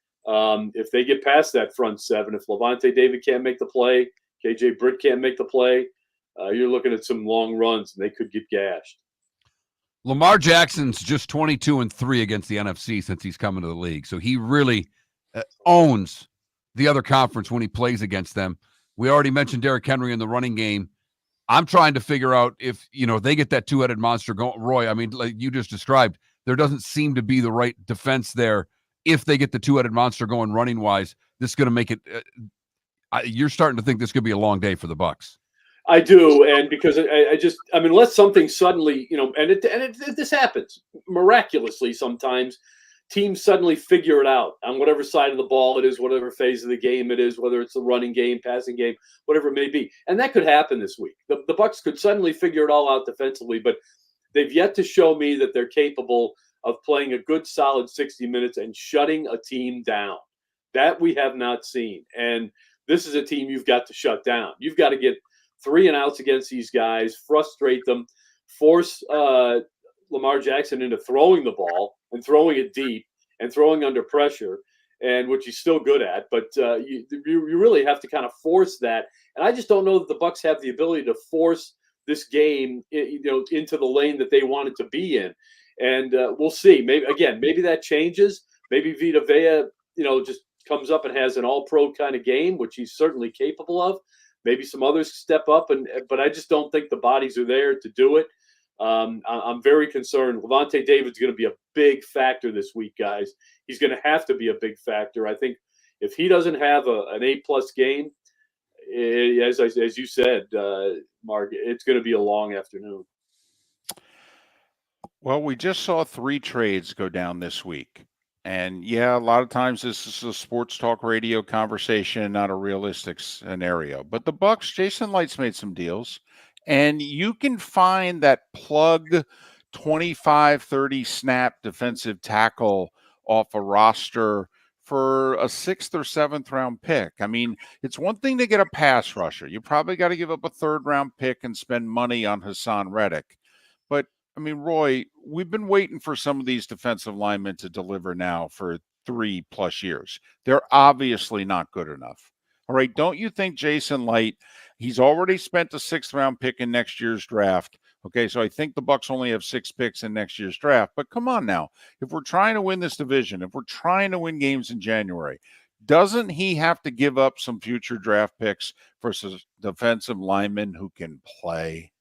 If they get past that front seven, if Levante David can't make the play, KJ Britt can't make the play, you're looking at some long runs and they could get gashed. Lamar Jackson's just 22-3 against the NFC since he's come into the league. So he really owns the other conference when he plays against them. We already mentioned Derrick Henry in the running game. I'm trying to figure out if, they get that two-headed monster going. Roy, I mean, like you just described, there doesn't seem to be the right defense there. If they get the two-headed monster going running-wise, this is going to make it you're starting to think this could be a long day for the Bucs. I do, and because unless something suddenly, this happens miraculously sometimes, teams suddenly figure it out on whatever side of the ball it is, whatever phase of the game it is, whether it's the running game, passing game, whatever it may be. And that could happen this week. The Bucs could suddenly figure it all out defensively, but they've yet to show me that they're capable of playing a good, solid 60 minutes and shutting a team down. That we have not seen. And this is a team you've got to shut down. You've got to get 3 and outs against these guys, frustrate them, force Lamar Jackson into throwing the ball and throwing it deep and throwing under pressure, and which he's still good at. But you really have to kind of force that. And I just don't know that the Bucs have the ability to force this game, into the lane that they want it to be in. And we'll see. Maybe that changes. Maybe Vita Vea, just comes up and has an all-pro kind of game, which he's certainly capable of. Maybe some others step up, but I just don't think the bodies are there to do it. I'm very concerned. Lavonte David's going to be a big factor this week, guys. He's going to have to be a big factor. I think if he doesn't have an A-plus game, as you said, Mark, it's going to be a long afternoon. Well, we just saw 3 trades go down this week. And yeah, a lot of times this is a sports talk radio conversation, not a realistic scenario. But the Bucs, Jason Light's made some deals, and you can find that plug 25, 30 snap defensive tackle off a roster for a 6th or 7th round pick. I mean, it's one thing to get a pass rusher. You probably got to give up a 3rd round pick and spend money on Hassan Reddick. But I mean, Roy, we've been waiting for some of these defensive linemen to deliver now for 3+ years. They're obviously not good enough. All right. Don't you think Jason Light, he's already spent a 6th round pick in next year's draft. Okay. So I think the Bucs only have 6 picks in next year's draft, but come on now. If we're trying to win this division, if we're trying to win games in January, doesn't he have to give up some future draft picks for some defensive linemen who can play?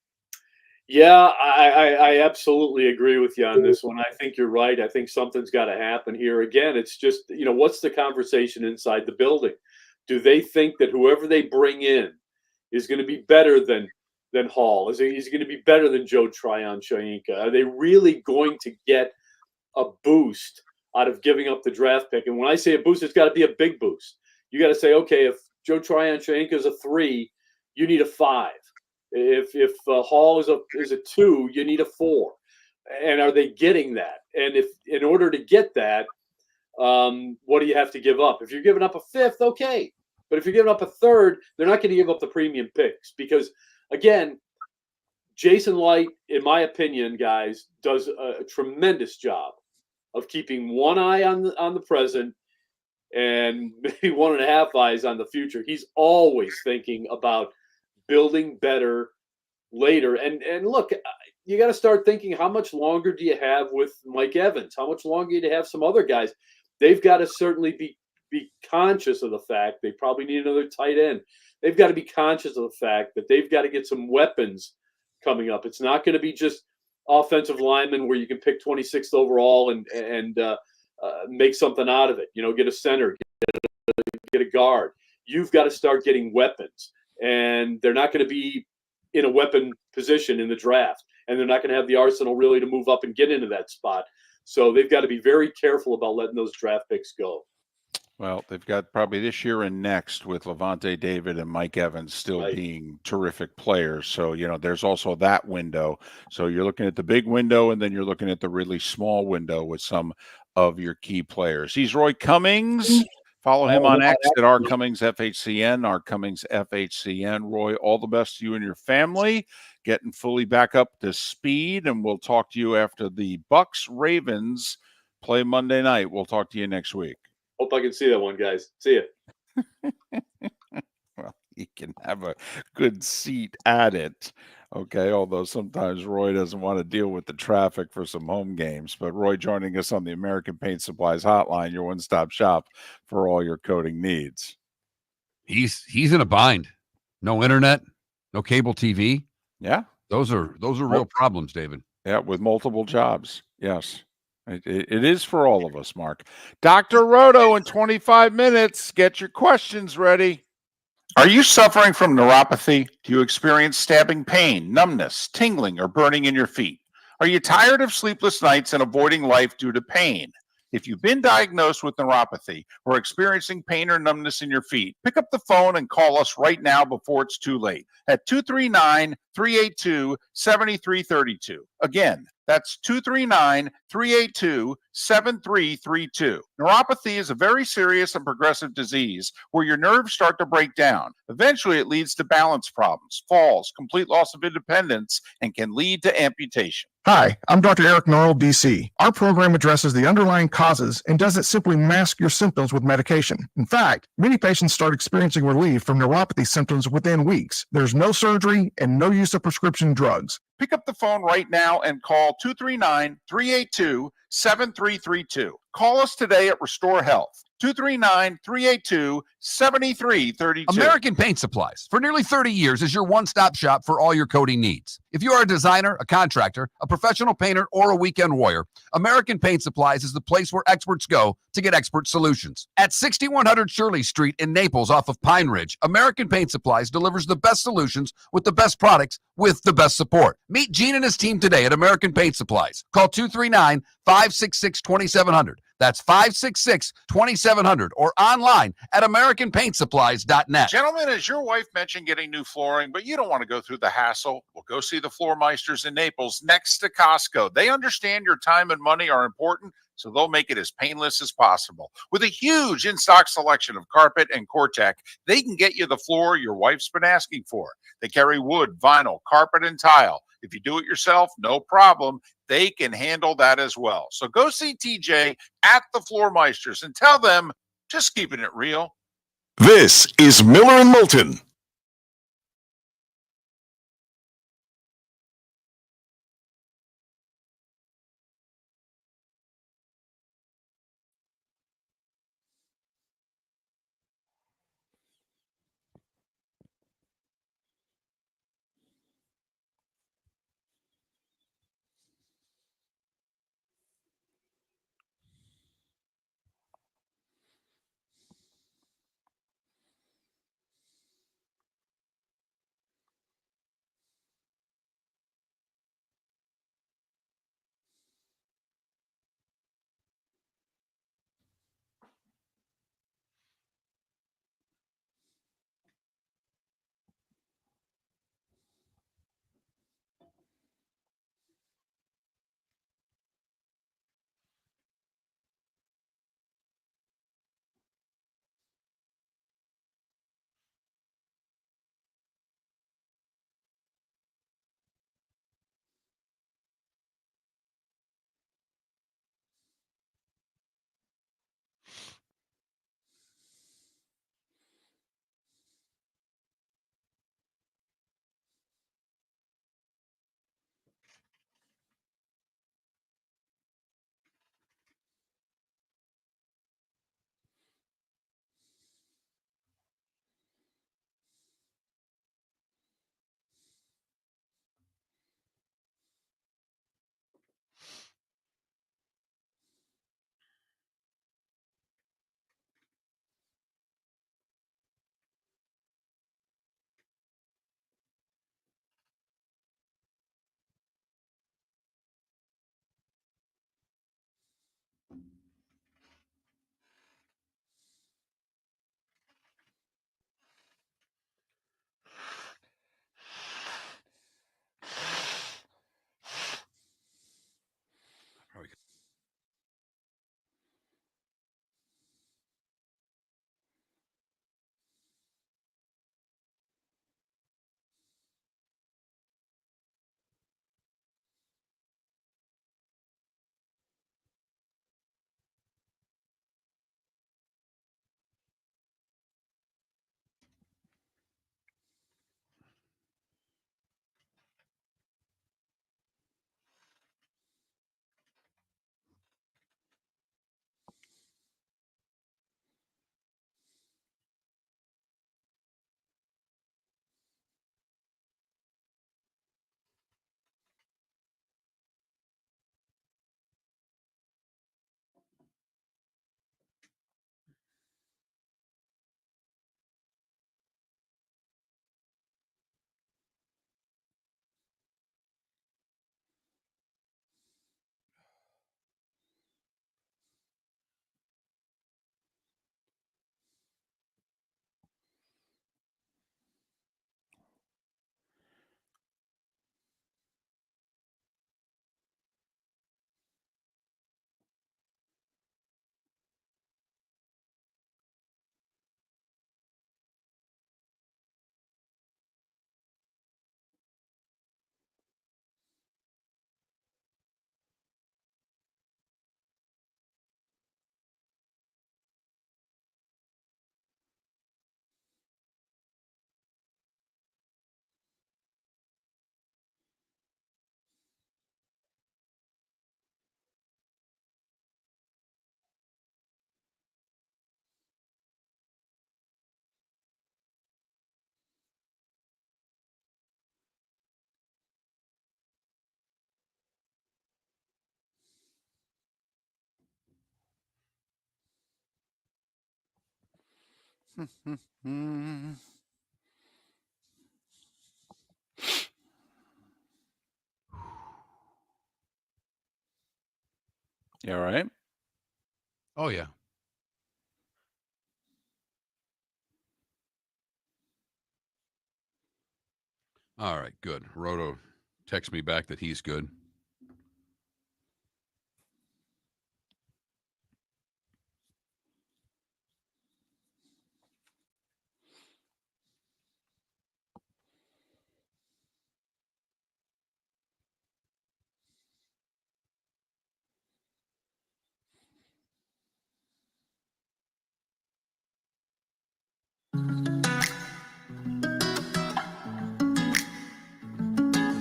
Yeah, I absolutely agree with you on this one. I think you're right. I think something's got to happen here. Again, it's just, what's the conversation inside the building? Do they think that whoever they bring in is going to be better than Hall? Is he going to be better than Joe Tryon-Shoyinka? Are they really going to get a boost out of giving up the draft pick? And when I say a boost, it's got to be a big boost. You got to say, okay, if Joe Tryon-Shoyinka is a 3, you need a 5. If Hall is a 2, you need a 4. And are they getting that? And if in order to get that, what do you have to give up? If you're giving up a 5th, okay. But if you're giving up a 3rd, they're not going to give up the premium picks because, again, Jason Light, in my opinion, guys, does a tremendous job of keeping one eye on the present and maybe 1.5 eyes on the future. He's always thinking about building better later. And look, you got to start thinking, how much longer do you have with Mike Evans? How much longer do you have some other guys? They've got to certainly be conscious of the fact they probably need another tight end. They've got to be conscious of the fact that they've got to get some weapons coming up. It's not going to be just offensive linemen where you can pick 26th overall and make something out of it. Get a center, get a guard. You've got to start getting weapons. And they're not going to be in a weapon position in the draft. And they're not going to have the arsenal really to move up and get into that spot. So they've got to be very careful about letting those draft picks go. Well, they've got probably this year and next with Lavonte David and Mike Evans still being terrific players. So, there's also that window. So you're looking at the big window, and then you're looking at the really small window with some of your key players. He's Roy Cummings. Follow him on X at rcummingsfhcn, rcummingsfhcn. Roy, all the best to you and your family. Getting fully back up to speed, and we'll talk to you after the Bucs Ravens play Monday night. We'll talk to you next week. Hope I can see that one, guys. See you. Well, you can have a good seat at it. Okay, although sometimes Roy doesn't want to deal with the traffic for some home games. But Roy joining us on the American Paint Supplies Hotline, your one-stop shop for all your coating needs. He's in a bind. No internet, no cable TV. Yeah. Those are real problems, David. Yeah, with multiple jobs. Yes. It is for all of us, Mark. Dr. Roto in 25 minutes. Get your questions ready. Are you suffering from neuropathy? Do you experience stabbing pain, numbness, tingling, or burning in your feet? Are you tired of sleepless nights and avoiding life due to pain? If you've been diagnosed with neuropathy or experiencing pain or numbness in your feet, pick up the phone and call us right now before it's too late at 239-382-7332. Again, that's 239-382-7332. Neuropathy is a very serious and progressive disease where your nerves start to break down. Eventually, it leads to balance problems, falls, complete loss of independence, and can lead to amputation. Hi, I'm Dr. Eric Norrell, DC. Our program addresses the underlying causes and doesn't simply mask your symptoms with medication. In fact, many patients start experiencing relief from neuropathy symptoms within weeks. There's no surgery and no use of prescription drugs. Pick up the phone right now and call 239-382-7332. Call us today at Restore Health. 239-382-7332. American Paint Supplies, for nearly 30 years, is your one-stop shop for all your coating needs. If you are a designer, a contractor, a professional painter, or a weekend warrior, American Paint Supplies is the place where experts go to get expert solutions. At 6100 Shirley Street in Naples off of Pine Ridge, American Paint Supplies delivers the best solutions with the best products with the best support. Meet Gene and his team today at American Paint Supplies. Call 239-566-2700. That's 566-2700 or online at AmericanPaintSupplies.net. Gentlemen, as your wife mentioned getting new flooring, but you don't want to go through the hassle, well, go see the Floor Meisters in Naples next to Costco. They understand your time and money are important, so they'll make it as painless as possible. With a huge in-stock selection of carpet and Cortec, they can get you the floor your wife's been asking for. They carry wood, vinyl, carpet, and tile. If you do it yourself, no problem. They can handle that as well. So go see TJ at the Floor Meisters and tell them, just keeping it real. This is Miller and Moulton. You all right? Oh, yeah. All right, good. Roto texts me back that he's good.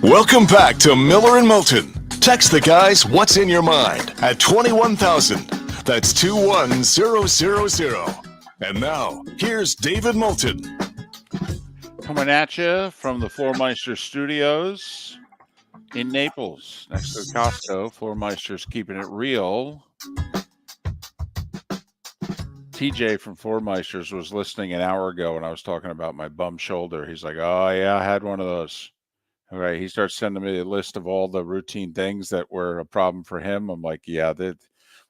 Welcome back to Miller and Moulton. Text the guys what's in your mind at 21,000. That's 21000. And now, here's David Moulton. Coming at you from the Floormeister Studios in Naples, next to Costco. Floormeister's keeping it real. TJ from Floormeisters was listening an hour ago when I was talking about my bum shoulder. He's like, oh, yeah, I had one of those. All right. He starts sending me a list of all the routine things that were a problem for him. I'm like, yeah,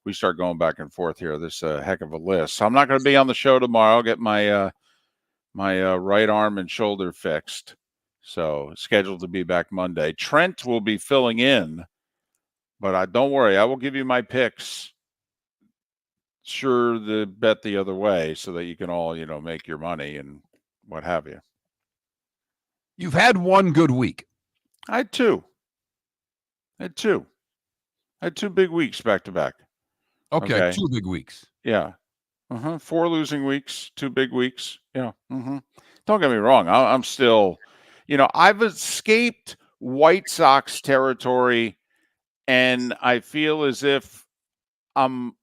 we start going back and forth here. This is a heck of a list. So I'm not going to be on the show tomorrow. I'll get my right arm and shoulder fixed. So scheduled to be back Monday. Trent will be filling in, but don't worry. I will give you my picks. Sure, the bet the other way so that you can all, make your money and what have you. You've had one good week. I had two. I had two big weeks back to back. Okay. 2 big weeks. Yeah. 4 losing weeks, 2 big weeks. Yeah. Don't get me wrong. I'm still, I've escaped White Sox territory, and I feel as if I'm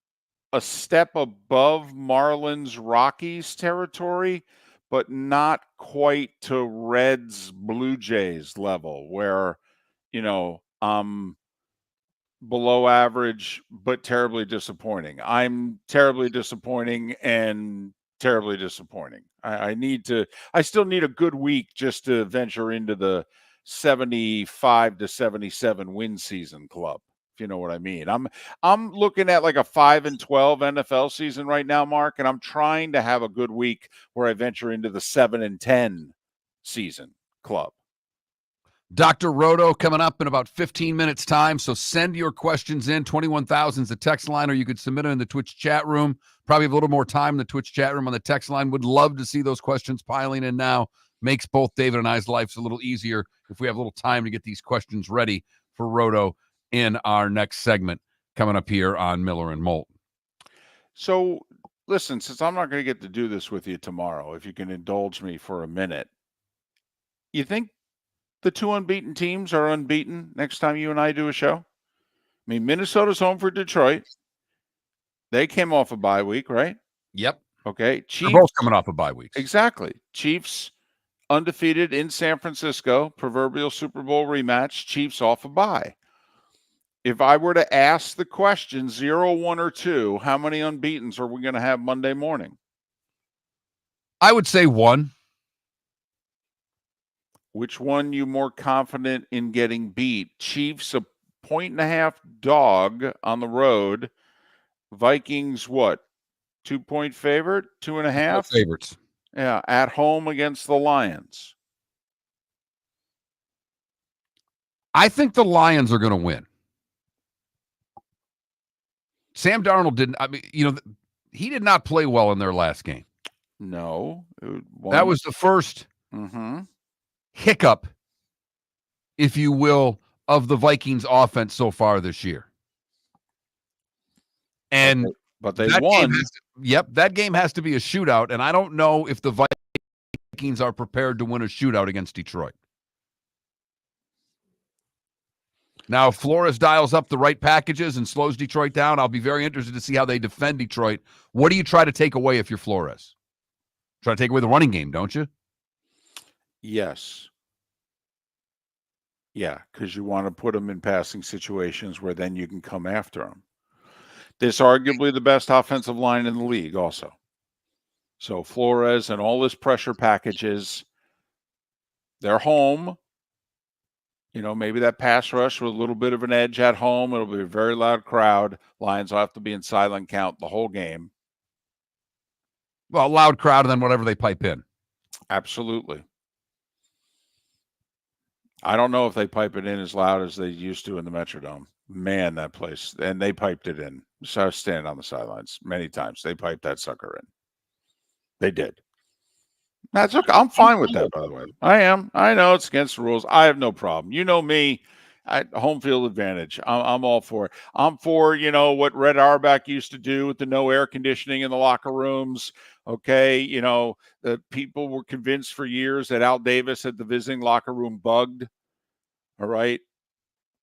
a step above Marlins Rockies territory, but not quite to Reds Blue Jays level where, I'm below average, but terribly disappointing. I'm terribly disappointing and terribly disappointing. I still need a good week just to venture into the 75 to 77 win season club. If you know what I mean. I'm looking at like a 5-12 NFL season right now, Mark, and I'm trying to have a good week where I venture into the 7-10 season club. Dr. Roto coming up in about 15 minutes time. So send your questions in. 21,000 is the text line, or you could submit them in the Twitch chat room. Probably have a little more time in the Twitch chat room on the text line. Would love to see those questions piling in now. Makes both David and I's lives a little easier if we have a little time to get these questions ready for Roto in our next segment coming up here on Miller and Moulton. So listen, since I'm not going to get to do this with you tomorrow, if you can indulge me for a minute, you think the 2 unbeaten teams are unbeaten next time you and I do a show? I mean, Minnesota's home for Detroit. They came off a bye week, right? Yep. Okay. Chiefs, they're both coming off of bye weeks. Exactly. Chiefs undefeated in San Francisco, proverbial Super Bowl rematch, Chiefs off a bye. If I were to ask the question 0, 1, or 2, how many unbeatens are we going to have Monday morning? I would say 1. Which one you more confident in getting beat? Chiefs a 1.5 dog on the road. Vikings what? 2-point favorite? 2.5 favorites. Yeah, at home against the Lions. I think the Lions are going to win. Sam Darnold didn't. I mean, he did not play well in their last game. No, that was the first hiccup, if you will, of the Vikings offense so far this year. And but they won. That game has to be a shootout, and I don't know if the Vikings are prepared to win a shootout against Detroit. Now, if Flores dials up the right packages and slows Detroit down, I'll be very interested to see how they defend Detroit. What do you try to take away if you're Flores? Try to take away the running game, don't you? Yes. Yeah, because you want to put them in passing situations where then you can come after them. This arguably the best offensive line in the league also. So Flores and all his pressure packages, they're home. Maybe that pass rush with a little bit of an edge at home. It'll be a very loud crowd. Lions will have to be in silent count the whole game. Well, a loud crowd and then whatever they pipe in. Absolutely. I don't know if they pipe it in as loud as they used to in the Metrodome. Man, that place. And they piped it in. So I was standing on the sidelines many times. They piped that sucker in. They did. That's okay. I'm fine with that, by the way. I am. I know it's against the rules. I have no problem. You know me. Home field advantage. I'm all for it. I'm for, what Red Auerbach used to do with the no air conditioning in the locker rooms. Okay. The people were convinced for years that Al Davis had the visiting locker room bugged. All right.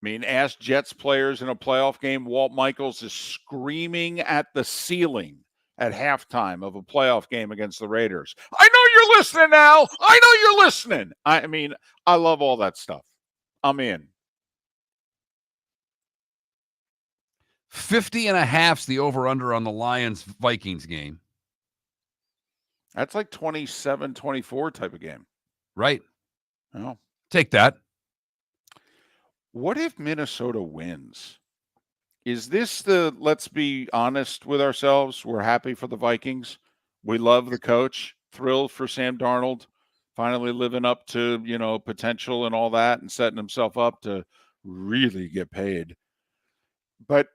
Ask Jets players in a playoff game. Walt Michaels is screaming at the ceiling at halftime of a playoff game against the Raiders. I know you're listening, Al. I know you're listening. I love all that stuff. I'm in. 50.5's the over-under on the Lions-Vikings game. That's like 27-24 type of game. Right. Oh. Take that. What if Minnesota wins? Is this let's be honest with ourselves, we're happy for the Vikings. We love the coach, thrilled for Sam Darnold, finally living up to, potential and all that and setting himself up to really get paid. But,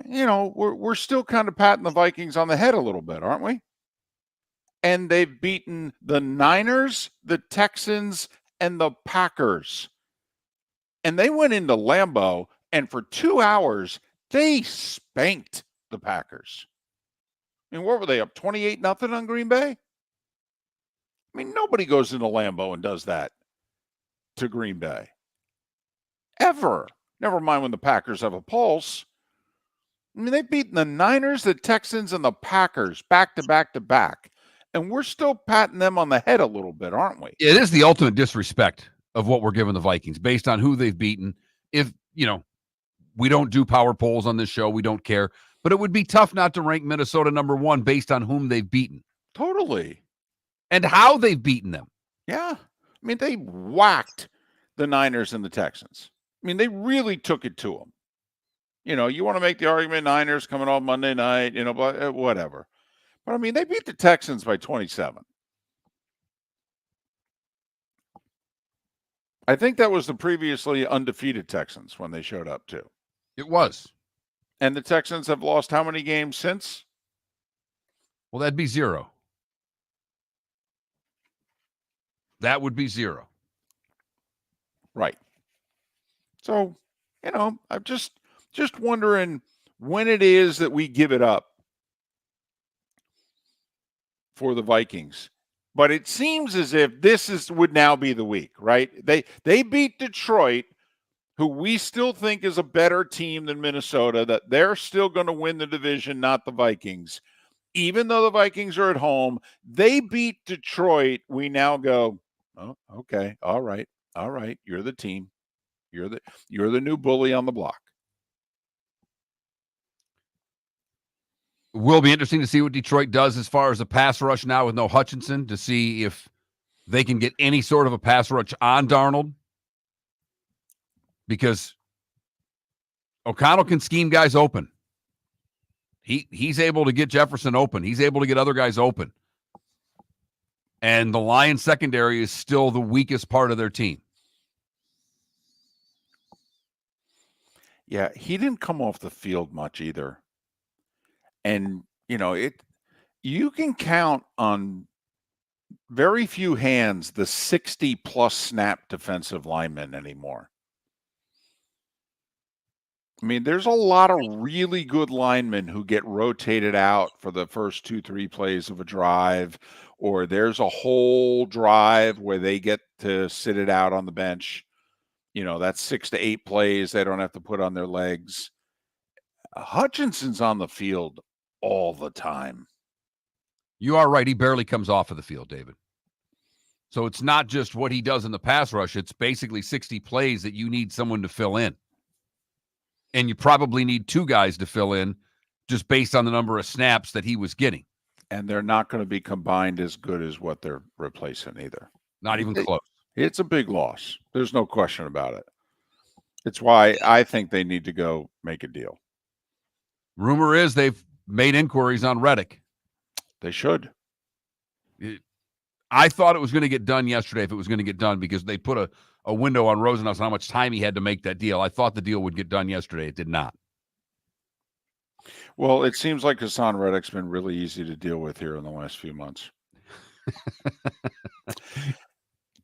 we're still kind of patting the Vikings on the head a little bit, aren't we? And they've beaten the Niners, the Texans, and the Packers. And they went into Lambeau, and for 2 hours, they spanked the Packers. What were they up 28-0 on Green Bay? Nobody goes into Lambeau and does that to Green Bay. Ever. Never mind when the Packers have a pulse. They've beaten the Niners, the Texans, and the Packers back to back to back. And we're still patting them on the head a little bit, aren't we? It is the ultimate disrespect of what we're giving the Vikings based on who they've beaten. If, we don't do power polls on this show, we don't care. But it would be tough not to rank Minnesota number one based on whom they've beaten. Totally. And how they've beaten them. Yeah. They whacked the Niners and the Texans. They really took it to them. You want to make the argument Niners coming off Monday night, whatever. But, they beat the Texans by 27. I think that was the previously undefeated Texans when they showed up, too. It was. And the Texans have lost how many games since? Well, that'd be 0. That would be 0. Right. So, I'm just wondering when it is that we give it up for the Vikings. But it seems as if this would now be the week, right? They beat Detroit, who we still think is a better team than Minnesota, that they're still going to win the division, not the Vikings. Even though the Vikings are at home, they beat Detroit. We now go, oh, okay, all right. You're the team. You're the new bully on the block. Will be interesting to see what Detroit does as far as a pass rush now with no Hutchinson, to see if they can get any sort of a pass rush on Darnold. Because O'Connell can scheme guys open. He's able to get Jefferson open. He's able to get other guys open. And the Lions secondary is still the weakest part of their team. Yeah, he didn't come off the field much either. And, you can count on very few hands the 60-plus snap defensive linemen anymore. There's a lot of really good linemen who get rotated out for the first 2-3 plays of a drive, or there's a whole drive where they get to sit it out on the bench. That's 6 to 8 plays they don't have to put on their legs. Hutchinson's on the field all the time. You are right. He barely comes off of the field, David. So it's not just what he does in the pass rush. It's basically 60 plays that you need someone to fill in. And you probably need 2 guys to fill in just based on the number of snaps that he was getting. And they're not going to be combined as good as what they're replacing either. Not even close. It's a big loss. There's no question about it. It's why I think they need to go make a deal. Rumor is they've made inquiries on Reddick. They should. I thought it was going to get done yesterday if it was going to get done because they put a window on Rosenhaus on how much time he had to make that deal. I thought the deal would get done yesterday. It did not. Well, it seems like Hassan Reddick's been really easy to deal with here in the last few months.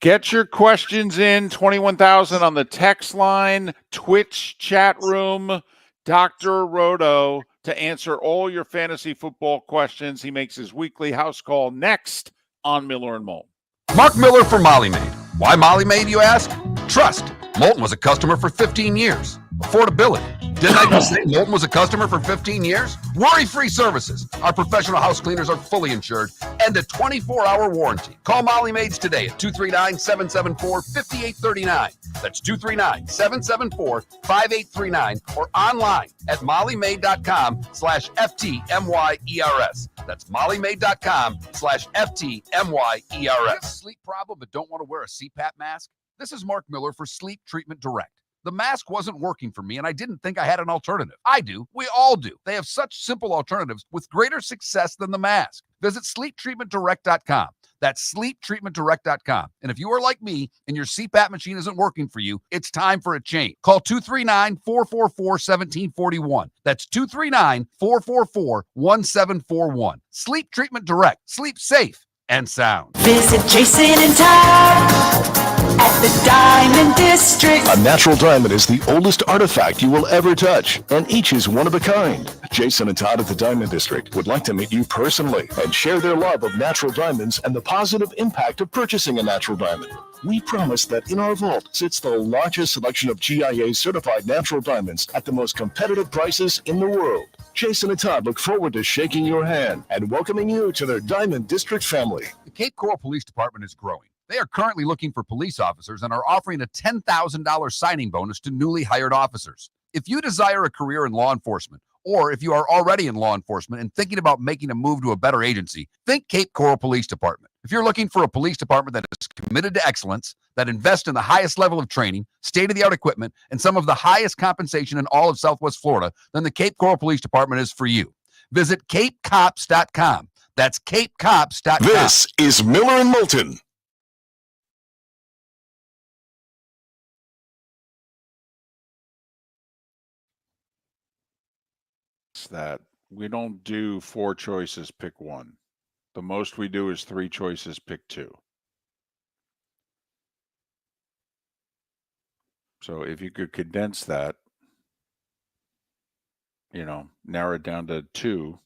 Get your questions in, 21,000 on the text line, Twitch chat room, Dr. Roto to answer all your fantasy football questions. He makes his weekly house call next on Miller and Moulton. Mark Miller for Molly Maid. Why Molly Maid, you ask? Trust. Moulton was a customer for 15 years. Affordability. Didn't I just say Moulton was a customer for 15 years? Worry-free services. Our professional house cleaners are fully insured and a 24-hour warranty. Call Molly Maids today at 239-774-5839. That's 239-774-5839 or online at mollymaid.com/FTMYERS. That's mollymaid.com/FTMYERS. Sleep problem but don't want to wear a CPAP mask? This is Mark Miller for Sleep Treatment Direct. The mask wasn't working for me, and I didn't think I had an alternative. I do. We all do. They have such simple alternatives with greater success than the mask. Visit sleeptreatmentdirect.com. That's sleeptreatmentdirect.com. And if you are like me and your CPAP machine isn't working for you, it's time for a change. Call 239-444-1741. That's 239-444-1741. Sleep Treatment Direct. Sleep safe and sound. Visit Jason and Todd at the Diamond District. A natural diamond is the oldest artifact you will ever touch, and each is one of a kind. Jason and Todd at the Diamond District would like to meet you personally and share their love of natural diamonds and the positive impact of purchasing a natural diamond. We promise that in our vault sits the largest selection of GIA certified natural diamonds at the most competitive prices in the world. Jason and Todd look forward to shaking your hand and welcoming you to their Diamond District family. The Cape Coral Police Department is growing. They are currently looking for police officers and are offering a $10,000 signing bonus to newly hired officers. If you desire a career in law enforcement, or if you are already in law enforcement and thinking about making a move to a better agency, think Cape Coral Police Department. If you're looking for a police department that is committed to excellence, that invests in the highest level of training, state-of-the-art equipment, and some of the highest compensation in all of Southwest Florida, then the Cape Coral Police Department is for you. Visit capecops.com. That's capecops.com. This is Miller and Moulton. That we don't do 4 choices, pick 1. The most we do is 3 choices, pick 2. So if you could condense that, narrow it down to 2.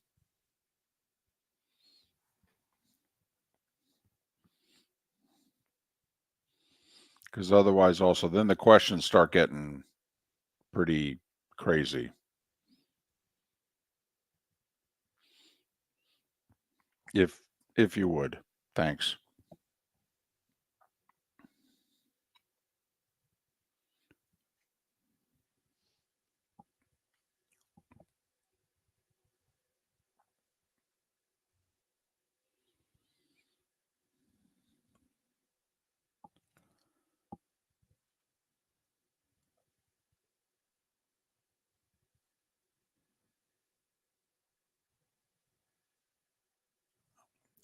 Because otherwise also then the questions start getting pretty crazy. If you would. Thanks.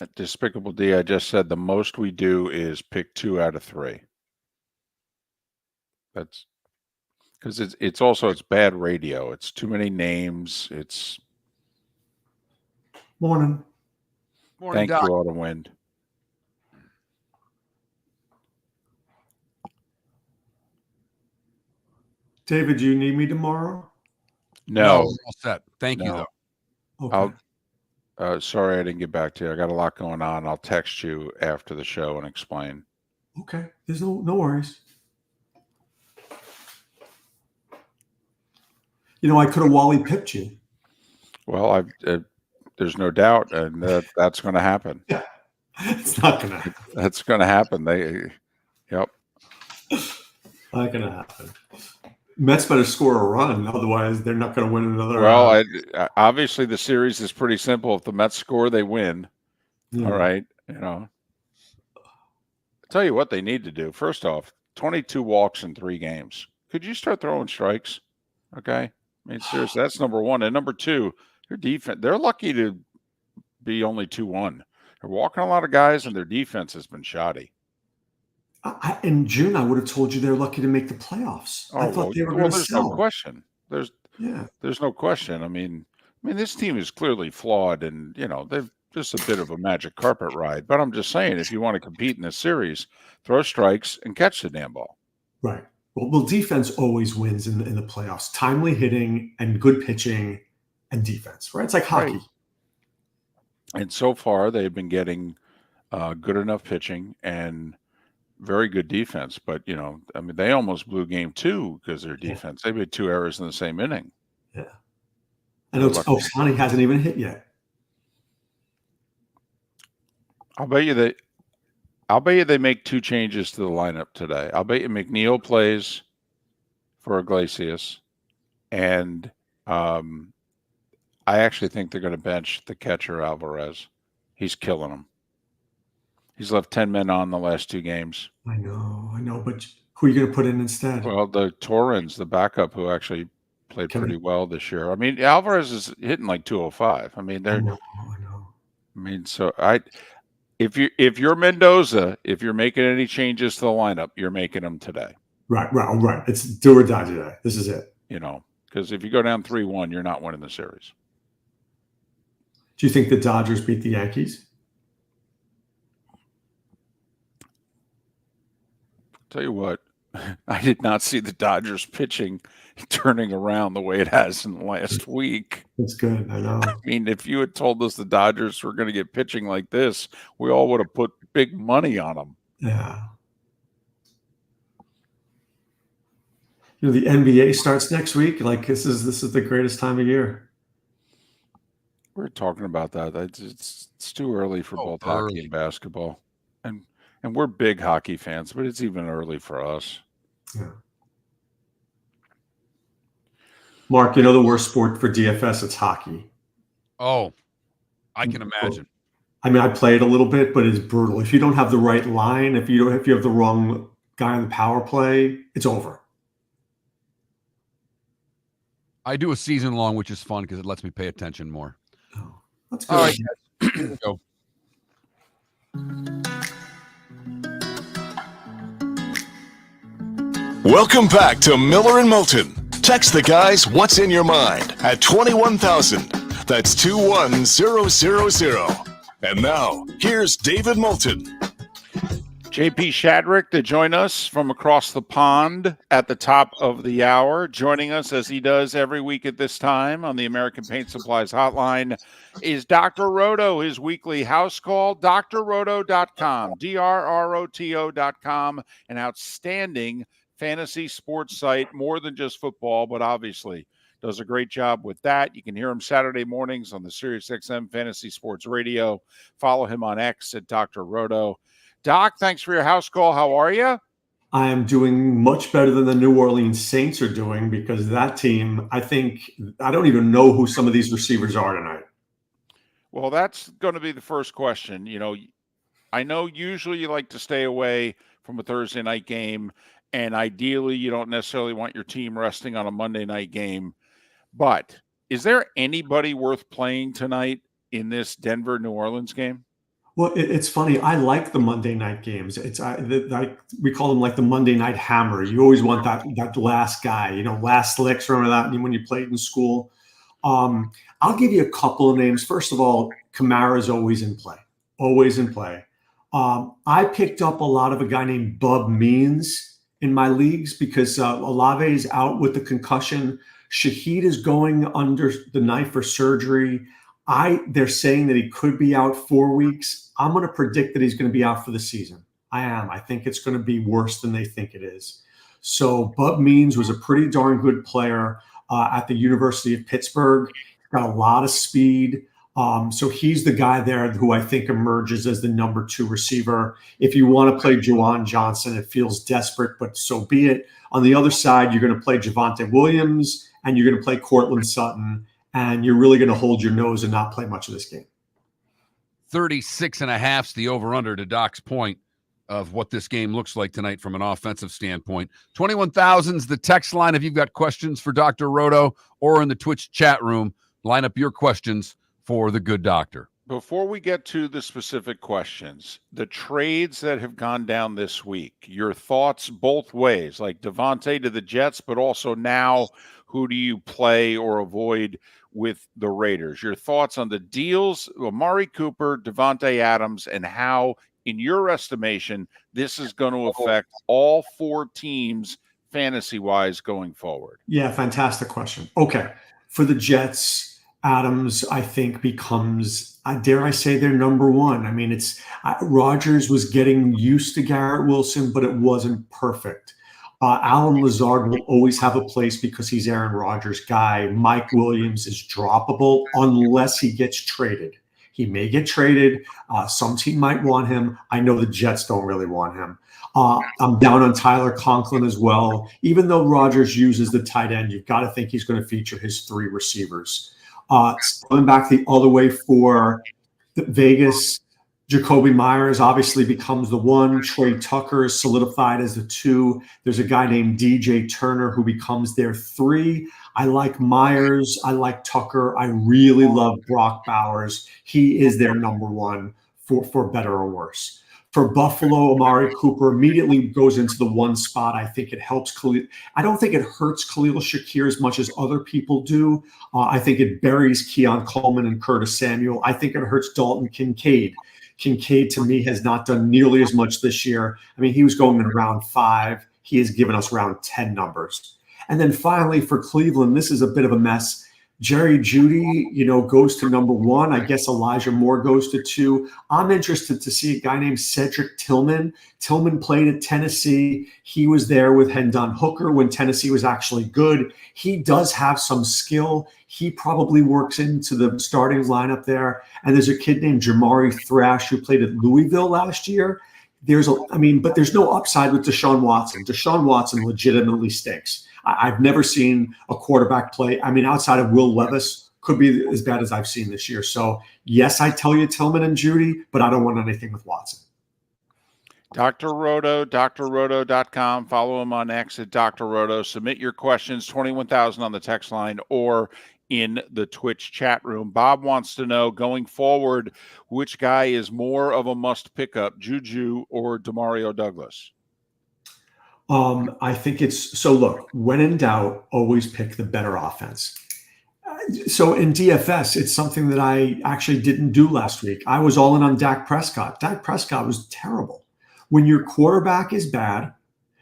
At Despicable D, I just said the most we do is pick 2 out of 3. That's because it's also bad radio. It's too many names. It's Morning. Thank you, Autumn Wind. David, do you need me tomorrow? No, we're all set. Thank you, though. Okay. Sorry I didn't get back to you. I got a lot going on. I'll text you after the show and explain. Okay. There's no worries. I could have Wally pipped you. Well, there's no doubt, and that's going to happen. Yeah, it's not going to happen. That's going to happen. Yep. Not going to happen. Mets better score a run, otherwise they're not going to win another. Well, obviously the series is pretty simple. If the Mets score, they win. Yeah. All right, I'll tell you what they need to do. First off, 22 walks in 3 games. Could you start throwing strikes? Okay, I mean seriously, that's number one. And number two, their defense. They're lucky to be only 2-1. They're walking a lot of guys, and their defense has been shoddy. In June, I would have told you they're lucky to make the playoffs. I thought they were going to there's sell. no question. There's no question. I mean, this team is clearly flawed, and they've just a bit of a magic carpet ride. But I'm just saying, if you want to compete in this series, throw strikes and catch the damn ball. Right. Well, defense always wins in the playoffs. Timely hitting and good pitching and defense. Right. It's like hockey. Right. And so far, they've been getting good enough pitching and very good defense, but they almost blew game 2 because their defense. They made 2 errors in the same inning. Yeah, and Ohtani hasn't even hit yet. I'll bet you they make 2 changes to the lineup today. I'll bet you McNeil plays for Iglesias, and I actually think they're going to bench the catcher Alvarez. He's killing them. He's left 10 men on the last 2 games. I know, but who are you going to put in instead? Well, the Torrens, the backup, who actually played pretty well this year. I mean, Alvarez is hitting like 205. I mean, I know. I mean, so if you're Mendoza, if you're making any changes to the lineup, you're making them today. Right. It's do or die today. This is it. Because if you go down 3-1, you're not winning the series. Do you think the Dodgers beat the Yankees? Tell you what, I did not see the Dodgers pitching turning around the way it has in the last week. That's good. I know. I mean, if you had told us the Dodgers were going to get pitching like this, we all would have put big money on them. Yeah. The NBA starts next week. Like this is the greatest time of year. We're talking about that. It's too early for both hockey and basketball. And we're big hockey fans, but it's even early for us. Yeah. Mark, the worst sport for DFS, it's hockey. Oh, I can imagine. I mean, I play it a little bit, but it's brutal. If you don't have the right line, if you have the wrong guy on the power play, it's over. I do a season long, which is fun because it lets me pay attention more. Oh, that's good. All right, here we go. Welcome back to Miller and Moulton. Text the guys what's in your mind at 21,000. That's 21000. And now, here's David Moulton. JP Shadrick to join us from across the pond at the top of the hour. Joining us, as he does every week at this time on the American Paint Supplies hotline, is Dr. Roto, his weekly house call, drroto.com, drroto.com, an outstanding fantasy sports site, more than just football, but obviously does a great job with that. You can hear him Saturday mornings on the SiriusXM Fantasy Sports Radio. Follow him on X at Dr. Roto. Doc, thanks for your house call. How are you? I am doing much better than the New Orleans Saints are doing because that team, I don't even know who some of these receivers are tonight. Well, that's going to be the first question. I know usually you like to stay away from a Thursday night game, and ideally you don't necessarily want your team resting on a Monday night game. But is there anybody worth playing tonight in this Denver-New Orleans game? Well, it's funny. I like the Monday night games. We call them like the Monday night hammer. You always want that last guy, last licks. Remember that when you played in school? I'll give you a couple of names. First of all, Kamara's always in play. Always in play. I picked up a lot of a guy named Bub Means in my leagues because Olave is out with the concussion. Shaheed is going under the knife for surgery. They're saying that he could be out 4 weeks. I'm going to predict that he's going to be out for the season. I am. I think it's going to be worse than they think it is. So Bub Means was a pretty darn good player at the University of Pittsburgh. Got a lot of speed. So he's the guy there who I think emerges as the number 2 receiver. If you want to play Juwan Johnson, it feels desperate, but so be it. On the other side, you're going to play Javonte Williams and you're going to play Cortland Sutton, and you're really going to hold your nose and not play much of this game. 36.5 is the over-under, to Doc's point of what this game looks like tonight from an offensive standpoint. 21,000's the text line. If you've got questions for Dr. Roto or in the Twitch chat room, line up your questions for the good doctor. Before we get to the specific questions, the trades that have gone down this week, your thoughts both ways, like Devontae to the Jets, but also now who do you play or avoid with the Raiders? Your thoughts on the deals, Amari Cooper, Devontae Adams, and how, in your estimation, this is going to affect all 4 teams fantasy-wise going forward? Yeah, fantastic question. Okay. For the Jets, Adams, I think, becomes, dare I say, their number 1. I mean, Rodgers was getting used to Garrett Wilson, but it wasn't perfect. Alan Lazard will always have a place because he's Aaron Rodgers' guy. Mike Williams is droppable unless he gets traded. He may get traded. Some team might want him. I know the Jets don't really want him. I'm down on Tyler Conklin as well. Even though Rodgers uses the tight end, you've got to think he's going to feature his 3 receivers. Going back the other way for Vegas, Jacoby Myers obviously becomes the 1. Trey Tucker is solidified as the 2. There's a guy named DJ Turner who becomes their 3. I like Myers. I like Tucker. I really love Brock Bowers. He is their number 1 for better or worse. For Buffalo, Amari Cooper immediately goes into the 1 spot. I think it helps Khalil. I don't think it hurts Khalil Shakir as much as other people do. I think it buries Keon Coleman and Curtis Samuel. I think it hurts Dalton Kincaid. Kincaid, to me, has not done nearly as much this year. I mean, he was going in round 5. He has given us round 10 numbers. And then finally, for Cleveland, this is a bit of a mess. Jerry Jeudy, goes to number 1. I guess Elijah Moore goes to 2. I'm interested to see a guy named Cedric Tillman. Tillman played at Tennessee. He was there with Hendon Hooker when Tennessee was actually good. He does have some skill. He probably works into the starting lineup there. And there's a kid named Jamari Thrash who played at Louisville last year. But there's no upside with Deshaun Watson. Deshaun Watson legitimately stinks. I've never seen a quarterback play. I mean, outside of Will Levis, could be as bad as I've seen this year. So, yes, I tell you Tillman and Jeudy, but I don't want anything with Watson. Dr. Roto, drroto.com. Follow him on X at Dr. Roto. Submit your questions, 21,000 on the text line or in the Twitch chat room. Bob wants to know, going forward, which guy is more of a must pickup, Juju or Demario Douglas? I think look, when in doubt, always pick the better offense. So in DFS, it's something that I actually didn't do last week. I was all in on Dak Prescott. Dak Prescott was terrible. When your quarterback is bad,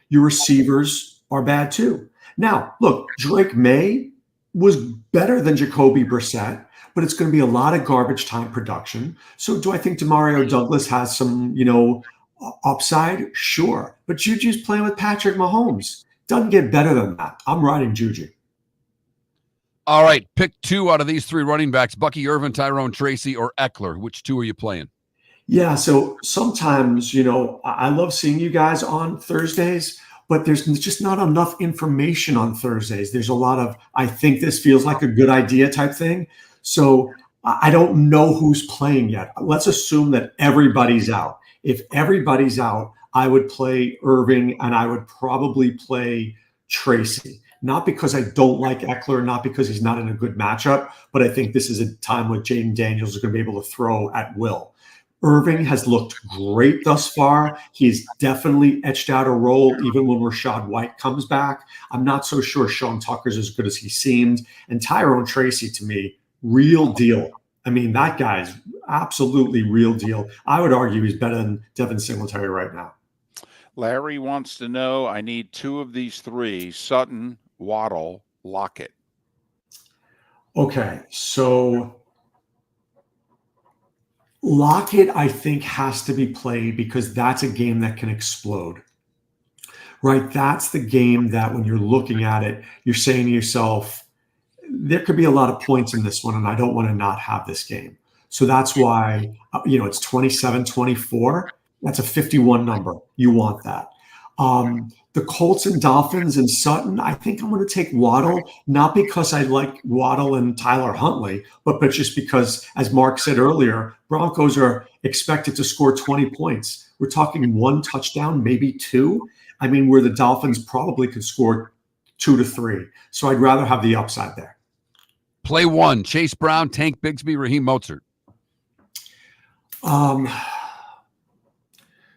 your receivers are bad too. Now, look, Drake May was better than Jacoby Brissett, but it's going to be a lot of garbage time production. So do I think Demario Douglas has some, upside? Sure. But Juju's playing with Patrick Mahomes. Doesn't get better than that. I'm riding Juju. All right. Pick 2 out of these 3 running backs, Bucky Irvin, Tyrone Tracy, or Eckler. Which 2 are you playing? Yeah. So sometimes, I love seeing you guys on Thursdays, but there's just not enough information on Thursdays. There's a lot of, I think this feels like a good idea type thing. So I don't know who's playing yet. Let's assume that everybody's out. If everybody's out, I would play Irving and I would probably play Tracy. Not because I don't like Eckler, not because he's not in a good matchup, but I think this is a time when Jaden Daniels is going to be able to throw at will. Irving has looked great thus far. He's definitely etched out a role even when Rashad White comes back. I'm not so sure Sean Tucker's as good as he seemed. And Tyrone Tracy, to me, real deal. I mean, that guy's absolutely real deal. I would argue he's better than Devin Singletary right now. Larry wants to know, I need 2 of these 3, Sutton, Waddle, Lockett. Okay, so Lockett, I think, has to be played because that's a game that can explode. Right? That's the game that when you're looking at it, you're saying to yourself, there could be a lot of points in this one, and I don't want to not have this game. So that's why, it's 27-24. That's a 51 number. You want that. The Colts and Dolphins and Sutton, I think I'm going to take Waddle, not because I like Waddle and Tyler Huntley, but just because, as Mark said earlier, Broncos are expected to score 20 points. We're talking 1 touchdown, maybe 2. I mean, where the Dolphins probably could score 2 to 3. So I'd rather have the upside there. Play 1, Chase Brown, Tank Bigsby, Raheem Mostert.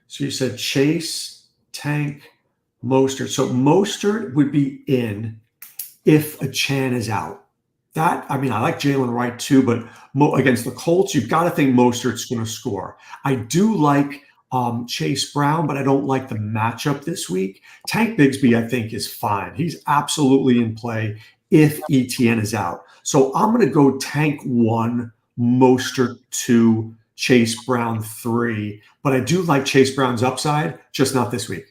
So you said Chase, Tank, Mostert. So Mostert would be in if a Chan is out. I like Jalen Wright too, but against the Colts, you've got to think Mostert's going to score. I do like Chase Brown, but I don't like the matchup this week. Tank Bigsby, I think, is fine. He's absolutely in play if ETN is out. So I'm going to go Tank 1, Mostert 2, Chase Brown 3. But I do like Chase Brown's upside, just not this week.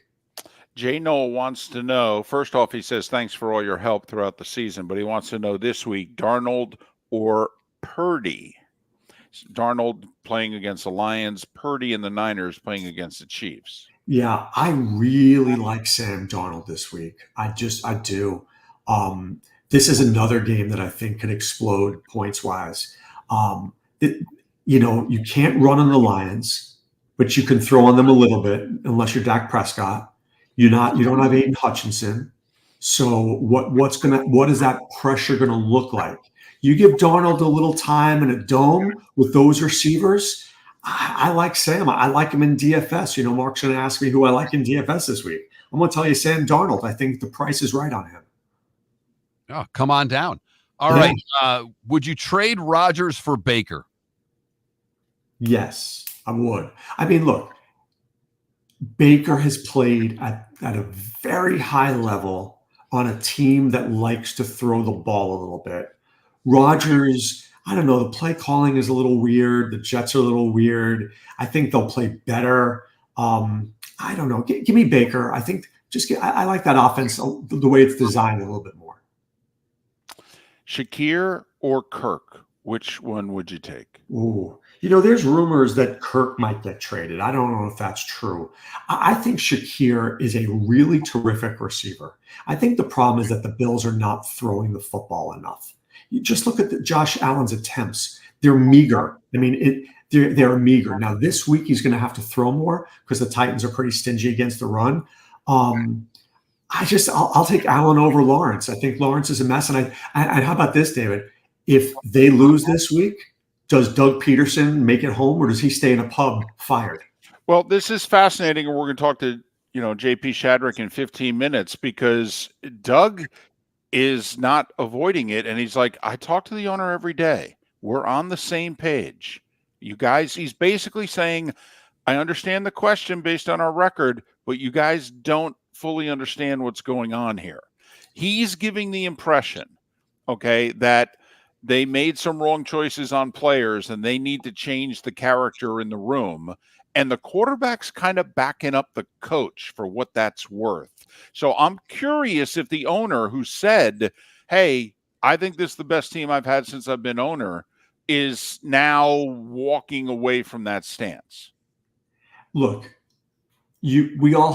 Jay Noel wants to know, first off, he says, thanks for all your help throughout the season, but he wants to know this week, Darnold or Purdy? Darnold playing against the Lions, Purdy and the Niners playing against the Chiefs. Yeah, I really like Sam Darnold this week. I do. This is another game that I think could explode points-wise. You can't run on the Lions, but you can throw on them a little bit unless you're Dak Prescott. You don't have Aiden Hutchinson. So what is that pressure going to look like? You give Darnold a little time in a dome with those receivers. I like Sam. I like him in DFS. Mark's going to ask me who I like in DFS this week. I'm going to tell you Sam Darnold. I think the price is right on him. Oh, come on down. All right. Would you trade Rodgers for Baker? Yes, I would. I mean, look, Baker has played at a very high level on a team that likes to throw the ball a little bit. Rodgers, I don't know, the play calling is a little weird. The Jets are a little weird. I think they'll play better. I don't know. Give me Baker. I think I like that offense, the way it's designed a little bit more. Shakir or Kirk? Which one would you take? Ooh. There's rumors that Kirk might get traded. I don't know if that's true. I think Shakir is a really terrific receiver. I think the problem is that the Bills are not throwing the football enough. You just look at Josh Allen's attempts. They're meager. I mean, they're meager. Now, this week he's going to have to throw more because the Titans are pretty stingy against the run. I'll take Allen over Lawrence. I think Lawrence is a mess. And how about this, David? If they lose this week, does Doug Peterson make it home or does he stay in a pub fired? Well, this is fascinating. And we're going to talk to, JP Shadrick in 15 minutes because Doug is not avoiding it. And he's like, I talk to the owner every day. We're on the same page. You guys, he's basically saying, I understand the question based on our record, but you guys don't fully understand what's going on here. He's giving the impression, that they made some wrong choices on players and they need to change the character in the room. And the quarterback's kind of backing up the coach for what that's worth. So I'm curious if the owner who said, hey, I think this is the best team I've had since I've been owner, is now walking away from that stance. Look, we all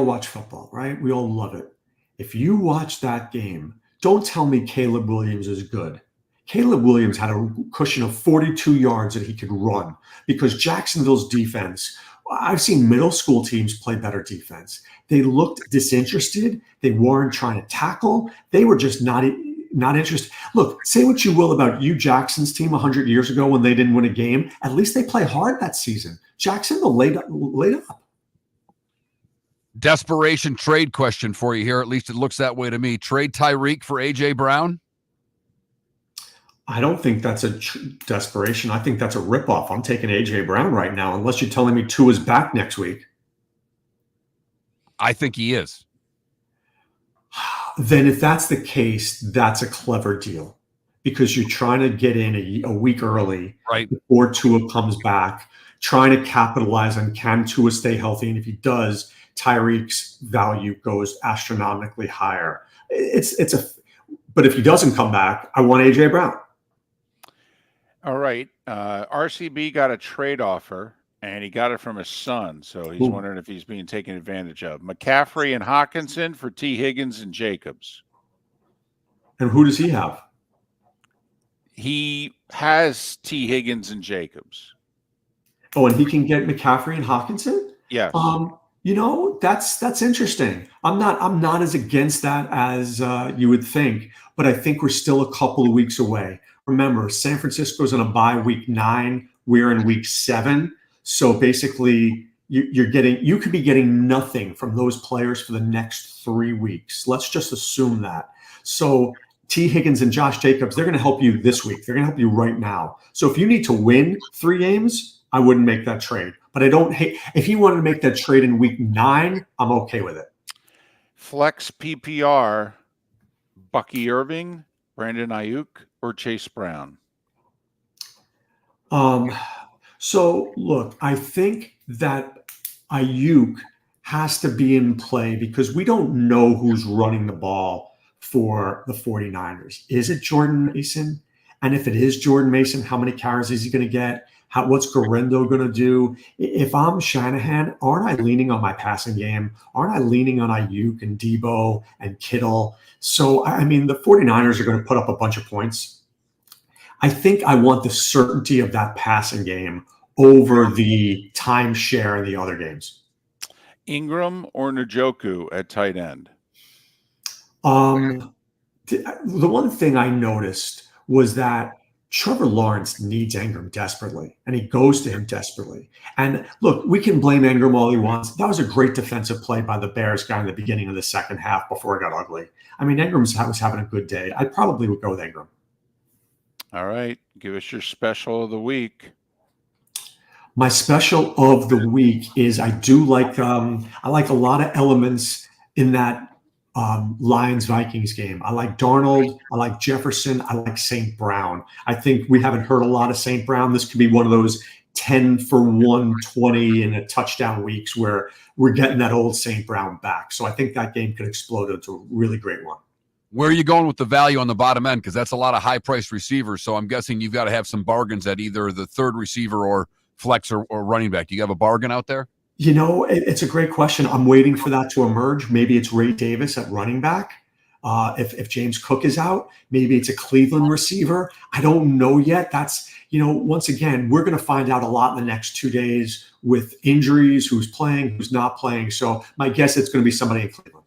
watch football, right? We all love it. If you watch that game, don't tell me Caleb Williams is good. Caleb Williams had a cushion of 42 yards that he could run because Jacksonville's defense, I've seen middle school teams play better defense. They looked disinterested. They weren't trying to tackle. They were just not interested. Look, say what you will about Jackson's team 100 years ago when they didn't win a game. At least they play hard that season. Jacksonville laid up. Desperation trade question for you here. At least it looks that way to me. Trade Tyreek for A.J. Brown? I don't think that's a desperation. I think that's a ripoff. I'm taking A.J. Brown right now, unless you're telling me Tua's back next week. I think he is. Then if that's the case, that's a clever deal because you're trying to get in a week early before Tua comes back, trying to capitalize on can Tua stay healthy. And if he does, Tyreek's value goes astronomically higher. But if he doesn't come back, I want A.J. Brown. All right. RCB got a trade offer, and he got it from his son. So he's Ooh. wondering if he's being taken advantage of. McCaffrey and Hawkinson for T. Higgins and Jacobs. And who does he have? He has T. Higgins and Jacobs. Oh, and he can get McCaffrey and Hawkinson? Yes. That's interesting. I'm not as against that as you would think, but I think we're still a couple of weeks away. Remember, San Francisco's on a bye week 9. We're in week 7. So basically, you could be getting nothing from those players for the next 3 weeks. Let's just assume that. So T. Higgins and Josh Jacobs, they're going to help you this week. They're going to help you right now. So if you need to win 3 games, I wouldn't make that trade. But I don't hate if you wanted to make that trade in week 9, I'm okay with it. Flex PPR, Bucky Irving, Brandon Ayuk, or Chase Brown? So look, I think that Ayuk has to be in play because we don't know who's running the ball for the 49ers. Is it Jordan Mason? And if it is Jordan Mason, how many carries is he going to get? What's Garendo going to do? If I'm Shanahan, aren't I leaning on my passing game? Aren't I leaning on Ayuk and Debo and Kittle? So, I mean, the 49ers are going to put up a bunch of points. I think I want the certainty of that passing game over the timeshare in the other games. Ingram or Njoku at tight end? The one thing I noticed was that Trevor Lawrence needs Ingram desperately, and he goes to him desperately. And look, we can blame Ingram all he wants. That was a great defensive play by the Bears guy in the beginning of the second half before it got ugly. I mean, Ingram was having a good day. I probably would go with Ingram. All right. Give us your special of the week. My special of the week is I like a lot of elements in that Lions-Vikings game. I like Darnold. I like Jefferson. I like St. Brown. I think we haven't heard a lot of St. Brown. This could be one of those 10 for 120 in a touchdown weeks where we're getting that old St. Brown back. So I think that game could explode into a really great one. Where are you going with the value on the bottom end? Because that's a lot of high-priced receivers. So I'm guessing you've got to have some bargains at either the third receiver or flex or running back. Do you have a bargain out there? You know, it's a great question. I'm waiting for that to emerge. Maybe it's Ray Davis at running back. If James Cook is out, maybe it's a Cleveland receiver. I don't know yet. That's, once again, we're going to find out a lot in the next 2 days with injuries, who's playing, who's not playing. So my guess it's going to be somebody in Cleveland.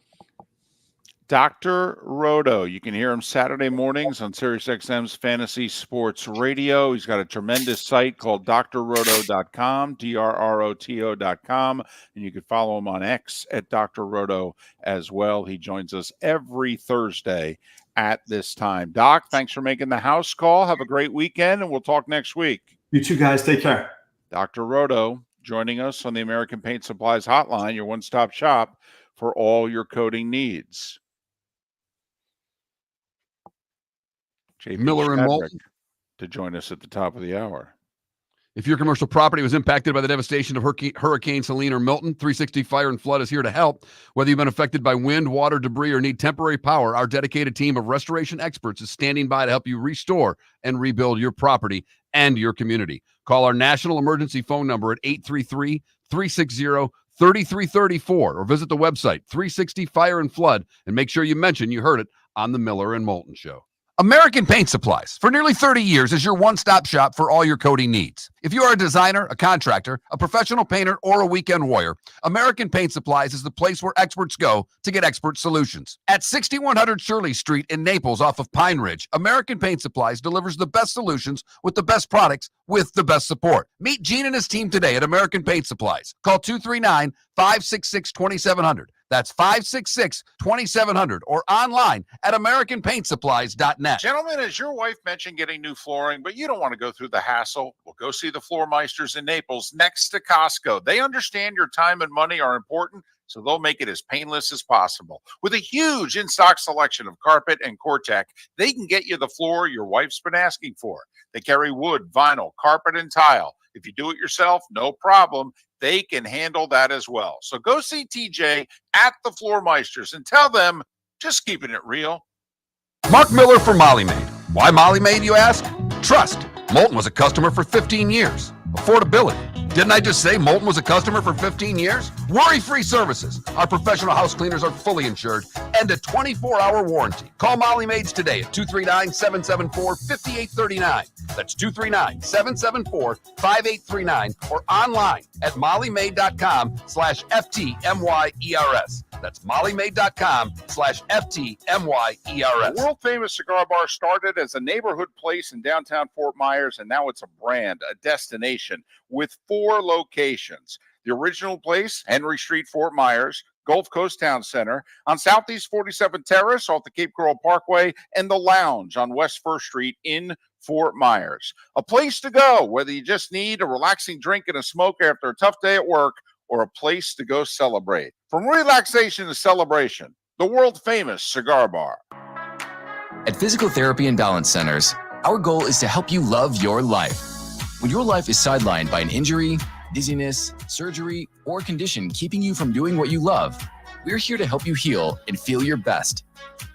Dr. Roto. You can hear him Saturday mornings on SiriusXM's Fantasy Sports Radio. He's got a tremendous site called drroto.com, drroto.com, and you can follow him on X at Dr. Roto as well. He joins us every Thursday at this time. Doc, thanks for making the house call. Have a great weekend, and we'll talk next week. You too, guys. Take care. Dr. Roto joining us on the American Paint Supplies Hotline, your one-stop shop for all your coating needs. JP Miller and Shadrick Moulton to join us at the top of the hour. If your commercial property was impacted by the devastation of Hurricane Helene or Milton, 360 Fire and Flood is here to help. Whether you've been affected by wind, water, debris, or need temporary power, our dedicated team of restoration experts is standing by to help you restore and rebuild your property and your community. Call our national emergency phone number at 833-360-3334 or visit the website 360 Fire and Flood and make sure you mention you heard it on the Miller and Moulton Show. American Paint Supplies, for nearly 30 years, is your one-stop shop for all your coating needs. If you are a designer, a contractor, a professional painter, or a weekend warrior, American Paint Supplies is the place where experts go to get expert solutions. At 6100 Shirley Street in Naples off of Pine Ridge, American Paint Supplies delivers the best solutions with the best products with the best support. Meet Gene and his team today at American Paint Supplies. Call 239-566-2700. That's 566-2700 or online at AmericanPaintSupplies.net. Gentlemen, as your wife mentioned getting new flooring, but you don't want to go through the hassle, well, go see the Floor Meisters in Naples next to Costco. They understand your time and money are important, so they'll make it as painless as possible. With a huge in-stock selection of carpet and Cortec, they can get you the floor your wife's been asking for. They carry wood, vinyl, carpet, and tile. If you do it yourself, no problem. They can handle that as well. So go see TJ at the Floor Meisters and tell them, just keeping it real. Mark Miller for Molly Maid. Why Molly Maid, you ask? Trust. Moulton was a customer for 15 years. Affordability. Didn't I just say Moulton was a customer for 15 years? Worry-free services. Our professional house cleaners are fully insured and a 24-hour warranty. Call Molly Maids today at 239-774-5839. That's 239-774-5839 or online at mollymaid.com/FTMYERS. That's mollymaid.com/FTMYERS. The world-famous cigar bar started as a neighborhood place in downtown Fort Myers, and now it's a brand, a destination with 4 locations. The original place, Henry Street, Fort Myers, Gulf Coast Town Center, on Southeast 47th Terrace off the Cape Coral Parkway, and the Lounge on West 1st Street in Fort Myers. A place to go, whether you just need a relaxing drink and a smoke after a tough day at work, or a place to go celebrate. From relaxation to celebration, the world-famous cigar bar. At Physical Therapy and Balance Centers, our goal is to help you love your life. When your life is sidelined by an injury, dizziness, surgery, or condition keeping you from doing what you love, we're here to help you heal and feel your best.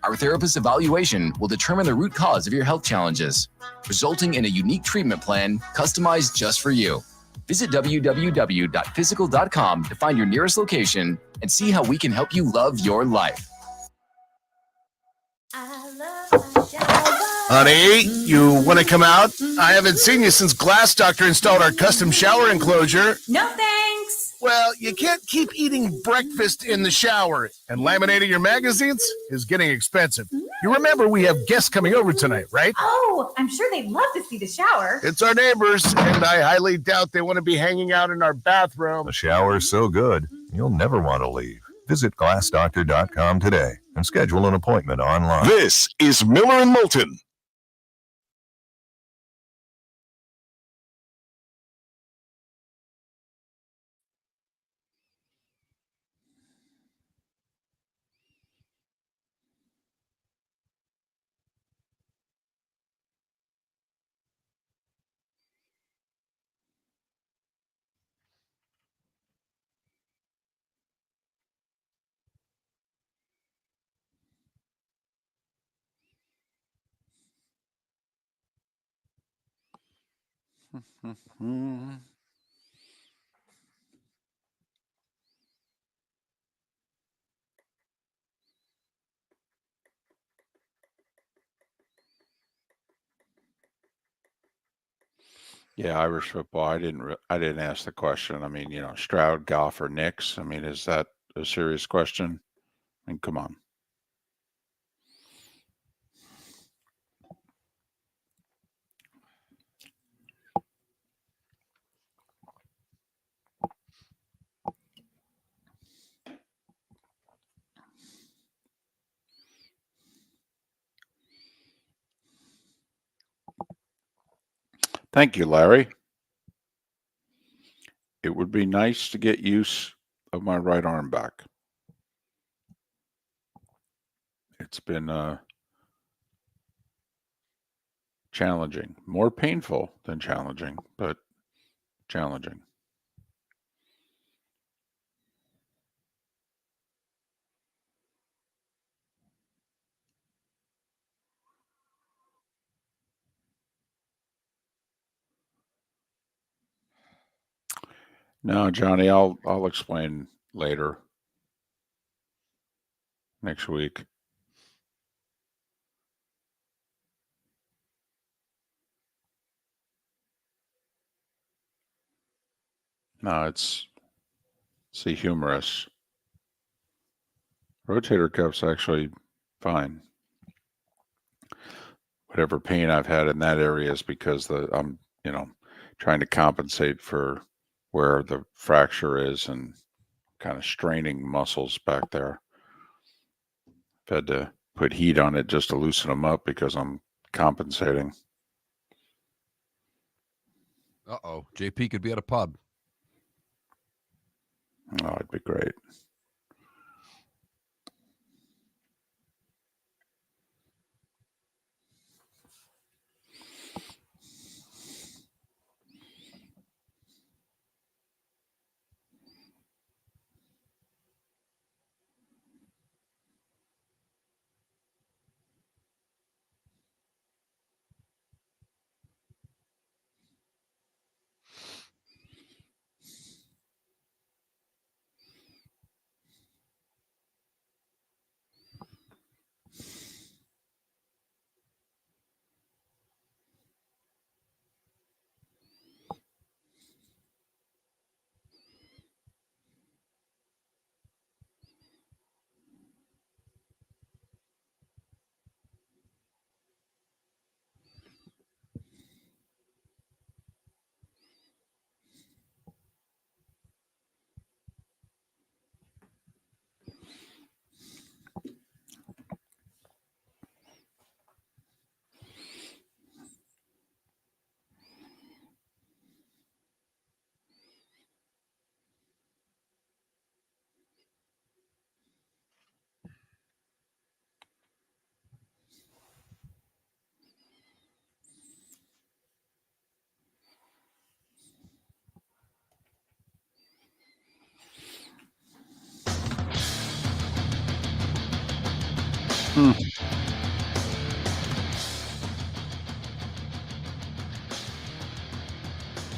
Our therapist evaluation will determine the root cause of your health challenges, resulting in a unique treatment plan customized just for you. Visit www.physical.com to find your nearest location and see how we can help you love your life. Honey, you want to come out? I haven't seen you since Glass Doctor installed our custom shower enclosure. No thanks. Well, you can't keep eating breakfast in the shower, and laminating your magazines is getting expensive. You remember we have guests coming over tonight, right? Oh, I'm sure they'd love to see the shower. It's our neighbors, and I highly doubt they want to be hanging out in our bathroom. The shower's so good, you'll never want to leave. Visit glassdoctor.com today and schedule an appointment online. This is Miller and Moulton. Yeah, Irish football. I didn't ask the question. I mean, Stroud, Goff, or Knicks. I mean, is that a serious question? I mean, come on. Thank you, Larry. It would be nice to get use of my right arm back. It's been challenging, more painful than challenging, but challenging. No, Johnny, I'll explain later next week. No, it's a humerus. Rotator cuff's actually fine. Whatever pain I've had in that area is because I'm trying to compensate for where the fracture is and kind of straining muscles back there. I've had to put heat on it just to loosen them up because I'm compensating. Uh-oh. JP could be at a pub. Oh, it'd be great.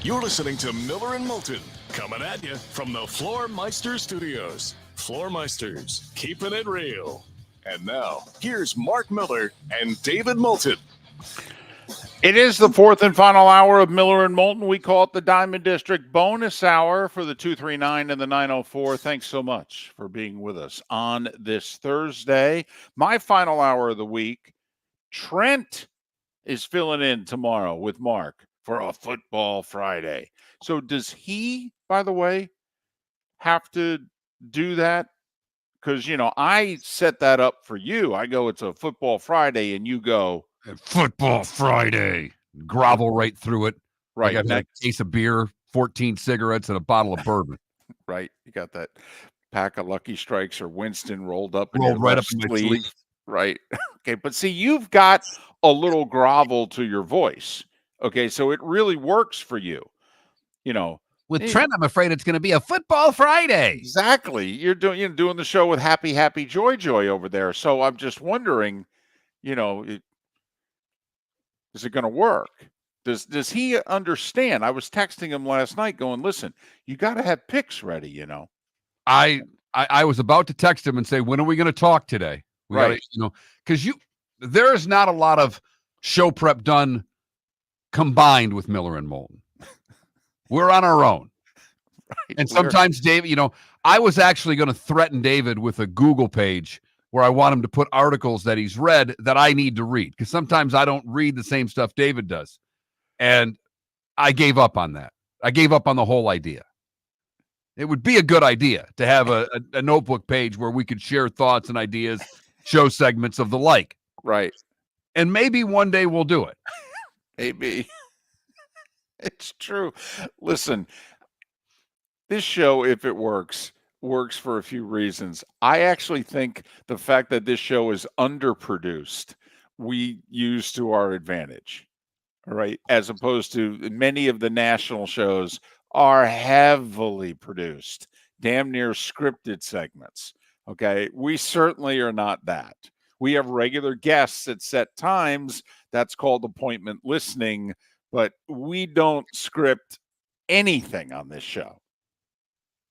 You're listening to Miller and Moulton, coming at you from the Floor Meister Studios. Floor Meisters, keeping it real. And now, here's Mark Miller and David Moulton. It is the fourth and final hour of Miller and Moulton. We call it the Diamond District bonus hour for the 239 and the 904. Thanks so much for being with us on this Thursday. My final hour of the week. Trent is filling in tomorrow with Mark for a Football Friday. So does he, by the way, have to do that? Because, I set that up for you. I go, it's a Football Friday, and you go, Football Friday. Grovel right through it. right. Like I've had a case of beer, 14 cigarettes, and a bottle of bourbon. Right. You got that pack of Lucky Strikes or Winston rolled up in Rolled your right up left in my sleeve. Right. Okay. But see, you've got a little grovel to your voice. Okay. So it really works for you. With Trent, I'm afraid it's going to be a Football Friday. Exactly. You're doing the show with happy joy over there. So I'm just wondering, is it going to work? Does he understand? I was texting him last night going, listen, you got to have picks ready, I was about to text him and say, when are we going to talk today? We Right. gotta, because there is not a lot of show prep done combined with Miller and Moulton. We're on our own. Right. And sometimes David, I was actually going to threaten David with a Google page where I want him to put articles that he's read that I need to read. Because sometimes I don't read the same stuff David does. And I gave up on that. I gave up on the whole idea. It would be a good idea to have a notebook page where we could share thoughts and ideas, show segments of the like. Right. And maybe one day we'll do it. Maybe. It's true. Listen, this show, if it works for a few reasons. I actually think the fact that this show is underproduced, we use to our advantage. All right. As opposed to many of the national shows are heavily produced, damn near scripted segments. Okay. We certainly are not that. We have regular guests at set times. That's called appointment listening, but we don't script anything on this show.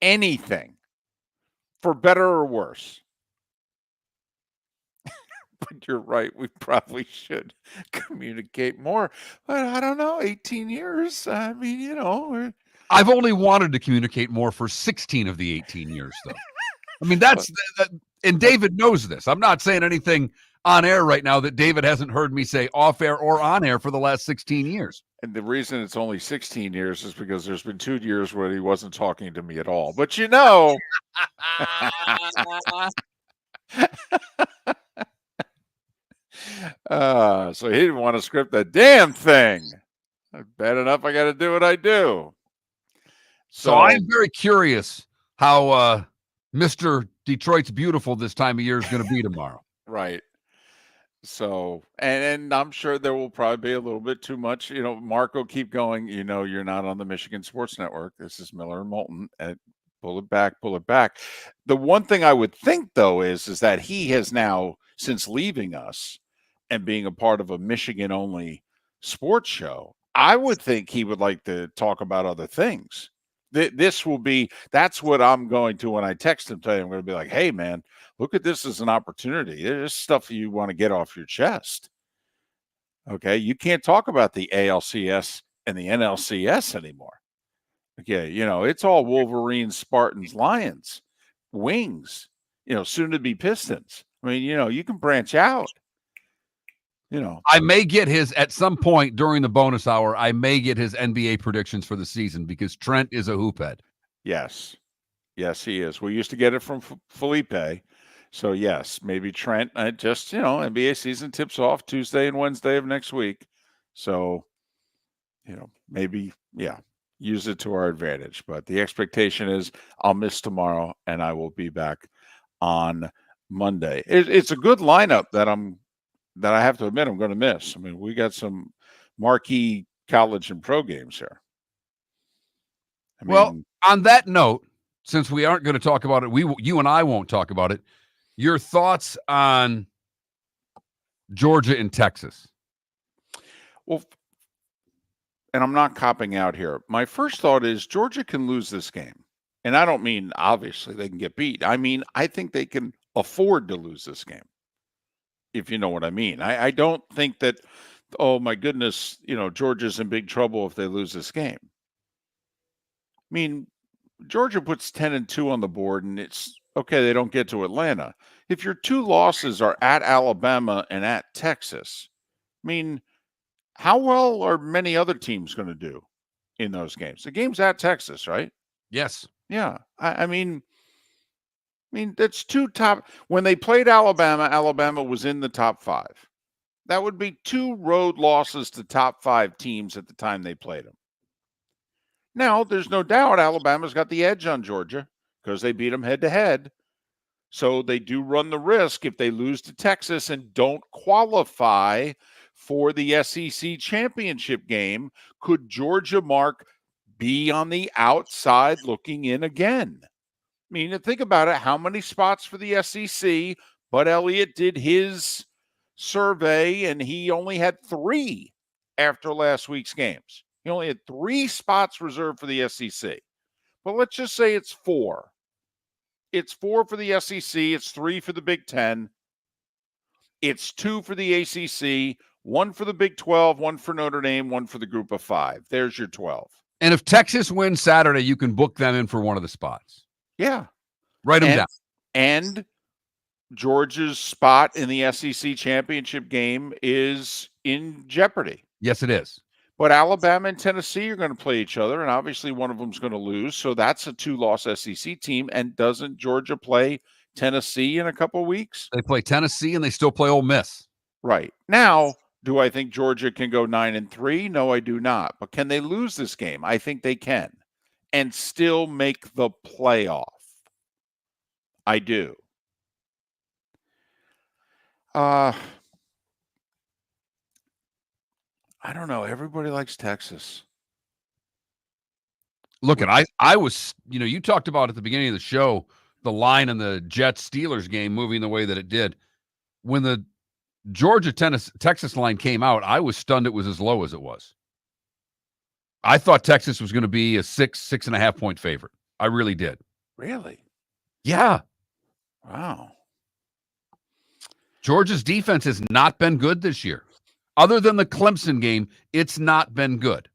Anything, for better or worse. But you're right. We probably should communicate more. But I don't know, 18 years. I mean, I've only wanted to communicate more for 16 of the 18 years, though. I mean, and David knows this. I'm not saying anything on air right now that David hasn't heard me say off air or on air for the last 16 years. And the reason it's only 16 years is because there's been 2 years where he wasn't talking to me at all. But so he didn't want to script a damn thing. Bad enough I got to do what I do. So I'm very curious how Mr. Detroit's Beautiful this time of year is going to be tomorrow. Right. So, and I'm sure there will probably be a little bit too much. Mark will keep going. You're not on the Michigan Sports Network. This is Miller and Moulton. And pull it back. The one thing I would think, though, is that he has now, since leaving us and being a part of a Michigan-only sports show, I would think he would like to talk about other things. That's what I'm going to when I text him today. I'm going to be like, hey, man, look at this as an opportunity. There's stuff you want to get off your chest. Okay. You can't talk about the ALCS and the NLCS anymore. Okay. It's all Wolverines, Spartans, Lions, Wings, soon to be Pistons. I mean, you can branch out. I may get at some point during the bonus hour, I may get his NBA predictions for the season because Trent is a hoophead. Yes, he is. We used to get it from Felipe. So, yes, maybe Trent. NBA season tips off Tuesday and Wednesday of next week. So, maybe, use it to our advantage. But the expectation is I'll miss tomorrow and I will be back on Monday. It's a good lineup that I have to admit I'm going to miss. I mean, we got some marquee college and pro games here. Well, on that note, since we aren't going to talk about it, you and I won't talk about it. Your thoughts on Georgia and Texas. Well, and I'm not copping out here. My first thought is Georgia can lose this game. And I don't mean obviously they can get beat. I mean, I think they can afford to lose this game, if you know what I mean. I don't think that, oh my goodness, Georgia's in big trouble if they lose this game. I mean, Georgia puts 10-2 on the board, and it's okay, they don't get to Atlanta. If your two losses are at Alabama and at Texas, I mean, how well are many other teams going to do in those games? The game's at Texas, right? Yes. Yeah. I mean, that's two top. When they played Alabama, Alabama was in the top 5. That would be 2 road losses to top 5 teams at the time they played them. Now, there's no doubt Alabama's got the edge on Georgia because they beat them head-to-head. So they do run the risk if they lose to Texas and don't qualify for the SEC championship game. Could Georgia, Mark, be on the outside looking in again? I mean, think about it. How many spots for the SEC? Bud Elliott did his survey, and he only had 3 after last week's games. He only had 3 spots reserved for the SEC. But let's just say it's 4. It's 4 for the SEC. It's 3 for the Big Ten. It's 2 for the ACC, 1 for the Big 12, 1 for Notre Dame, 1 for the Group of 5. There's your 12. And if Texas wins Saturday, you can book them in for one of the spots. Yeah. Write them down. And Georgia's spot in the SEC championship game is in jeopardy. Yes, it is. But Alabama and Tennessee are going to play each other, and obviously one of them is going to lose. So that's a 2-loss SEC team. And doesn't Georgia play Tennessee in a couple of weeks? They play Tennessee, and they still play Ole Miss. Right. Now, do I think Georgia can go 9-3? No, I do not. But can they lose this game? I think they can. And still make the playoff. I do. I don't know. Everybody likes Texas. Look, I was, you talked about at the beginning of the show, the line in the Jets-Steelers game moving the way that it did. When the Georgia-Texas line came out, I was stunned it was as low as it was. I thought Texas was going to be a 6.5 point favorite. I really did. Really? Yeah. Wow. Georgia's defense has not been good this year. Other than the Clemson game, it's not been good.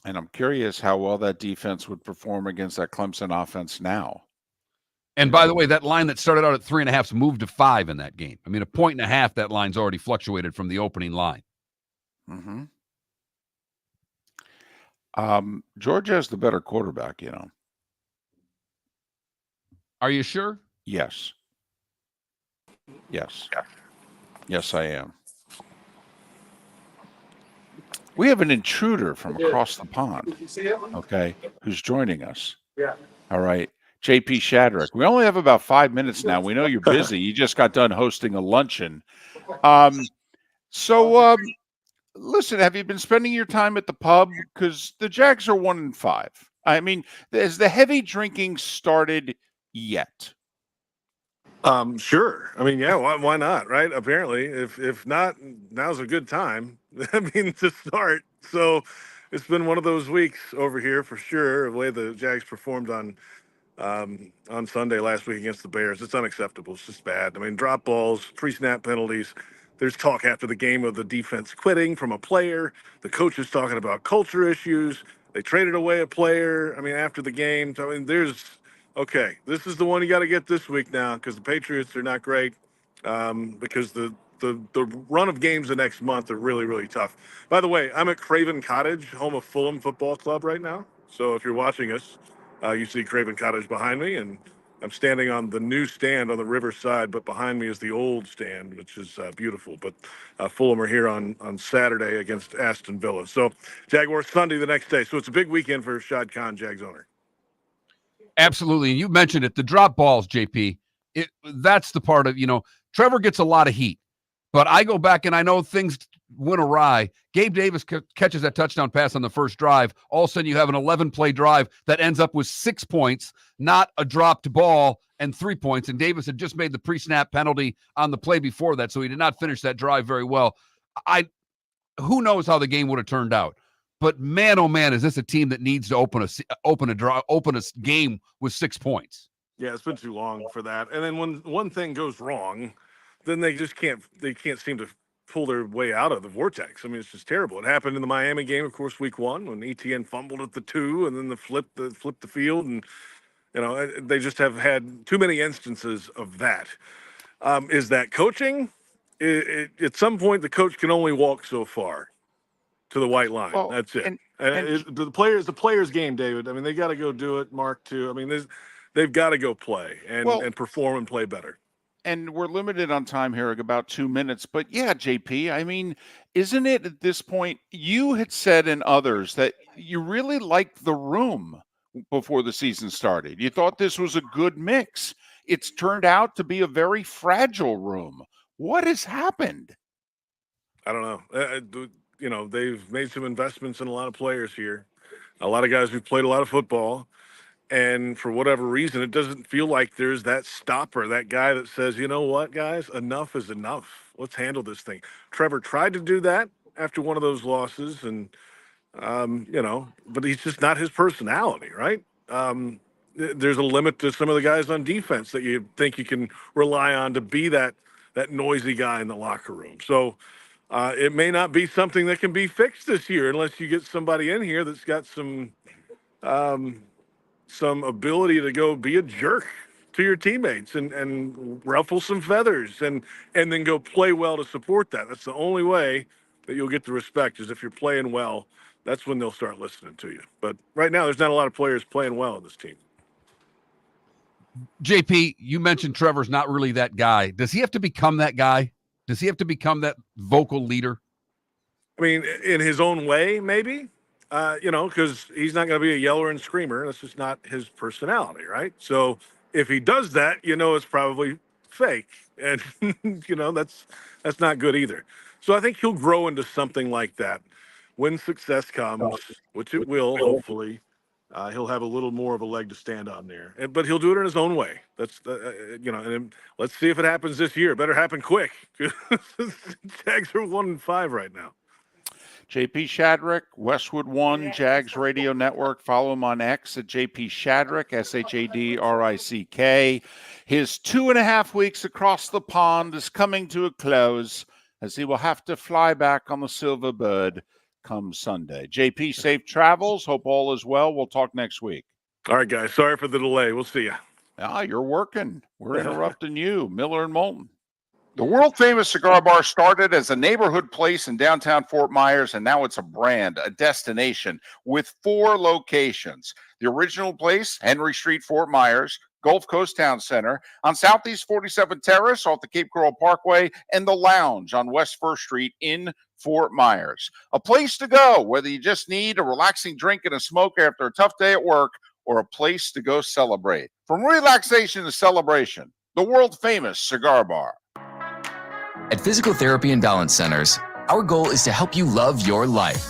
And I'm curious how well that defense would perform against that Clemson offense now. And by the way, that line that started out at 3.5 moved to 5 in that game. I mean, 1.5 points, that line's already fluctuated from the opening line. Mm-hmm. Georgia has the better quarterback, Are you sure? Yes. Yes. Yes, I am. We have an intruder from across the pond, okay, who's joining us. Yeah. All right. JP Shadrick. We only have about 5 minutes now. We know you're busy. You just got done hosting a luncheon. Listen, have you been spending your time at the pub? Because the Jags are 1-5. I mean, has the heavy drinking started yet? Sure. I mean, yeah, why not, right? Apparently, if not, now's a good time. I mean, to start. So it's been one of those weeks over here for sure. The way the Jags performed on Sunday last week against the Bears, it's unacceptable. It's just bad. I mean, drop balls, pre-snap penalties. There's talk after the game of the defense quitting from a player. The coach is talking about culture issues. They traded away a player. I mean, after the game. I mean, okay, this is the one you got to get this week now because the Patriots are not great because the run of games the next month are really, really tough. By the way, I'm at Craven Cottage, home of Fulham Football Club right now. So if you're watching us, you see Craven Cottage behind me, and I'm standing on the new stand on the river side, but behind me is the old stand, which is beautiful. But Fulham are here on Saturday against Aston Villa. So Jaguars Sunday the next day. So it's a big weekend for Shad Khan, Jags owner. Absolutely. And you mentioned it, the drop balls, JP. That's the part of, Trevor gets a lot of heat. But I go back and I know things went awry. Gabe Davis catches that touchdown pass on the first drive. All of a sudden, you have an 11-play drive that ends up with 6 points, not a dropped ball and 3 points. And Davis had just made the pre-snap penalty on the play before that, so he did not finish that drive very well. Who knows how the game would have turned out? But man, oh man, is this a team that needs to open a game with 6 points? Yeah, it's been too long for that. And then when one thing goes wrong, then they can't seem to pull their way out of the vortex. I mean, it's just terrible. It happened in the Miami game, of course, week 1 when ETN fumbled at the 2 and then the flipped the field. And, they just have had too many instances of that. Is that coaching? At some point, the coach can only walk so far to the white line. Well, that's it. and The player's game, David. I mean, they got to go do it. Mark, too. I mean, they've got to go play and perform and play better. And we're limited on time here, about 2 minutes. But yeah, JP, I mean, isn't it at this point, you had said and others that you really liked the room before the season started. You thought this was a good mix. It's turned out to be a very fragile room. What has happened? I don't know. They've made some investments in a lot of players here, a lot of guys who've played a lot of football. And for whatever reason, it doesn't feel like there's that stopper, that guy that says, you know what, guys, enough is enough. Let's handle this thing. Trevor tried to do that after one of those losses, and, but he's just not his personality, right? There's a limit to some of the guys on defense that you think you can rely on to be that noisy guy in the locker room. So it may not be something that can be fixed this year unless you get somebody in here that's got some ability to go be a jerk to your teammates and ruffle some feathers and then go play well to support that. That's the only way that you'll get the respect, is if you're playing well. That's when they'll start listening to you. But right now, there's not a lot of players playing well in this team. JP, you mentioned Trevor's not really that guy. Does he have to become that guy? Does he have to become that vocal leader? I mean, in his own way, maybe. Because he's not going to be a yeller and screamer. That's just not his personality, right? So if he does that, it's probably fake. And, that's not good either. So I think he'll grow into something like that. When success comes, which it will, hopefully, he'll have a little more of a leg to stand on there. But he'll do it in his own way. That's, and let's see if it happens this year. Better happen quick. Jags are 1-5 right now. JP Shadrick, Westwood One, Jags Radio Network. Follow him on X at JP Shadrick, Shadrick. His 2.5 weeks across the pond is coming to a close, as he will have to fly back on the Silver Bird come Sunday. JP, safe travels. Hope all is well. We'll talk next week. All right, guys. Sorry for the delay. We'll see you. You're working. We're interrupting you, Miller and Moulton. The world-famous cigar bar started as a neighborhood place in downtown Fort Myers, and now it's a brand, a destination, with 4 locations. The original place, Henry Street, Fort Myers, Gulf Coast Town Center, on Southeast 47th Terrace off the Cape Coral Parkway, and the Lounge on West 1st Street in Fort Myers. A place to go, whether you just need a relaxing drink and a smoke after a tough day at work, or a place to go celebrate. From relaxation to celebration, the world-famous cigar bar. At Physical Therapy and Balance Centers, our goal is to help you love your life.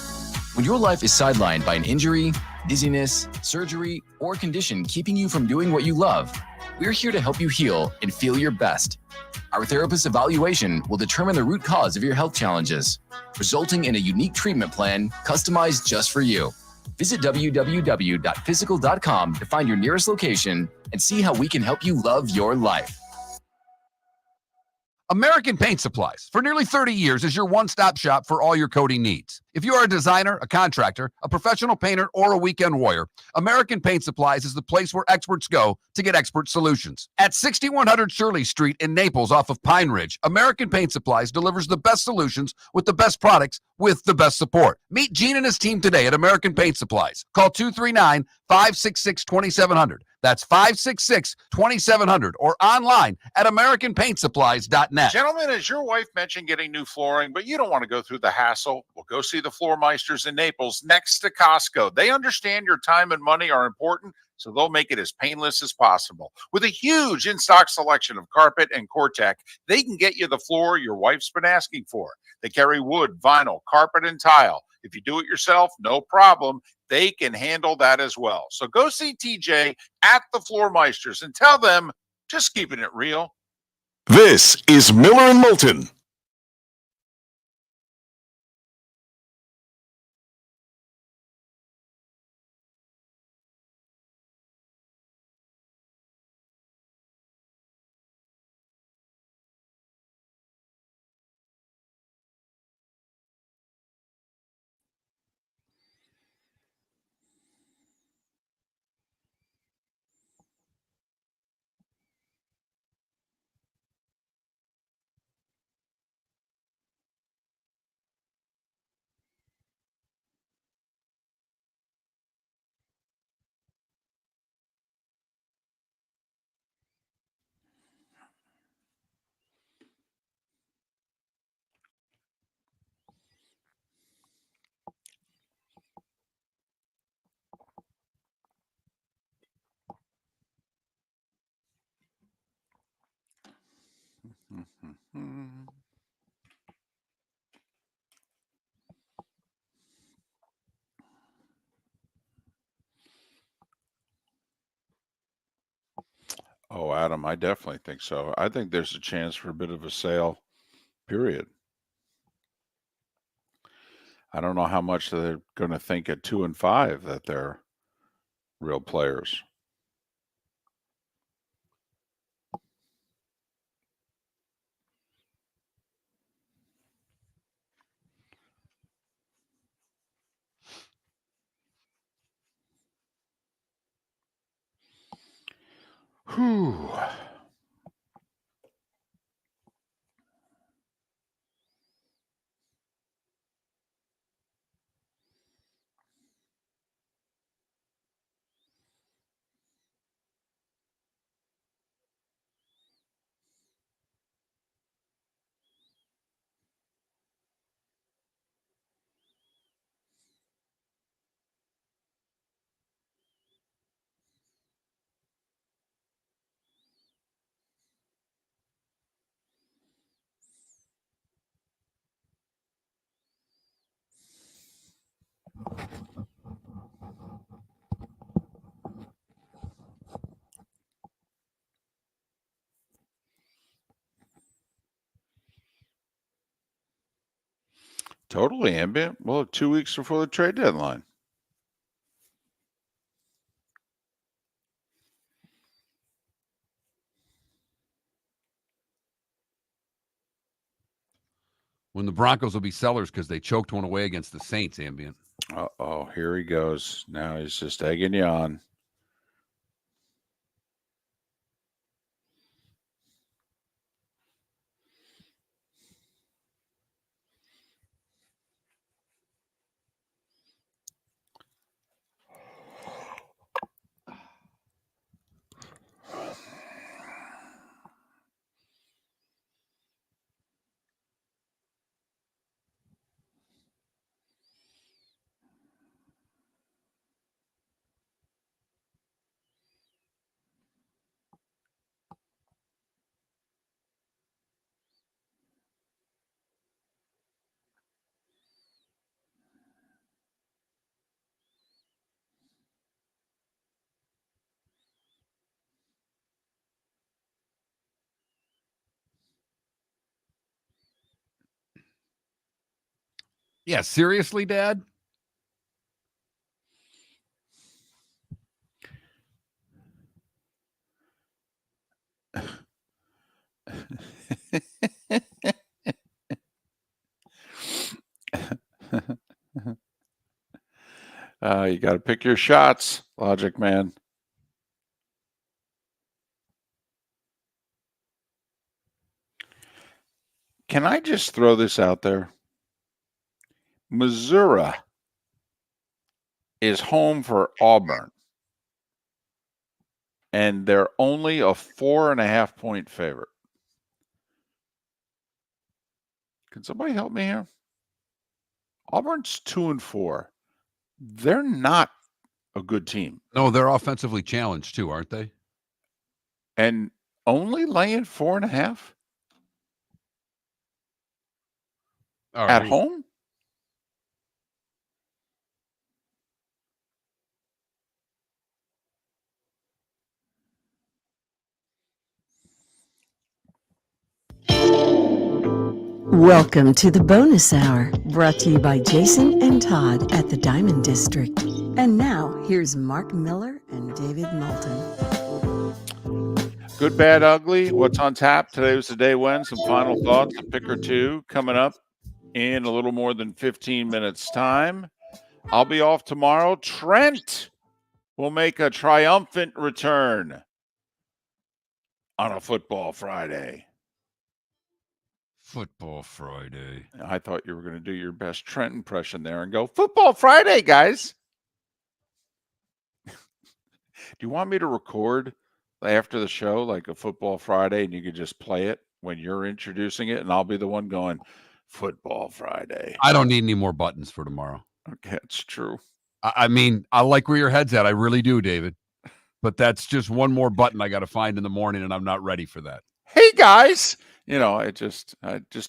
When your life is sidelined by an injury, dizziness, surgery, or condition keeping you from doing what you love, we're here to help you heal and feel your best. Our therapist evaluation will determine the root cause of your health challenges, resulting in a unique treatment plan customized just for you. Visit www.physical.com to find your nearest location and see how we can help you love your life. American Paint Supplies, for nearly 30 years, is your one-stop shop for all your coating needs. If you are a designer, a contractor, a professional painter, or a weekend warrior, American Paint Supplies is the place where experts go to get expert solutions. At 6100 Shirley Street in Naples off of Pine Ridge, American Paint Supplies delivers the best solutions with the best products with the best support. Meet Gene and his team today at American Paint Supplies. Call 239-566-2700. That's 566-2700 or online at AmericanPaintSupplies.net. Gentlemen, as your wife mentioned getting new flooring, but you don't want to go through the hassle, well, go see the Floor Meisters in Naples next to Costco. They understand your time and money are important, so they'll make it as painless as possible. With a huge in-stock selection of carpet and Core-Tech, they can get you the floor your wife's been asking for. They carry wood, vinyl, carpet, and tile. If you do it yourself, no problem. They can handle that as well. So go see TJ at the Floor Meisters and tell them, just keeping it real. This is Miller and Moulton. Oh, Adam, I definitely think so. I think there's a chance for a bit of a sale, period. I don't know how much they're going to think at 2-5 that they're real players. Whew. Totally ambient. Well, 2 weeks before the trade deadline. When the Broncos will be sellers because they choked one away against the Saints, ambient. Uh-oh, here he goes. Now he's just egging you on. Yeah, seriously, Dad? You got to pick your shots, Logic Man. Can I just throw this out there? Missouri is home for Auburn, and they're only a 4.5-point favorite. Can somebody help me here? Auburn's 2-4. They're not a good team. No, they're offensively challenged too, aren't they? And only laying 4.5 All at right. home? Welcome to the bonus hour, brought to you by Jason and Todd at the Diamond District. And now, here's Mark Miller and David Moulton. Good, bad, ugly. What's on tap? Today was the day when. Some final thoughts, a pick or two coming up in a little more than 15 minutes' time. I'll be off tomorrow. Trent will make a triumphant return on a Football Friday. Football Friday. I thought you were going to do your best Trent impression there and go, Football Friday, guys. Do you want me to record after the show like a Football Friday and you could just play it when you're introducing it and I'll be the one going, Football Friday? I don't need any more buttons for tomorrow. Okay, it's true. I mean, I like where your head's at. I really do, David. But that's just one more button I got to find in the morning, and I'm not ready for that. Hey, guys. I just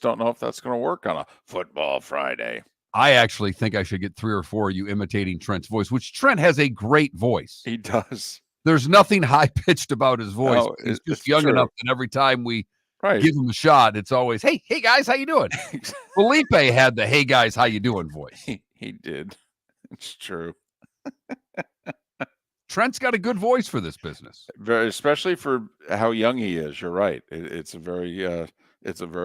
don't know if that's going to work on a Football Friday. I actually think I should get 3 or 4 of you imitating Trent's voice, which Trent has a great voice. He does. There's nothing high-pitched about his voice. No, He's just it's young true. enough that every time we Right. give him a shot, it's always, hey guys, how you doing? Felipe had the hey guys, how you doing voice. He did. It's true. Trent's got a good voice for this business. Very, especially for how young he is. You're right. It's a very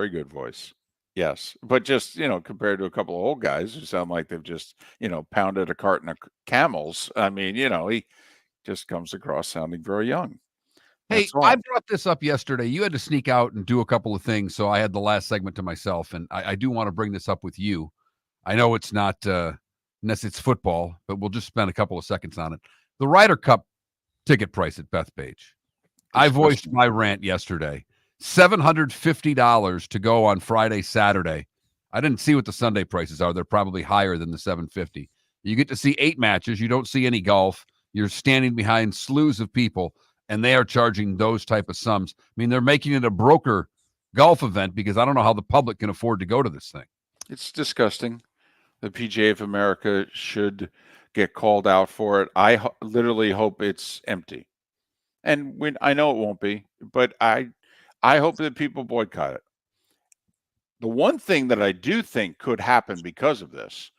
good voice. Yes, but just compared to a couple of old guys who sound like they've just pounded a carton of camels. I mean, he just comes across sounding very young. Hey, That's all. I brought this up yesterday. You had to sneak out and do a couple of things, so I had the last segment to myself, and I do want to bring this up with you. I know it's not unless it's football, but we'll just spend a couple of seconds on it. The Ryder Cup ticket price at Bethpage. I voiced my rant yesterday. $750 to go on Friday, Saturday. I didn't see what the Sunday prices are. They're probably higher than the $750. You get to see 8 matches. You don't see any golf. You're standing behind slews of people, and they are charging those type of sums. I mean, they're making it a broker golf event because I don't know how the public can afford to go to this thing. It's disgusting. The PGA of America should get called out for it. I literally hope it's empty. And I know it won't be, but I hope that people boycott it. The one thing that I do think could happen because of this,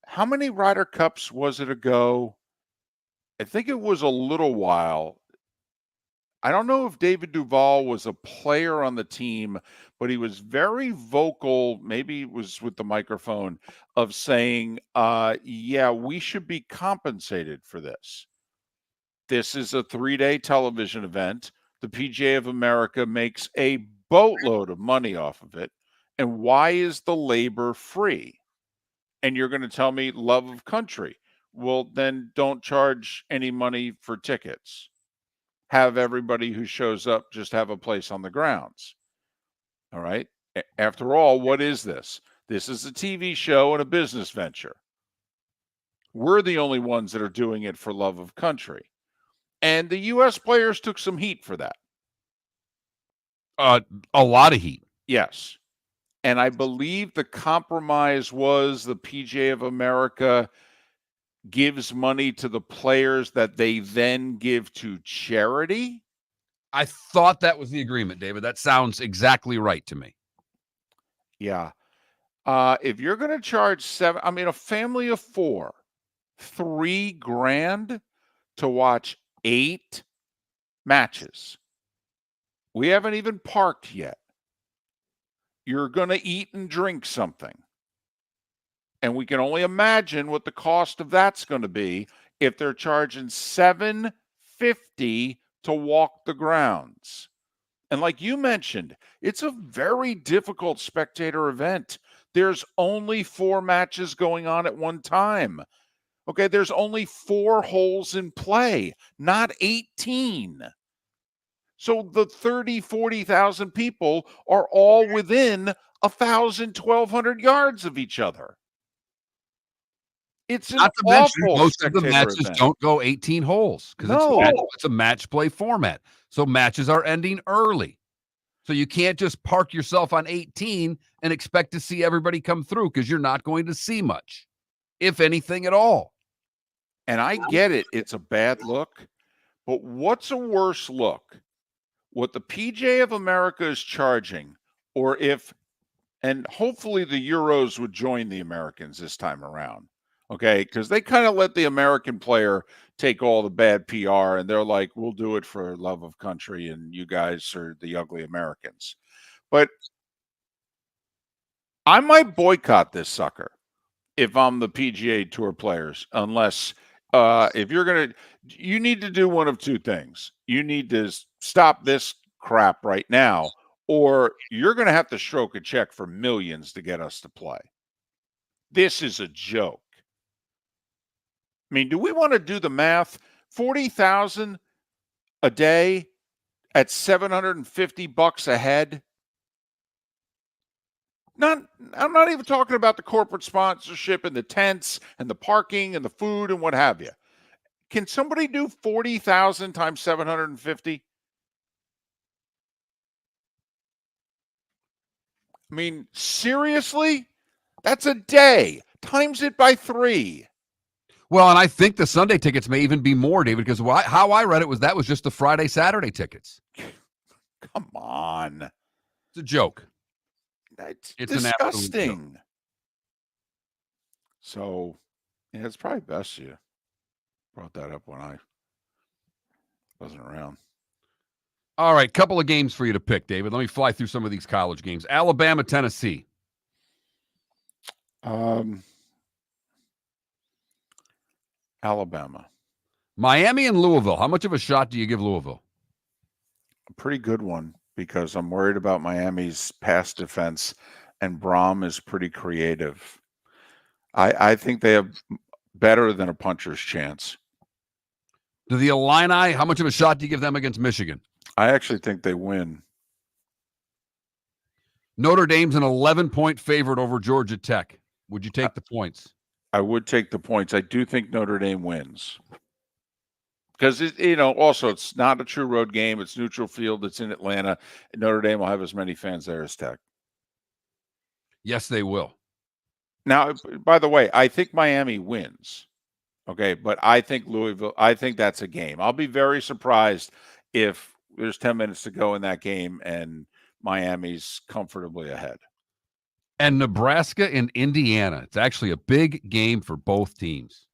how many Ryder Cups was it ago? I think it was a little while. I don't know if David Duval was a player on the team, but he was very vocal, maybe it was with the microphone, of saying, yeah, we should be compensated for this. This is a 3-day television event. The PGA of America makes a boatload of money off of it. And why is the labor free? And you're going to tell me love of country. Well, then don't charge any money for tickets. Have everybody who shows up just have a place on the grounds. All right. After all, what is this? This is a TV show and a business venture. We're the only ones that are doing it for love of country. And the U.S. players took some heat for that. A lot of heat. Yes. And I believe the compromise was the PGA of America gives money to the players that they then give to charity. I thought that was the agreement, David. That sounds exactly right to me. Yeah. If you're going to charge a family of 4, $3,000 to watch 8 matches. We haven't even parked yet. You're going to eat and drink something. And we can only imagine what the cost of that's going to be if they're charging $750 to walk the grounds. And like you mentioned, it's a very difficult spectator event. There's only 4 matches going on at one time. Okay, there's only 4 holes in play, not 18. So the 30, 40,000 people are all within 1,000, 1,200 yards of each other. It's an Not to mention, awful most of the spectator matches event. don't go 18 holes because No. it's a match play format. So matches are ending early. So you can't just park yourself on 18 and expect to see everybody come through because you're not going to see much, if anything at all. And I get it. It's a bad look. But what's a worse look? What the PGA of America is charging, or if, and hopefully the Euros would join the Americans this time around, okay? Because they kind of let the American player take all the bad PR, and they're like, we'll do it for love of country, and you guys are the ugly Americans. But I might boycott this sucker if I'm the PGA Tour players, unless if you're going to, you need to do one of two things. You need to stop this crap right now, or you're going to have to stroke a check for millions to get us to play. This is a joke. I mean, do we want to do the math? 40,000 a day at $750 a head? I'm not even talking about the corporate sponsorship and the tents and the parking and the food and what have you. Can somebody do 40,000 times 750? I mean, seriously? That's a day. Times it by 3. Well, and I think the Sunday tickets may even be more, David, because how I read it was that was just the Friday, Saturday tickets. Come on. It's a joke. It's an absolute joke. disgusting. So, yeah, it's probably best you brought that up when I wasn't around. All right, couple of games for you to pick, David. Let me fly through some of these college games. Alabama, Tennessee. Alabama. Miami and Louisville. How much of a shot do you give Louisville? A pretty good one, because I'm worried about Miami's pass defense, and Braum is pretty creative. I think they have better than a puncher's chance. Do the Illini, how much of a shot do you give them against Michigan? I actually think they win. Notre Dame's an 11-point favorite over Georgia Tech. Would you take the points? I would take the points. I do think Notre Dame wins. Because, also it's not a true road game. It's neutral field. It's in Atlanta. Notre Dame will have as many fans there as Tech. Yes, they will. Now, by the way, I think Miami wins. Okay, but I think Louisville, I think that's a game. I'll be very surprised if there's 10 minutes to go in that game and Miami's comfortably ahead. And Nebraska and Indiana. It's actually a big game for both teams.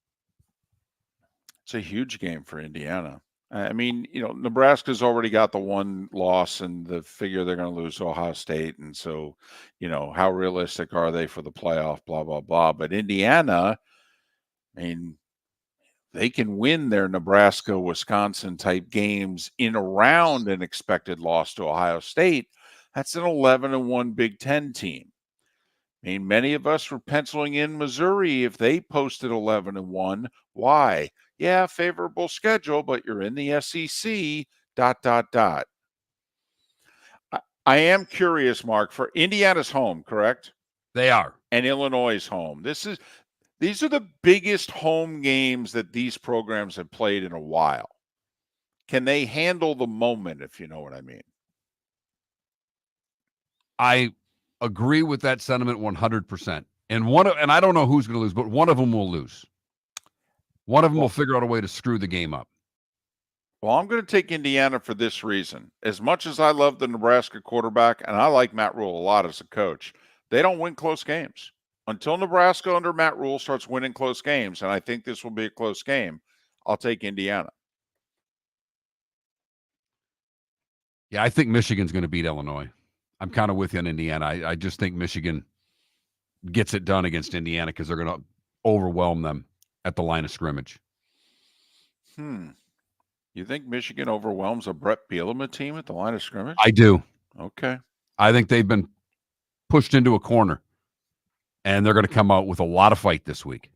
It's a huge game for Indiana. I mean, Nebraska's already got the one loss and the figure they're going to lose to Ohio State. And so, how realistic are they for the playoff, blah, blah, blah. But Indiana, I mean, they can win their Nebraska, Wisconsin type games in around an expected loss to Ohio State. That's an 11-1 Big Ten team. I mean, many of us were penciling in Missouri if they posted 11-1. Why? Yeah, favorable schedule, but you're in the SEC, ... I am curious, Mark, for Indiana's home, correct? They are. And Illinois' home. These are the biggest home games that these programs have played in a while. Can they handle the moment, if you know what I mean? I agree with that sentiment 100%. And I don't know who's going to lose, but one of them will lose. One of them will figure out a way to screw the game up. Well, I'm going to take Indiana for this reason. As much as I love the Nebraska quarterback, and I like Matt Rule a lot as a coach, they don't win close games. Until Nebraska under Matt Rule starts winning close games, and I think this will be a close game, I'll take Indiana. Yeah, I think Michigan's going to beat Illinois. I'm kind of with you on Indiana. I just think Michigan gets it done against Indiana because they're going to overwhelm them at the line of scrimmage. You think Michigan overwhelms a Brett Bielema team at the line of scrimmage? I do. Okay. I think they've been pushed into a corner, and they're going to come out with a lot of fight this week.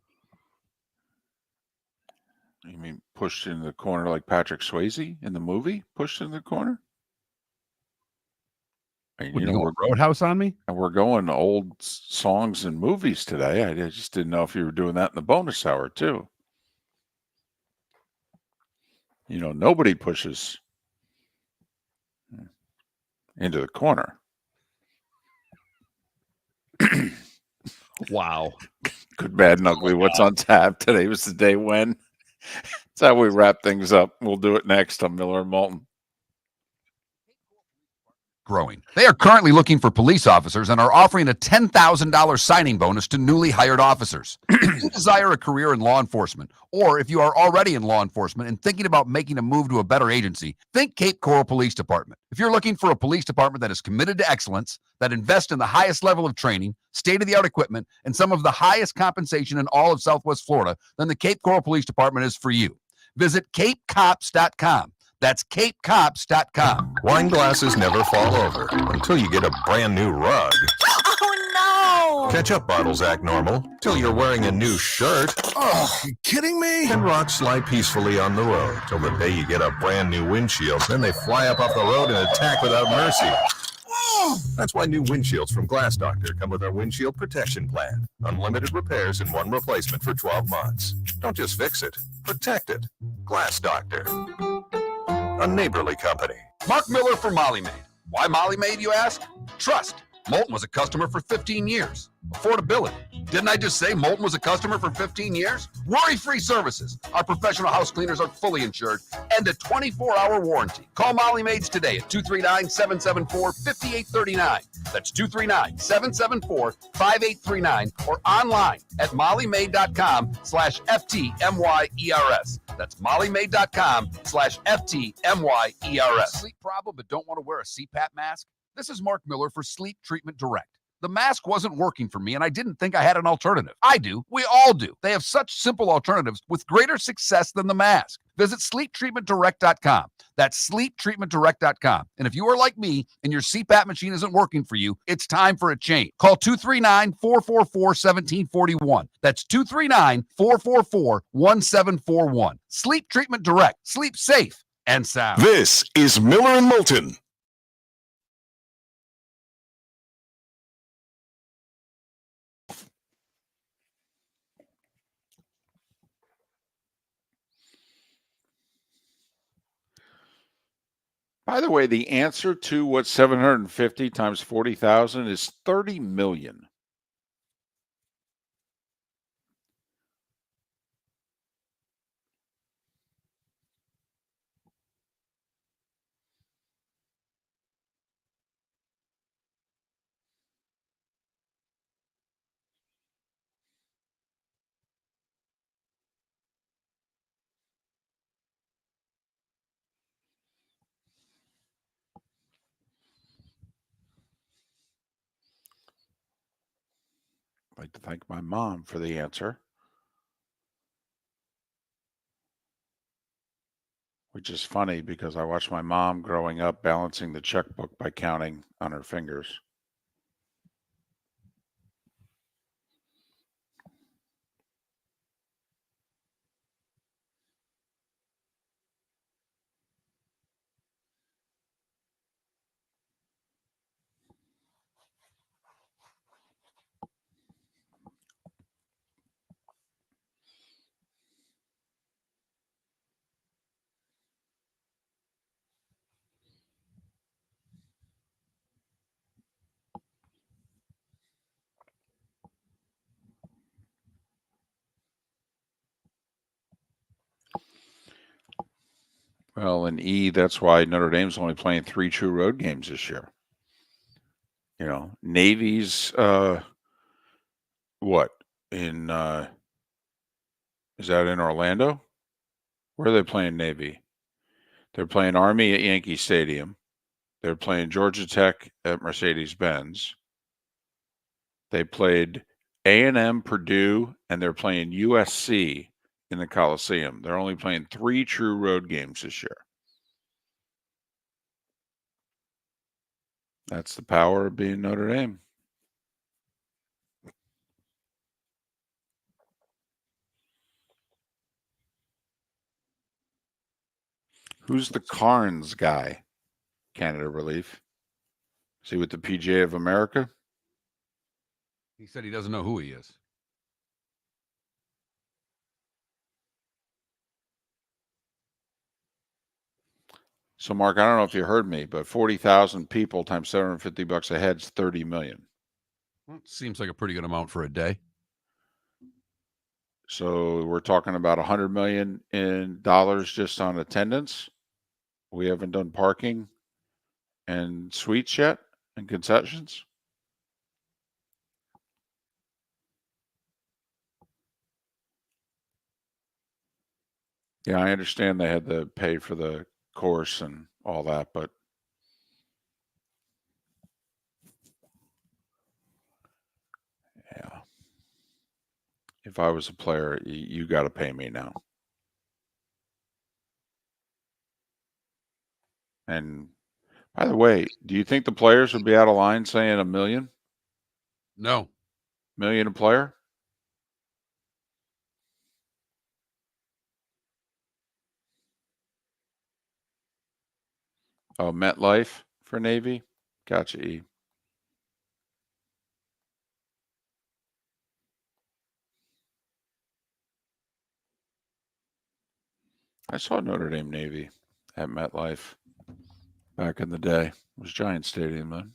You mean pushed in the corner like Patrick Swayze in the movie? Pushed in the corner? And, What, you you know, going Roadhouse on me? and we're going old songs and movies today. I just didn't know if you were doing that in the bonus hour too. You know, nobody pushes into the corner. Wow. Good, bad, and ugly. What's on tap? Today was the day when. That's how we wrap things up. We'll do it next on Miller and Moulton. Growing. They are currently looking for police officers and are offering a $10,000 signing bonus to newly hired officers. If you desire a career in law enforcement, or if you are already in law enforcement and thinking about making a move to a better agency, think Cape Coral Police Department. If you're looking for a police department that is committed to excellence, that invests in the highest level of training, state-of-the-art equipment, and some of the highest compensation in all of Southwest Florida, then the Cape Coral Police Department is for you. Visit capecops.com. That's capecops.com. Wine glasses never fall over until you get a brand new rug. Oh no! Ketchup bottles act normal till you're wearing a new shirt. Oh, you kidding me? And rocks slide peacefully on the road till the day you get a brand new windshield. Then they fly up off the road and attack without mercy. That's why new windshields from Glass Doctor come with our windshield protection plan. Unlimited repairs and one replacement for 12 months. Don't just fix it, protect it. Glass Doctor. A neighborly company. Mark Miller for Molly Maid. Why Molly Maid, you ask? Trust. Moulton was a customer for 15 years. Affordability. Didn't I just say Moulton was a customer for 15 years? Worry-free services. Our professional house cleaners are fully insured and a 24-hour warranty. Call Molly Maids today at 239-774-5839. That's 239-774-5839 or online at mollymaid.com/FTMYERS. That's mollymaid.com/FTMYERS. Sleep problem but don't want to wear a CPAP mask? This is Mark Miller for Sleep Treatment Direct. The mask wasn't working for me, and I didn't think I had an alternative. I do. We all do. They have such simple alternatives with greater success than the mask. Visit sleeptreatmentdirect.com. That's sleeptreatmentdirect.com. And if you are like me and your CPAP machine isn't working for you, it's time for a change. Call 239-444-1741. That's 239-444-1741. Sleep Treatment Direct. Sleep safe and sound. This is Miller and Moulton. By the way, the answer to what's 750 times 40,000 is 30 million. I'd like to thank my mom for the answer, which is funny because I watched my mom growing up balancing the checkbook by counting on her fingers. Well, in E, that's why Notre Dame's only playing 3 true road games this year. You know, Navy's what? In is that in Orlando? Where are they playing Navy? They're playing Army at Yankee Stadium. They're playing Georgia Tech at Mercedes-Benz. They played A&M, Purdue, and they're playing USC in the Coliseum. They're only playing 3 true road games this year. That's the power of being Notre Dame. Who's the Carnes guy? Canada Relief. Is he with the PGA of America? He said he doesn't know who he is. So, Mark, I don't know if you heard me, but 40,000 people times $750 a head is 30 million. Well, seems like a pretty good amount for a day. So we're talking about $100 million in dollars just on attendance. We haven't done parking and suites yet and concessions. Yeah, I understand they had to pay for the course and all that, but yeah, if I was a player, you got to pay me now. And by the way, do you think the players would be out of line saying $1 million? No. $1 million a player? Oh, MetLife for Navy? Gotcha, E. I saw Notre Dame Navy at MetLife back in the day. It was Giant Stadium then.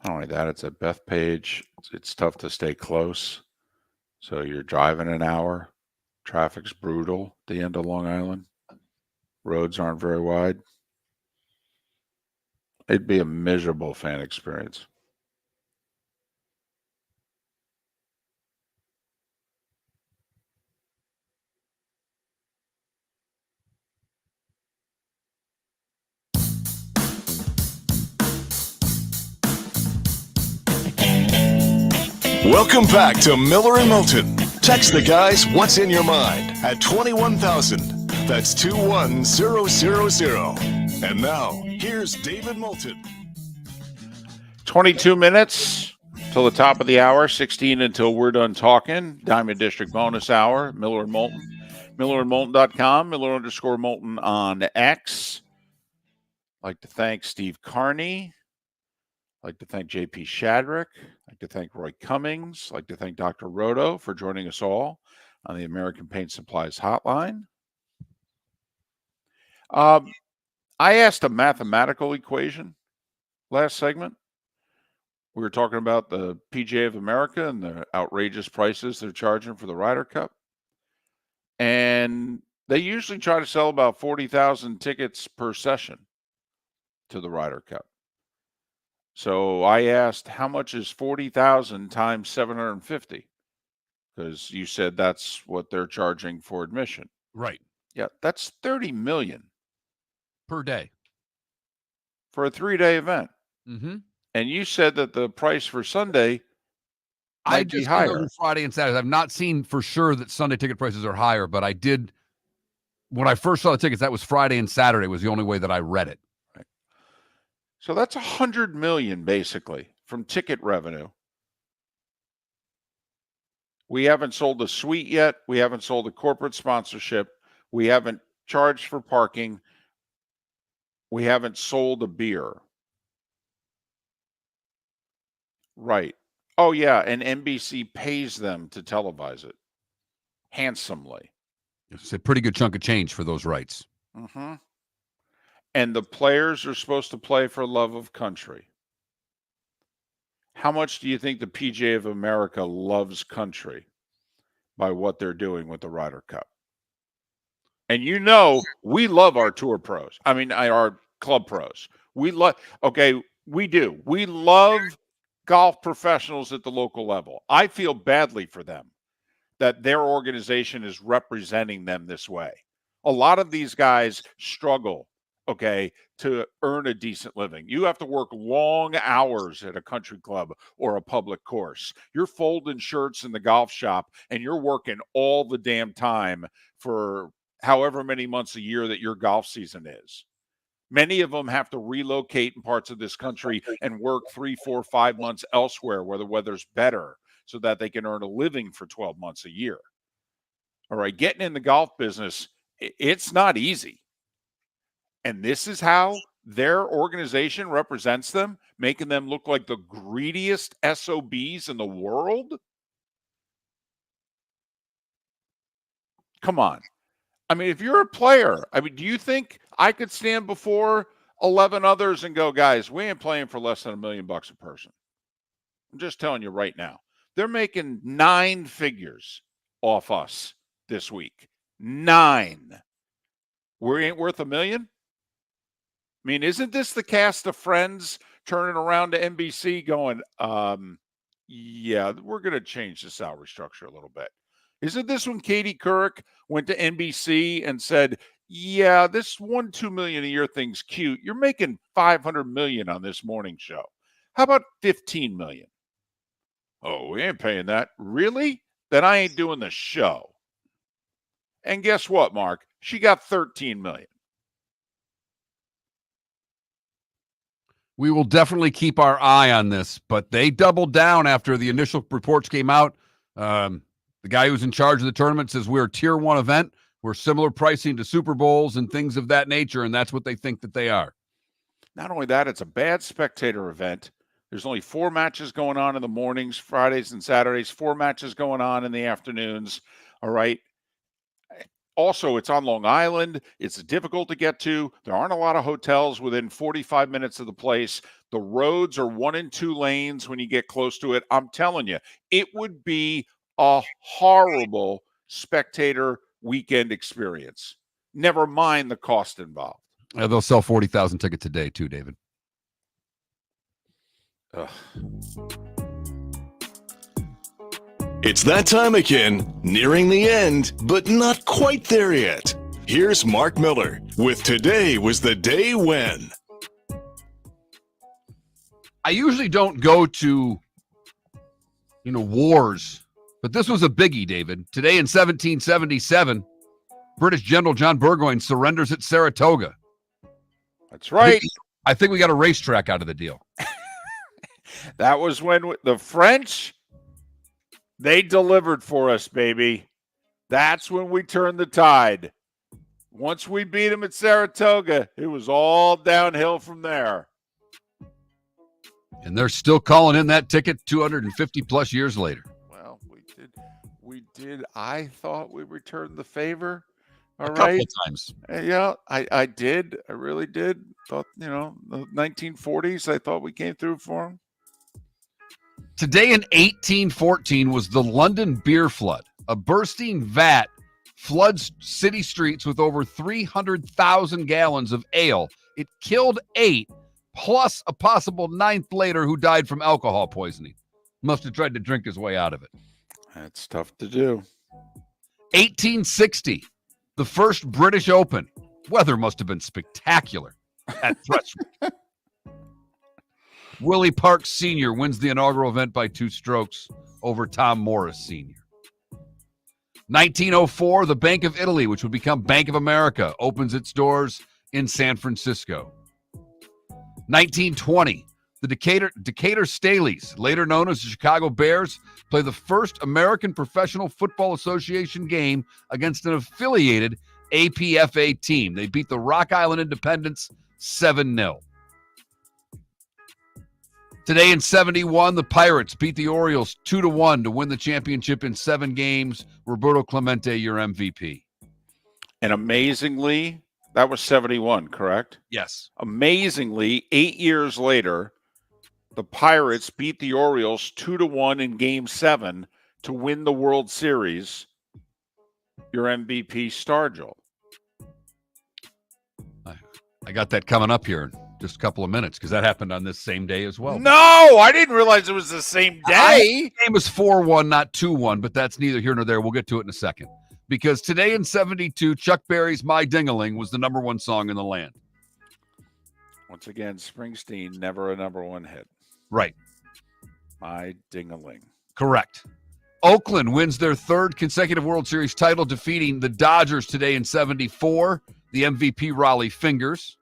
Not only that, it's at Bethpage. It's tough to stay close. So you're driving an hour. Traffic's brutal at the end of Long Island. Roads aren't very wide. It'd be a miserable fan experience. Welcome back to Miller and Moulton. Text the guys what's in your mind at 21,000. That's 21000. And now, here's David Moulton. 22 minutes till the top of the hour, 16 until we're done talking. Diamond District bonus hour, Miller and Moulton. MillerandMoulton.com, Miller_Moulton on X. I'd like to thank Steve Carney. I'd like to thank JP Shadrick. I'd like to thank Roy Cummings. I'd like to thank Dr. Roto for joining us all on the American Paint Supplies hotline. I asked a mathematical equation last segment. We were talking about the PGA of America and the outrageous prices they're charging for the Ryder Cup. And they usually try to sell about 40,000 tickets per session to the Ryder Cup. So I asked, how much is 40,000 times 750? Because you said that's what they're charging for admission. Right. Yeah, that's 30 million per day for a 3-day event. Mm-hmm. And you said that the price for Sunday might be higher. Friday and Saturday. I've not seen for sure that Sunday ticket prices are higher, but I did. When I first saw the tickets, that was Friday and Saturday was the only way that I read it. Right. So that's $100 million basically from ticket revenue. We haven't sold a suite yet. We haven't sold a corporate sponsorship. We haven't charged for parking. We haven't sold a beer. Right. Oh, yeah. And NBC pays them to televise it handsomely. It's a pretty good chunk of change for those rights. Mm-hmm. And the players are supposed to play for love of country. How much do you think the PGA of America loves country by what they're doing with the Ryder Cup? And you know, we love our tour pros. I mean, our club pros. We love, we do. We love golf professionals at the local level. I feel badly for them that their organization is representing them this way. A lot of these guys struggle okay, to earn a decent living. You have to work long hours at a country club or a public course. You're folding shirts in the golf shop and you're working all the damn time for however many months a year that your golf season is. Many of them have to relocate in parts of this country and work 3, 4, 5 months elsewhere where the weather's better so that they can earn a living for 12 months a year. All right, getting in the golf business, it's not easy. And this is how their organization represents them, making them look like the greediest SOBs in the world? Come on. I mean, if you're a player, I mean, do you think I could stand before 11 others and go, guys, we ain't playing for less than $1 million a person? I'm just telling you right now. They're making 9 figures off us this week. 9. We ain't worth $1 million? I mean, isn't this the cast of Friends turning around to NBC going, yeah, we're going to change the salary structure a little bit? Isn't this when Katie Couric went to NBC and said, yeah, this $1-2 million a year thing's cute. You're making $500 million on this morning show. How about $15 million? Oh, we ain't paying that. Really? Then I ain't doing the show. And guess what, Mark? She got $13 million. We will definitely keep our eye on this, but they doubled down after the initial reports came out. The guy who's in charge of the tournament says we're a tier 1 event. We're similar pricing to Super Bowls and things of that nature, and that's what they think that they are. Not only that, it's a bad spectator event. There's only 4 matches going on in the mornings, Fridays and Saturdays, 4 matches going on in the afternoons. All right. Also, it's on Long Island. It's difficult to get to. There aren't a lot of hotels within 45 minutes of the place. The roads are 1 and 2 lanes when you get close to it. I'm telling you, it would be a horrible spectator weekend experience. Never mind the cost involved. They'll sell 40,000 tickets a day too, David. Ugh. It's that time again, nearing the end, but not quite there yet. Here's Mark Miller with Today Was the Day When. I usually don't go to, wars, but this was a biggie, David. Today in 1777, British General John Burgoyne surrenders at Saratoga. That's right. I think we got a racetrack out of the deal. That was when the French, they delivered for us, baby. That's when we turned the tide. Once we beat them at Saratoga, it was all downhill from there. And they're still calling in that ticket 250 plus years later. Well, we did. I thought we returned the favor. All right. Couple of times. Yeah, I did. I really did. Thought, the 1940s, I thought we came through for them. Today in 1814 was the London beer flood. A bursting vat floods city streets with over 300,000 gallons of ale. It killed 8, plus a possible 9th later who died from alcohol poisoning. Must have tried to drink his way out of it. That's tough to do. 1860, the first British Open. Weather must have been spectacular at Threshold. Willie Parks Sr. wins the inaugural event by 2 strokes over Tom Morris Sr. 1904, the Bank of Italy, which would become Bank of America, opens its doors in San Francisco. 1920, the Decatur Staleys, later known as the Chicago Bears, play the first American Professional Football Association game against an affiliated APFA team. They beat the Rock Island Independents 7-0. Today in 71, the Pirates beat the Orioles 2-1 to win the championship in 7 games. Roberto Clemente, your MVP. And amazingly, that was 71, correct? Yes. Amazingly, 8 years later, the Pirates beat the Orioles 2-1 in Game 7 to win the World Series. Your MVP, Stargell. I got that coming up here in just a couple of minutes because that happened on this same day as well. No, I didn't realize it was the same day. The game was 4-1, not 2-1, but that's neither here nor there. We'll get to it in a second. Because today in 72, Chuck Berry's My Ding-a-Ling was the #1 song in the land. Once again, Springsteen, never a number one hit. Right. My ding-a-ling. Correct. Oakland wins their third consecutive World Series title, defeating the Dodgers today in 74. The MVP Raleigh Fingers.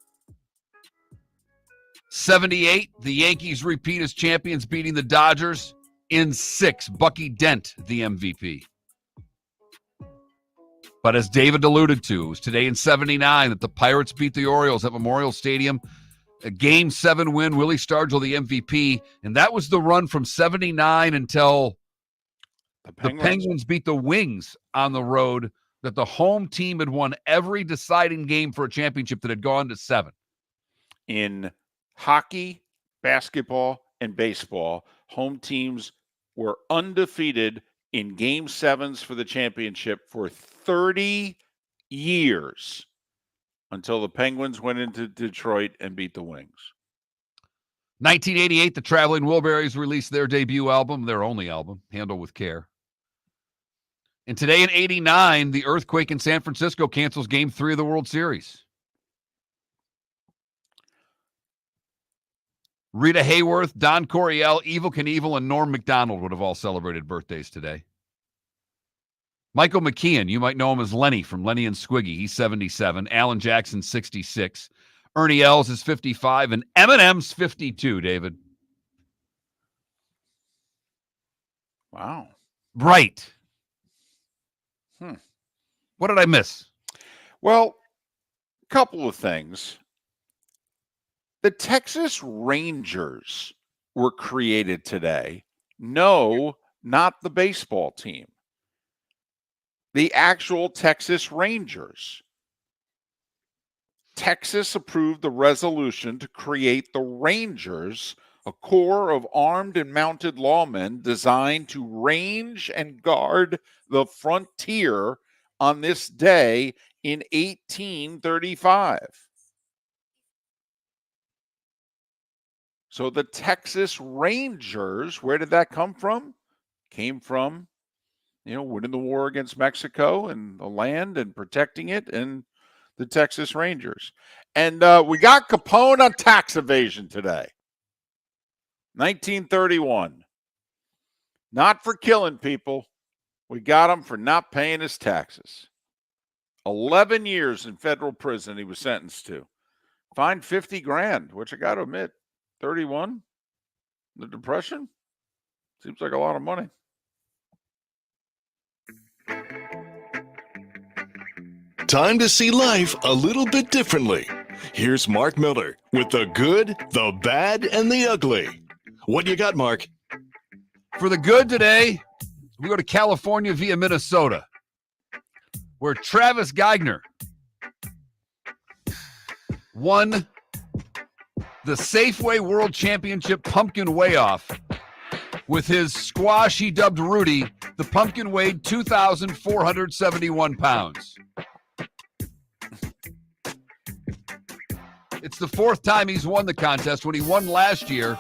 78, the Yankees repeat as champions, beating the Dodgers in 6. Bucky Dent, the MVP. But as David alluded to, it was today in 79 that the Pirates beat the Orioles at Memorial Stadium. A Game 7 win, Willie Stargell, the MVP. And that was the run from 79 until the Penguins beat the Wings on the road, that the home team had won every deciding game for a championship that had gone to 7. In hockey, basketball, and baseball, home teams were undefeated in Game 7s for the championship for 30 years until the Penguins went into Detroit and beat the Wings. 1988, the Traveling Wilburys released their debut album, their only album, Handle with Care. And today in 89, the earthquake in San Francisco cancels Game 3 of the World Series. Rita Hayworth, Don Coryell, Evel Knievel, and Norm Macdonald would have all celebrated birthdays today. Michael McKeon, you might know him as Lenny from Lenny and Squiggy. He's 77. Alan Jackson, 66. Ernie Els is 55. And Eminem's 52, David. Wow. Right. What did I miss? Well, a couple of things. The Texas Rangers were created today. No, not the baseball team. The actual Texas Rangers. Texas approved the resolution to create the Rangers, a corps of armed and mounted lawmen designed to range and guard the frontier on this day in 1835. So the Texas Rangers, where did that come from? Came from, winning the war against Mexico and the land and protecting it, and the Texas Rangers. And we got Capone on tax evasion today. 1931. Not for killing people. We got him for not paying his taxes. 11 years in federal prison he was sentenced to. Fined $50,000, which I got to admit, 31. The Depression seems like a lot of money. Time to see life a little bit differently. Here's Mark Miller with the good, the bad, and the ugly. What you got, Mark? For the good today, we go to California via Minnesota, where Travis Geigner won the Safeway World Championship Pumpkin Weigh-Off with his squash he dubbed Rudy. The pumpkin weighed 2,471 pounds. It's the fourth time he's won the contest. When he won last year,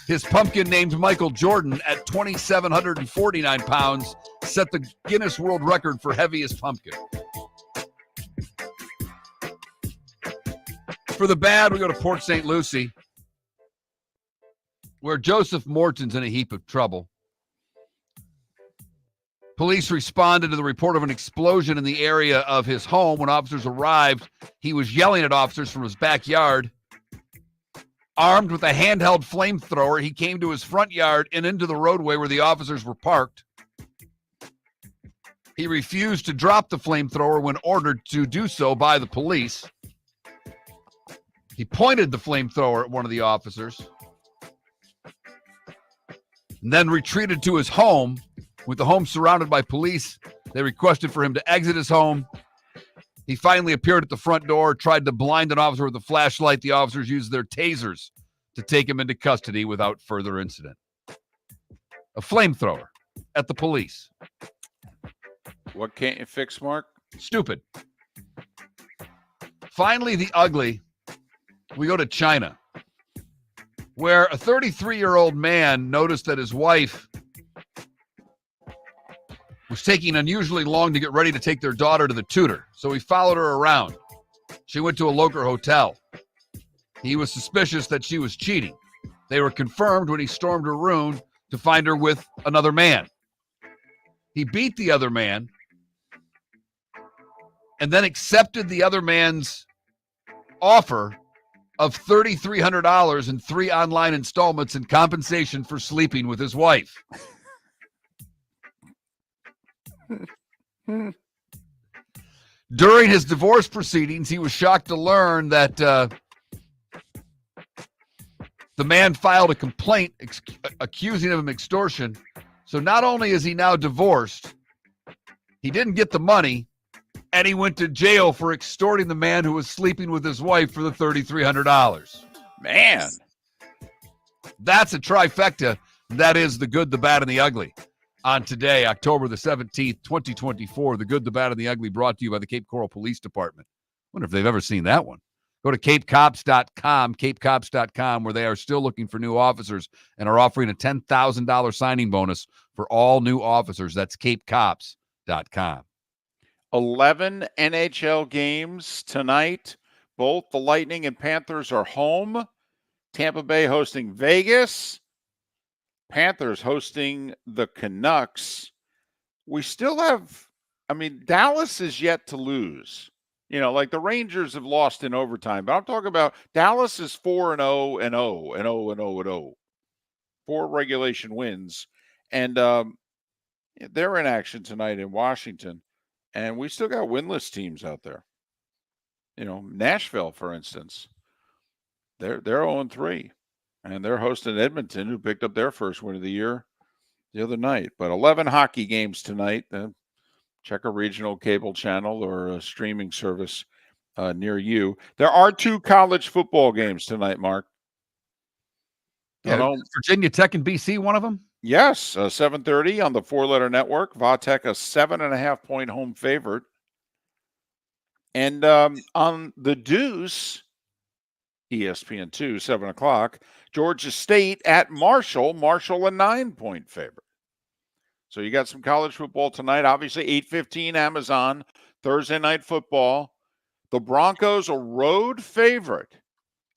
his pumpkin named Michael Jordan at 2,749 pounds set the Guinness World Record for heaviest pumpkin. For the bad, we go to Port St. Lucie, where Joseph Morton's in a heap of trouble. Police responded to the report of an explosion in the area of his home. When officers arrived, he was yelling at officers from his backyard. Armed with a handheld flamethrower, he came to his front yard and into the roadway where the officers were parked. He refused to drop the flamethrower when ordered to do so by the police. He pointed the flamethrower at one of the officers and then retreated to his home. With the home surrounded by police, they requested for him to exit his home. He finally appeared at the front door, tried to blind an officer with a flashlight. The officers used their tasers to take him into custody without further incident. A flamethrower at the police. What can't you fix, Mark? Stupid. Finally, the ugly. We go to China, where a 33-year-old man noticed that his wife was taking unusually long to get ready to take their daughter to the tutor. So he followed her around. She went to a local hotel. He was suspicious that she was cheating. They were confirmed when he stormed her room to find her with another man. He beat the other man and then accepted the other man's offer of $3,300 in 3 online installments in compensation for sleeping with his wife. During his divorce proceedings, he was shocked to learn that the man filed a complaint accusing him of extortion. So not only is he now divorced, he didn't get the money, and he went to jail for extorting the man who was sleeping with his wife for the $3,300. Man. That's a trifecta. That is the good, the bad, and the ugly. On today, October the 17th, 2024, the good, the bad, and the ugly brought to you by the Cape Coral Police Department. Wonder if they've ever seen that one. Go to capecops.com, capecops.com, where they are still looking for new officers and are offering a $10,000 signing bonus for all new officers. That's capecops.com. 11 NHL games tonight. Both the Lightning and Panthers are home. Tampa Bay hosting Vegas. Panthers hosting the Canucks. We still have, Dallas is yet to lose. Like the Rangers have lost in overtime, but I'm talking about Dallas is 4-0 and 0. 4 regulation wins. And they're in action tonight in Washington. And we still got winless teams out there. Nashville, for instance, they're 0-3, and they're hosting Edmonton, who picked up their first win of the year the other night. But 11 hockey games tonight. Check a regional cable channel or a streaming service near you. There are 2 college football games tonight, Mark. Yeah, Virginia Tech and BC, one of them? Yes, 7:30 on the 4-letter network. Vautech, a 7.5-point home favorite. And on the Deuce, ESPN2, 7 o'clock, Georgia State at Marshall. Marshall, a 9-point favorite. So you got some college football tonight. Obviously, 8:15 Amazon, Thursday night football. The Broncos, a road favorite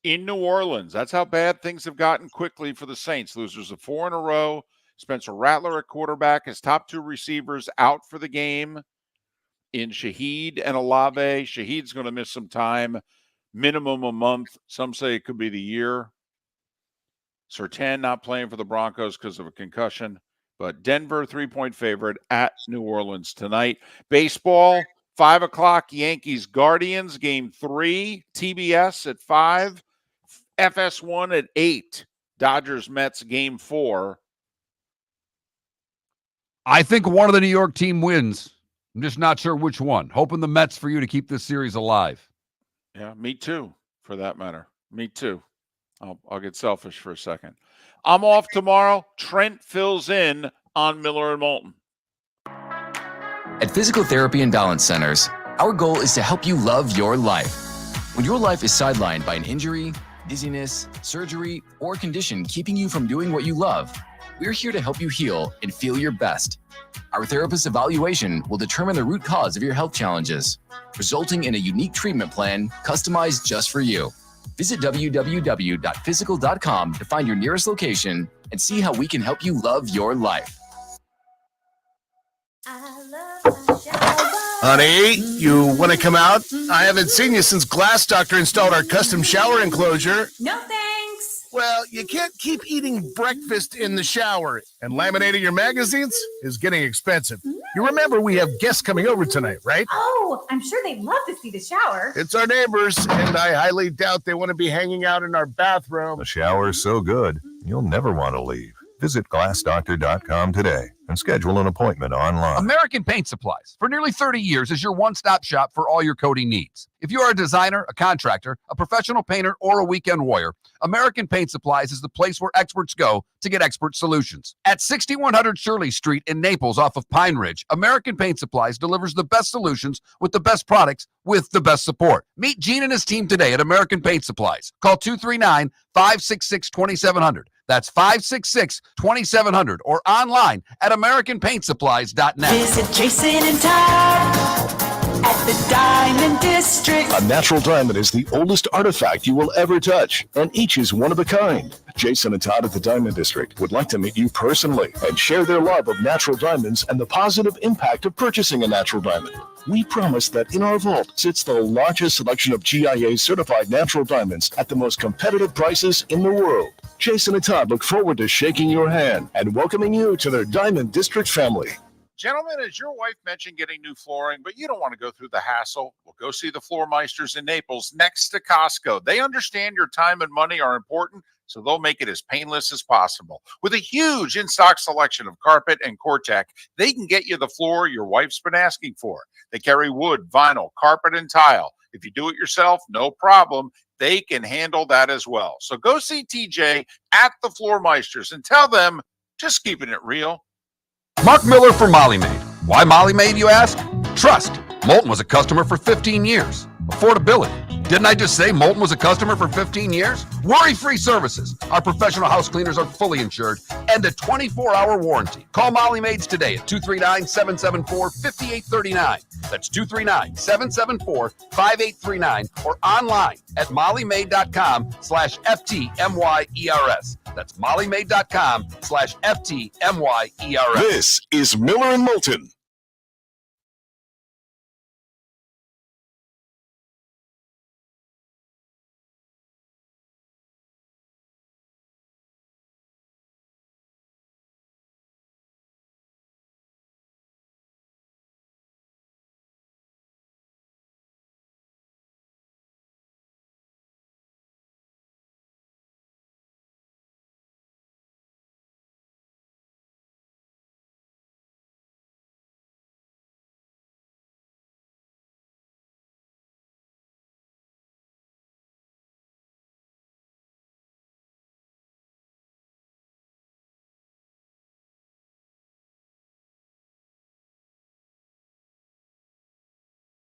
in New Orleans. That's how bad things have gotten quickly for the Saints. Losers of 4 in a row. Spencer Rattler at quarterback. His top 2 receivers out for the game in Shaheed and Olave. Shaheed's going to miss some time, minimum a month. Some say it could be the year. Surtain not playing for the Broncos because of a concussion. But Denver, 3-point favorite at New Orleans tonight. Baseball, 5 o'clock, Yankees Guardians, game 3. TBS at 5. FS1 at 8. Dodgers Mets, game 4. I think one of the New York team wins. I'm just not sure which one. Hoping the Mets for you to keep this series alive. Yeah, me too, for that matter. Me too. I'll get selfish for a second. I'm off tomorrow. Trent fills in on Miller and Moulton. At Physical Therapy and Balance Centers, our goal is to help you love your life. When your life is sidelined by an injury, dizziness, surgery, or condition keeping you from doing what you love, we're here to help you heal and feel your best. Our therapist's evaluation will determine the root cause of your health challenges, resulting in a unique treatment plan customized just for you. Visit www.physical.com to find your nearest location and see how we can help you love your life. Honey, you want to come out? I haven't seen you since Glass Doctor installed our custom shower enclosure. No thanks. Well, you can't keep eating breakfast in the shower, and laminating your magazines is getting expensive. You remember we have guests coming over tonight, right? Oh, I'm sure they'd love to see the shower. It's our neighbors, and I highly doubt they want to be hanging out in our bathroom. The shower is so good, you'll never want to leave. Visit glassdoctor.com today and schedule an appointment online. American Paint Supplies, for nearly 30 years, is your one-stop shop for all your coating needs. If you are a designer, a contractor, a professional painter, or a weekend warrior, American Paint Supplies is the place where experts go to get expert solutions. At 6100 Shirley Street in Naples off of Pine Ridge, American Paint Supplies delivers the best solutions with the best products with the best support. Meet Gene and his team today at American Paint Supplies. Call 239-566-2700. That's 566-2700 or online at AmericanPaintSupplies.net. Visit Jason and Todd at the Diamond District. A natural diamond is the oldest artifact you will ever touch, and each is one of a kind. Jason and Todd at the Diamond District would like to meet you personally and share their love of natural diamonds and the positive impact of purchasing a natural diamond. We promise that in our vault sits the largest selection of GIA-certified natural diamonds at the most competitive prices in the world. Jason and Todd look forward to shaking your hand and welcoming you to their Diamond District family. Gentlemen, as your wife mentioned getting new flooring, but you don't want to go through the hassle, well, go see the Floor Meisters in Naples next to Costco. They understand your time and money are important, so they'll make it as painless as possible. With a huge in-stock selection of carpet and Cortec, they can get you the floor your wife's been asking for. They carry wood, vinyl, carpet, and tile. If you do it yourself, no problem. They can handle that as well. So go see TJ at the Floor Meisters and tell them, just keeping it real. Mark Miller for Molly Maid. Why Molly Maid, you ask? Trust. Moulton was a customer for 15 years. Affordability. Didn't I just say Moulton was a customer for 15 years? Worry-free services. Our professional house cleaners are fully insured and a 24-hour warranty. Call Molly Maids today at 239-774-5839. That's 239-774-5839 or online at mollymaid.com/FTMYERS. That's mollymaid.com/FTMYERS. This is Miller and Moulton.